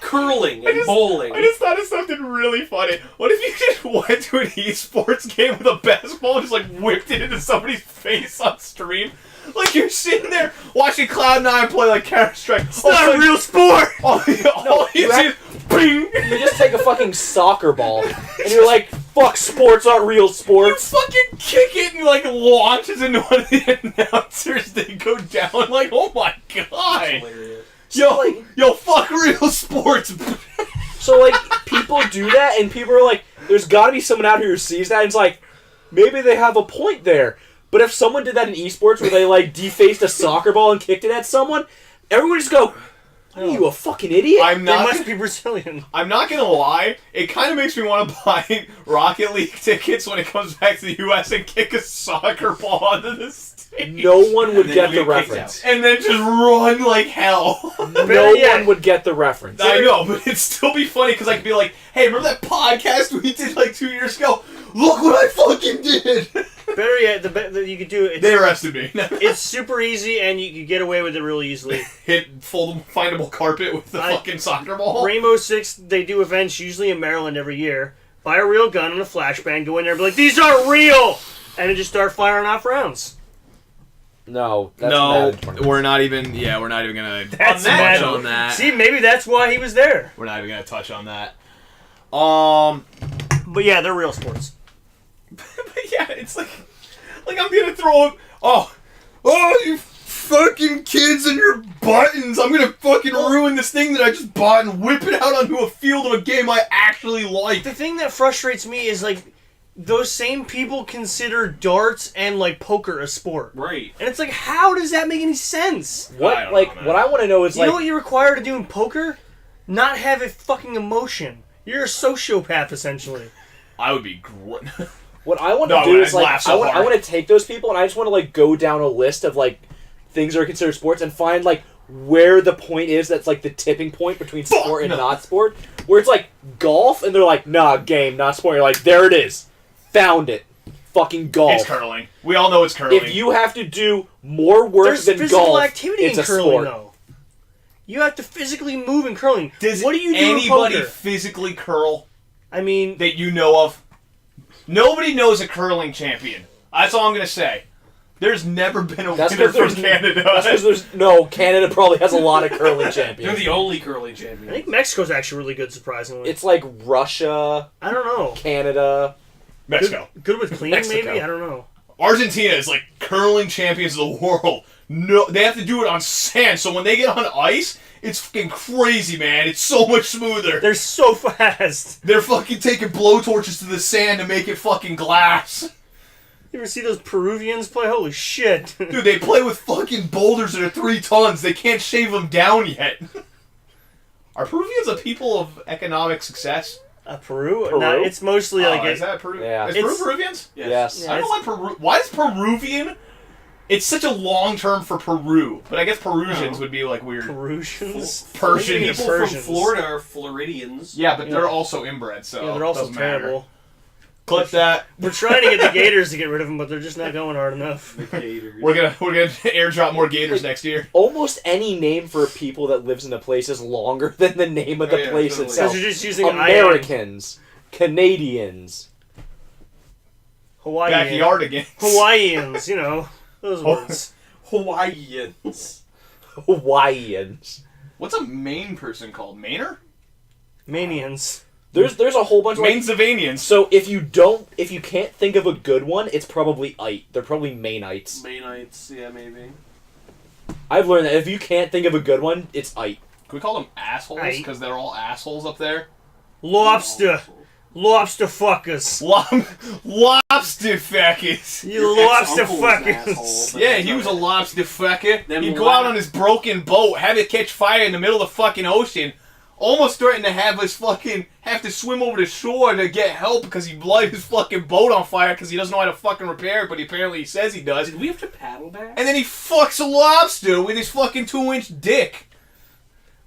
Speaker 4: curling and bowling.
Speaker 5: I just thought of something really funny. What if you just went to an esports game with a basketball and just like whipped it into somebody's face on stream? Like you're sitting there watching Cloud9 play like Counter-Strike.
Speaker 2: It's not a real sport!
Speaker 5: All you see is bing!
Speaker 3: You just take a fucking soccer ball, and you're like, fuck, sports aren't real
Speaker 5: You
Speaker 3: sports.
Speaker 5: fucking kick it and like launches into one of the announcers. They go down like, oh my god!
Speaker 4: Hilarious.
Speaker 5: Yo, fuck real sports.
Speaker 3: So, like, people do that, and people are like, there's gotta be someone out here who sees that, and it's like, maybe they have a point there. But if someone did that in esports where they, like, defaced a soccer ball and kicked it at someone, everyone would just go, are you a fucking idiot?
Speaker 2: They must be Brazilian.
Speaker 5: I'm not gonna lie, it kind of makes me want to buy Rocket League tickets when it comes back to the US and kick a soccer ball onto the stage.
Speaker 3: No one would
Speaker 4: And then
Speaker 3: get
Speaker 4: you
Speaker 3: the
Speaker 4: get kicked
Speaker 3: reference.
Speaker 5: And then just run like hell.
Speaker 3: No one would get the reference.
Speaker 5: I know, but it'd still be funny because I could be like, hey, remember that podcast we did like 2 years ago? Look what I fucking did!
Speaker 2: Better yet, the bet that you could do it.
Speaker 5: They arrested me.
Speaker 2: It's super easy, and you could get away with it really easily.
Speaker 5: Hit findable carpet with the fucking soccer ball.
Speaker 2: Rainbow Six, they do events usually in Maryland every year. Buy a real gun and a flashbang, go in there and be like, these aren't real! And then just start firing off rounds.
Speaker 3: No, that's
Speaker 5: No,
Speaker 3: Madden tournament.
Speaker 5: we're not even gonna
Speaker 2: That's
Speaker 5: touch
Speaker 2: Madden.
Speaker 5: on that.
Speaker 2: See, maybe that's why he was there.
Speaker 5: We're not even gonna touch on that.
Speaker 2: But yeah, they're real sports.
Speaker 5: But yeah, it's like I'm gonna throw up. Oh, you fucking kids and your buttons! I'm gonna fucking ruin this thing that I just bought and whip it out onto a field of a game I actually like.
Speaker 2: The thing that frustrates me is, like, those same people consider darts and, like, poker a sport.
Speaker 4: Right.
Speaker 2: And it's like, how does that make any sense?
Speaker 5: I
Speaker 3: What,
Speaker 5: don't
Speaker 3: like,
Speaker 5: know, man.
Speaker 3: what I want to know is,
Speaker 2: You
Speaker 3: like,
Speaker 2: know what you're required to do in poker? Not have a fucking emotion. You're a sociopath, essentially.
Speaker 5: I would be great.
Speaker 3: what I want
Speaker 5: No,
Speaker 3: to do
Speaker 5: I'd
Speaker 3: is, like,
Speaker 5: laugh so
Speaker 3: I
Speaker 5: hard.
Speaker 3: want to take those people and I just want to, like, go down a list of, like, things that are considered sports and find, like, where the point is that's, like, the tipping point between sport and not sport. Where it's, like, golf, and they're like, nah, game, not sport. You're like, there it is. Found it. Fucking golf.
Speaker 5: It's curling. We all know it's curling.
Speaker 3: If you have to do more work
Speaker 2: There's
Speaker 3: than
Speaker 2: physical
Speaker 3: golf,
Speaker 2: activity
Speaker 3: it's
Speaker 2: in
Speaker 3: a
Speaker 2: curling,
Speaker 3: sport.
Speaker 2: though. You have to physically move in curling.
Speaker 5: Does
Speaker 2: what do you do
Speaker 5: anybody
Speaker 2: in poker?
Speaker 5: physically curl
Speaker 2: I mean,
Speaker 5: that you know of? Nobody knows a curling champion. That's all I'm gonna say. There's never been a
Speaker 3: That's
Speaker 5: winner
Speaker 3: 'cause
Speaker 5: from
Speaker 3: there's-
Speaker 5: Canada.
Speaker 3: That's because there's no Canada probably has a lot of curling
Speaker 4: They're
Speaker 3: champions.
Speaker 4: the only curling
Speaker 2: I
Speaker 4: champions.
Speaker 2: think Mexico's actually really good, surprisingly.
Speaker 3: It's like Russia,
Speaker 2: I don't know.
Speaker 3: Canada.
Speaker 5: Mexico.
Speaker 2: Good with cleaning,
Speaker 3: Mexico.
Speaker 2: maybe? I don't know.
Speaker 5: Argentina is like curling champions of the world. No, they have to do it on sand, so when they get on ice, it's fucking crazy, man. It's so much smoother.
Speaker 2: They're so fast.
Speaker 5: They're fucking taking blowtorches to the sand to make it fucking glass.
Speaker 2: You ever see those Peruvians play? Holy shit.
Speaker 5: Dude, they play with fucking boulders that are 3 tons. They can't shave them down yet. Are Peruvians a people of economic success?
Speaker 2: Peru?
Speaker 3: Peru?
Speaker 2: No, it's mostly like...
Speaker 5: Is that Peru?
Speaker 3: Yeah.
Speaker 5: Is Peru
Speaker 2: It's-
Speaker 5: Peruvians?
Speaker 3: Yes.
Speaker 2: Yeah.
Speaker 5: I don't know why Peru. Why is Peruvian? It's such a long term for Peru, but I guess Perusians would be like weird.
Speaker 2: Perusians?
Speaker 5: Persian.
Speaker 4: People
Speaker 2: Persians.
Speaker 4: from Florida are Floridians.
Speaker 5: Yeah, but they're also inbred, so
Speaker 2: Yeah, they're also
Speaker 5: doesn't matter.
Speaker 2: terrible.
Speaker 5: Clip that.
Speaker 2: We're trying to get the Gators to get rid of them, but they're just not going hard enough.
Speaker 5: We're gonna airdrop more gators next year.
Speaker 3: Almost any name for a people that lives in a place is longer than the name of the
Speaker 4: Oh, yeah,
Speaker 3: place
Speaker 4: totally.
Speaker 3: itself.
Speaker 2: Because you're just using
Speaker 3: Americans, Canadians.
Speaker 2: Hawaiian.
Speaker 5: Backyardigans.
Speaker 2: Hawaiians, you know. Those words.
Speaker 4: Hawaiians.
Speaker 3: Hawaiians.
Speaker 5: What's a Maine person called? Mainer?
Speaker 2: Manians.
Speaker 3: There's a whole bunch of like,
Speaker 5: Mainsylvanians.
Speaker 3: so if you can't think of a good one, it's probably ite. They're probably Mainites.
Speaker 4: Mainites, yeah, maybe.
Speaker 3: I've learned that if you can't think of a good one, it's ite.
Speaker 5: Can we call them assholes?
Speaker 2: Right.
Speaker 5: Because they're all assholes up there.
Speaker 2: Lobster. Lobster fuckers.
Speaker 5: Lobster fuckers.
Speaker 2: You
Speaker 4: Your
Speaker 2: lobster
Speaker 4: ex-uncle was an
Speaker 2: fuckers.
Speaker 4: asshole, but
Speaker 5: Yeah,
Speaker 4: that's
Speaker 5: he was a
Speaker 4: alright.
Speaker 5: lobster fucker.
Speaker 4: Them
Speaker 5: He'd go out
Speaker 4: la-
Speaker 5: on his broken boat, have it catch fire in the middle of the fucking ocean, almost threatened to have to swim over the shore to get help because he light his fucking boat on fire because he doesn't know how to fucking repair it, but he says he does.
Speaker 4: Did we have to paddle back?
Speaker 5: And then he fucks a lobster with his fucking 2-inch dick.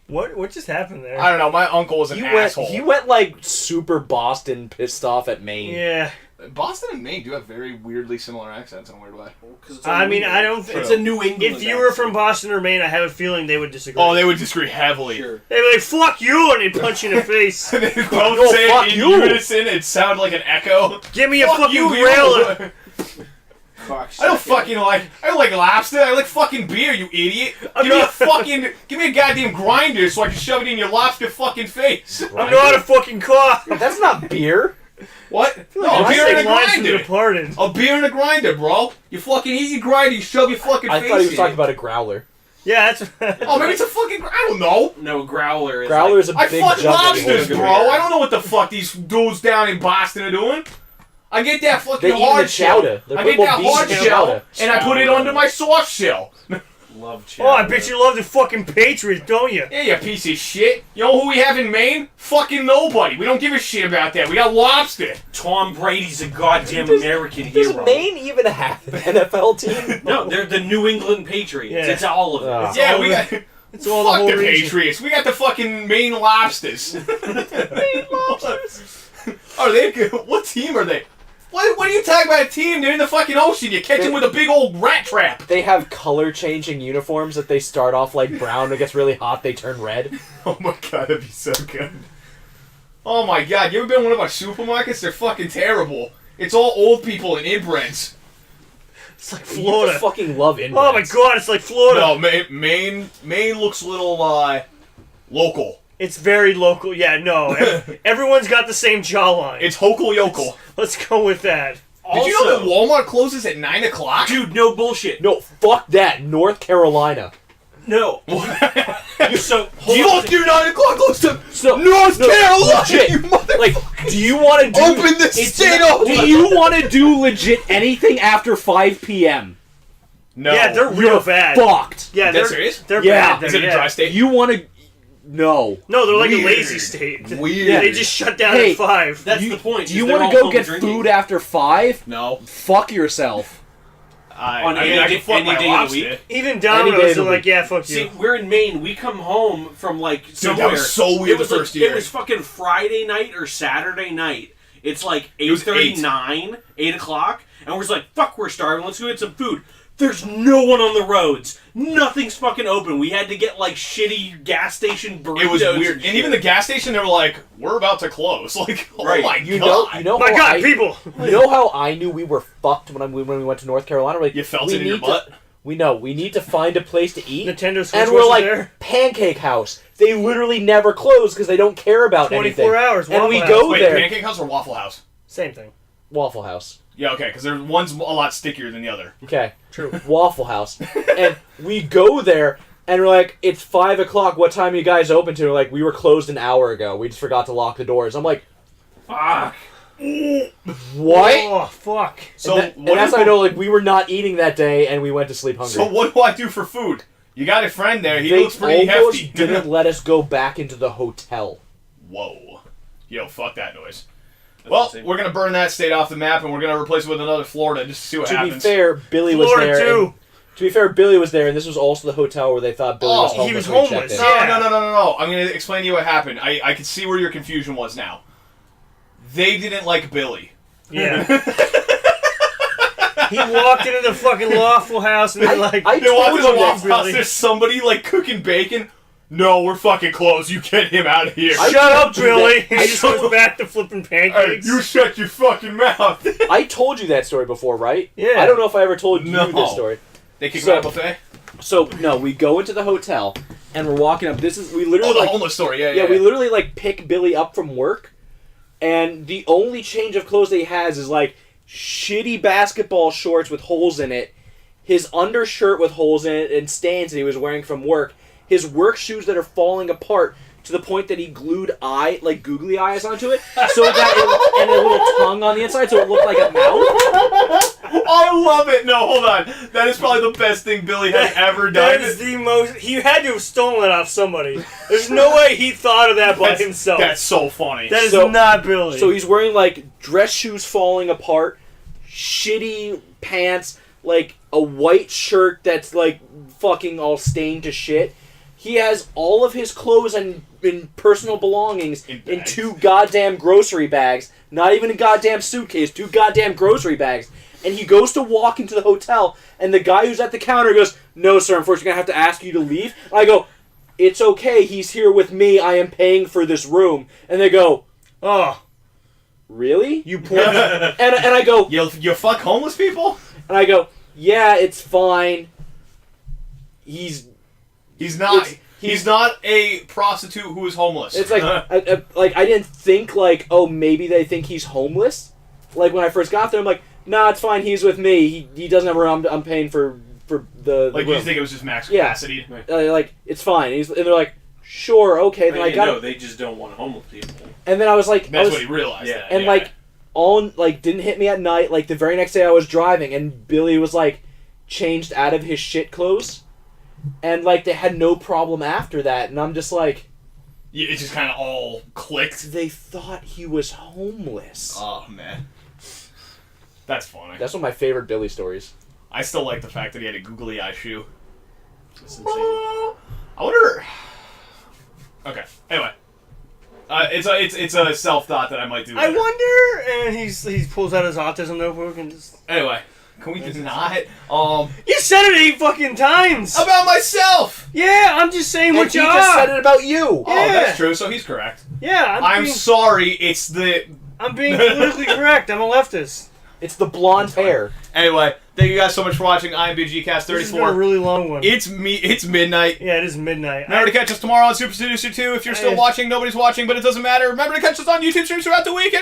Speaker 2: What just happened
Speaker 5: I
Speaker 2: there?
Speaker 5: don't know, my uncle was an asshole.
Speaker 3: He went like super Boston pissed off at Maine.
Speaker 2: Yeah.
Speaker 5: Boston and Maine do have very weirdly similar accents in a weird way.
Speaker 4: 'Cause it's
Speaker 2: I
Speaker 4: a
Speaker 2: mean,
Speaker 4: New
Speaker 2: I
Speaker 4: England.
Speaker 2: don't.
Speaker 4: It's a New England.
Speaker 2: If you were
Speaker 4: accent.
Speaker 2: from Boston or Maine, I have a feeling they would disagree.
Speaker 5: Oh, they would disagree heavily.
Speaker 4: Sure.
Speaker 2: They'd be like, "Fuck you," and they'd punch you in the face.
Speaker 5: They both
Speaker 3: No,
Speaker 5: say
Speaker 3: fuck
Speaker 5: it in
Speaker 3: you.
Speaker 5: unison. It sounded like an echo.
Speaker 2: Give me a
Speaker 5: Fuck
Speaker 2: fucking
Speaker 5: you,
Speaker 2: growler.
Speaker 5: I don't fucking like. I don't like lobster. I like fucking beer. You idiot. Give me a goddamn grinder so I can shove it in your lobster fucking face.
Speaker 2: I'm not a fucking car.
Speaker 3: That's not beer.
Speaker 5: What? No,
Speaker 2: I
Speaker 5: a beer
Speaker 2: say
Speaker 5: and a
Speaker 2: lines from
Speaker 5: grinder.
Speaker 2: Departed.
Speaker 5: A beer and a grinder, bro. You fucking eat your grinder. You shove your fucking
Speaker 3: I
Speaker 5: face
Speaker 3: thought he was
Speaker 5: in
Speaker 3: talking
Speaker 5: it.
Speaker 3: about a growler.
Speaker 2: Yeah, that's.
Speaker 5: Oh, maybe it's a fucking. I don't know.
Speaker 4: No, growler is.
Speaker 3: Growler is a
Speaker 5: I
Speaker 3: big
Speaker 5: fuck
Speaker 3: jug that you hold
Speaker 5: lobsters,
Speaker 3: in
Speaker 5: bro.
Speaker 3: your beer.
Speaker 5: I don't know what the fuck these dudes down in Boston are doing. I get that fucking
Speaker 3: They eat
Speaker 5: hard
Speaker 3: the
Speaker 5: shell.
Speaker 3: chowder. They're
Speaker 5: I
Speaker 3: putting
Speaker 5: get that
Speaker 3: more
Speaker 5: hard
Speaker 3: beans in
Speaker 5: shell,
Speaker 3: chowder.
Speaker 5: and I put it under my soft shell.
Speaker 4: Love
Speaker 2: Oh, I bet you love the fucking Patriots, don't you?
Speaker 5: Yeah, you piece of shit. You know who we have in Maine? Fucking nobody. We don't give a shit about that. We got lobster.
Speaker 4: Tom Brady's a goddamn American
Speaker 3: Does
Speaker 4: hero.
Speaker 3: Maine even have an NFL team?
Speaker 4: No, they're the New England Patriots.
Speaker 2: Yeah.
Speaker 4: It's all of them.
Speaker 3: Ah.
Speaker 4: It's
Speaker 5: Yeah,
Speaker 4: all
Speaker 5: we
Speaker 4: of
Speaker 5: got.
Speaker 2: It's all the
Speaker 5: Fuck
Speaker 2: whole
Speaker 5: the
Speaker 2: region.
Speaker 5: Patriots. We got the fucking Maine lobsters. Maine lobsters. Are they good? What team are they? What are you talking about a team? They're in the fucking ocean. You catch them with a big old rat trap.
Speaker 3: They have color-changing uniforms that they start off like brown. When it gets really hot, they turn red.
Speaker 5: Oh my god, that'd be so good. Oh my god, you ever been in one of our supermarkets? They're fucking terrible. It's all old people and inbreds.
Speaker 2: It's like
Speaker 3: You
Speaker 2: Florida.
Speaker 3: just fucking love inbreds.
Speaker 2: Oh my god, it's like Florida.
Speaker 5: No, Maine looks a little, local.
Speaker 2: It's very local. Yeah, no. Everyone's got the same jawline.
Speaker 5: It's Hokel Yokel.
Speaker 2: Let's go with that.
Speaker 5: Did you know that Walmart closes at 9 o'clock?
Speaker 4: Dude, no bullshit.
Speaker 3: No, fuck that. North Carolina.
Speaker 4: No. So,
Speaker 5: Fuck your 9 o'clock close to
Speaker 3: So,
Speaker 5: North
Speaker 3: no,
Speaker 5: Carolina,
Speaker 3: legit.
Speaker 5: you mother...
Speaker 3: Like, do you want to do...
Speaker 5: Open the state up!
Speaker 6: Do you want to do legit anything after 5 p.m.?
Speaker 5: No.
Speaker 2: Yeah, they're real
Speaker 6: You're
Speaker 2: bad.
Speaker 6: fucked.
Speaker 2: Yeah,
Speaker 5: Is that
Speaker 2: they're
Speaker 5: serious?
Speaker 2: They're
Speaker 6: Yeah.
Speaker 2: bad.
Speaker 5: Is it a
Speaker 2: yeah.
Speaker 5: dry state?
Speaker 6: You want to... No.
Speaker 2: No, they're like
Speaker 5: Weird.
Speaker 2: a lazy state.
Speaker 5: Weird.
Speaker 2: They just shut down
Speaker 6: Hey,
Speaker 2: at 5.
Speaker 4: that's
Speaker 6: You-
Speaker 4: the point.
Speaker 6: Do you
Speaker 4: want
Speaker 6: want to go get food after 5?
Speaker 5: No.
Speaker 6: Fuck yourself.
Speaker 4: On
Speaker 5: I mean,
Speaker 4: any
Speaker 5: I
Speaker 4: day-
Speaker 5: can fuck
Speaker 4: any
Speaker 5: my
Speaker 4: day of the
Speaker 5: lobster.
Speaker 4: week?
Speaker 2: Even
Speaker 3: Any day of
Speaker 2: Domino's
Speaker 3: the
Speaker 2: are like,
Speaker 3: week.
Speaker 2: yeah, fuck
Speaker 4: See,
Speaker 2: you.
Speaker 4: we're in Maine. We come home from like somewhere.
Speaker 5: that was so weird
Speaker 4: It was
Speaker 5: the
Speaker 4: like,
Speaker 5: first year.
Speaker 4: It was fucking Friday night or Saturday night. It's like
Speaker 5: was
Speaker 4: 8:39, 8 o'clock, and we're just like, fuck, we're starving. Let's go get some food. There's no one on the roads. Nothing's fucking open. We had to get like shitty gas station burritos.
Speaker 5: It was weird. And
Speaker 4: shit.
Speaker 5: even the gas station, they were like, we're about to close. Like, oh
Speaker 4: Right.
Speaker 5: my
Speaker 3: You
Speaker 5: god.
Speaker 3: know
Speaker 2: My
Speaker 3: how
Speaker 2: god,
Speaker 3: I,
Speaker 2: people!
Speaker 3: You know how I knew we were fucked when we went to North Carolina? We're like,
Speaker 5: You felt
Speaker 3: we
Speaker 5: it in your
Speaker 3: need to-
Speaker 5: butt?
Speaker 3: we need to find a place to eat.
Speaker 2: Nintendo Switch
Speaker 3: And we're
Speaker 2: wasn't
Speaker 3: like,
Speaker 2: there.
Speaker 3: Pancake House. They literally never close because they don't care about
Speaker 2: 24
Speaker 3: anything.
Speaker 2: hours,
Speaker 3: And we
Speaker 2: Waffle
Speaker 3: go
Speaker 2: House.
Speaker 5: Wait,
Speaker 3: there.
Speaker 5: Pancake House or Waffle House?
Speaker 2: Same thing.
Speaker 3: Waffle House.
Speaker 5: Yeah, okay, because one's a lot stickier than the other.
Speaker 3: Okay.
Speaker 2: True.
Speaker 3: Waffle House. And we go there, and we're like, it's 5 o'clock. What time are you guys open to? We're like, we were closed an hour ago. We just forgot to lock the doors. I'm like,
Speaker 4: fuck.
Speaker 3: what?
Speaker 2: Oh, fuck.
Speaker 5: So
Speaker 3: And that's how I know, like, we were not eating that day, and we went to sleep hungry.
Speaker 5: So what do I do for food? You got a friend there. He
Speaker 3: They
Speaker 5: looks pretty
Speaker 3: almost
Speaker 5: hefty.
Speaker 3: didn't let us go back into the hotel.
Speaker 5: Whoa. Yo, fuck that noise. Well,
Speaker 4: insane.
Speaker 5: we're going to burn that state off the map, and we're going to replace it with another Florida just to see what
Speaker 3: To
Speaker 5: happens.
Speaker 3: be fair, Billy was
Speaker 2: Florida,
Speaker 3: there.
Speaker 2: too.
Speaker 3: and- to be fair, Billy was there, and this was also the hotel where they thought Billy was
Speaker 5: Oh,
Speaker 3: homeless.
Speaker 2: he was
Speaker 3: when we
Speaker 2: homeless.
Speaker 3: checked
Speaker 5: No,
Speaker 3: in.
Speaker 2: Yeah.
Speaker 5: no. I'm going to explain to you what happened. I can see where your confusion was now. They didn't like Billy.
Speaker 2: Yeah. He walked into the fucking Waffle House and they're like,
Speaker 3: I
Speaker 5: They walk
Speaker 3: told
Speaker 5: to the
Speaker 3: you
Speaker 5: Waffle House,
Speaker 2: Billy.
Speaker 5: there's somebody, like, cooking bacon. No, we're fucking closed. You get him out of here.
Speaker 3: I
Speaker 2: shut up,
Speaker 3: told you
Speaker 2: Billy.
Speaker 3: that-
Speaker 2: He
Speaker 3: I
Speaker 2: just
Speaker 3: told-
Speaker 2: goes back to flipping
Speaker 5: Hey,
Speaker 2: pancakes.
Speaker 5: you shut your fucking mouth.
Speaker 3: I told you that story before, right?
Speaker 2: Yeah.
Speaker 3: I don't know if I ever told you
Speaker 5: No.
Speaker 3: this story.
Speaker 5: They kick
Speaker 3: So-
Speaker 5: me out of the buffet?
Speaker 3: So no, we go into the hotel and we're walking up. We
Speaker 5: Oh,
Speaker 3: literally
Speaker 5: the
Speaker 3: like
Speaker 5: homeless story.
Speaker 3: yeah, we literally like pick Billy up from work, and the only change of clothes that he has is like shitty basketball shorts with holes in it, his undershirt with holes in it and stains that he was wearing from work, his work shoes that are falling apart to the point that he glued googly eyes onto it, so that and a little tongue on the inside, so it looked like a mouth.
Speaker 5: I love it. No, hold on. That is probably the best thing Billy has ever done.
Speaker 2: That is the most. He had to have stolen it off somebody. There's no way he thought of that by himself.
Speaker 5: That's so funny.
Speaker 2: That is
Speaker 3: So-
Speaker 2: not Billy.
Speaker 3: So he's wearing like dress shoes falling apart, shitty pants, like a white shirt that's like fucking all stained to shit. He has all of his clothes and personal belongings
Speaker 5: In
Speaker 3: in
Speaker 5: bags.
Speaker 3: 2 goddamn grocery bags. Not even a goddamn suitcase, 2 goddamn grocery bags. And he goes to walk into the hotel, and the guy who's at the counter goes, "No, sir, unfortunately, I'm going to have to ask you to leave." And I go, "It's okay, he's here with me, I am paying for this room." And they go,
Speaker 2: Oh,
Speaker 3: "Really?"
Speaker 2: you poor.
Speaker 3: And I go,
Speaker 5: You fuck homeless people?
Speaker 3: and I go, "Yeah, it's fine. He's
Speaker 5: He's
Speaker 3: He's
Speaker 5: not a prostitute who is homeless.
Speaker 3: It's like, I didn't think, like, oh, maybe they think he's homeless. Like, when I first got there, I'm like, nah, it's fine, he's with me. He doesn't have a room, I'm paying for the
Speaker 5: like,
Speaker 3: room.
Speaker 5: you think it was just max
Speaker 3: Yeah.
Speaker 5: capacity?
Speaker 3: Like, it's fine. And they're like, sure, okay. Then I got
Speaker 8: no, they just don't want homeless people.
Speaker 3: and then I was like,
Speaker 5: That's what he realized.
Speaker 8: Yeah.
Speaker 3: and like, didn't hit me at night. Like, the very next day I was driving, and Billy was, like, changed out of his shit clothes. And, like, they had no problem after that. And I'm just like,
Speaker 5: Yeah, it just kind of all clicked.
Speaker 3: they thought he was homeless.
Speaker 5: Oh, man. That's funny.
Speaker 3: That's one of my favorite Billy stories.
Speaker 5: I still like the fact that he had a googly eye shoe.
Speaker 8: That's insane.
Speaker 5: I wonder... Okay, anyway. It's a self-thought that I might do
Speaker 2: I
Speaker 5: later.
Speaker 2: wonder, and he pulls out his autism notebook and just.
Speaker 5: Anyway, can we just not?
Speaker 2: You said it 8 fucking times.
Speaker 5: About myself!
Speaker 2: Yeah, I'm just saying
Speaker 3: And
Speaker 2: what
Speaker 3: he
Speaker 2: you
Speaker 3: just said
Speaker 2: are.
Speaker 3: it about you.
Speaker 5: Oh,
Speaker 2: Yeah.
Speaker 5: that's true, so he's correct.
Speaker 2: Yeah,
Speaker 5: I'm
Speaker 2: being,
Speaker 5: sorry, it's the...
Speaker 2: I'm being politically correct. I'm a leftist.
Speaker 3: It's the blonde hair.
Speaker 5: Anyway, thank you guys so much for watching IMBGcast
Speaker 2: This has been a
Speaker 5: 34.
Speaker 2: really long one.
Speaker 5: It's midnight.
Speaker 2: Yeah, it is midnight.
Speaker 5: Remember to catch us tomorrow on Super Seducer 2. If you're still watching, nobody's watching, but it doesn't matter. Remember to catch us on YouTube streams throughout the week.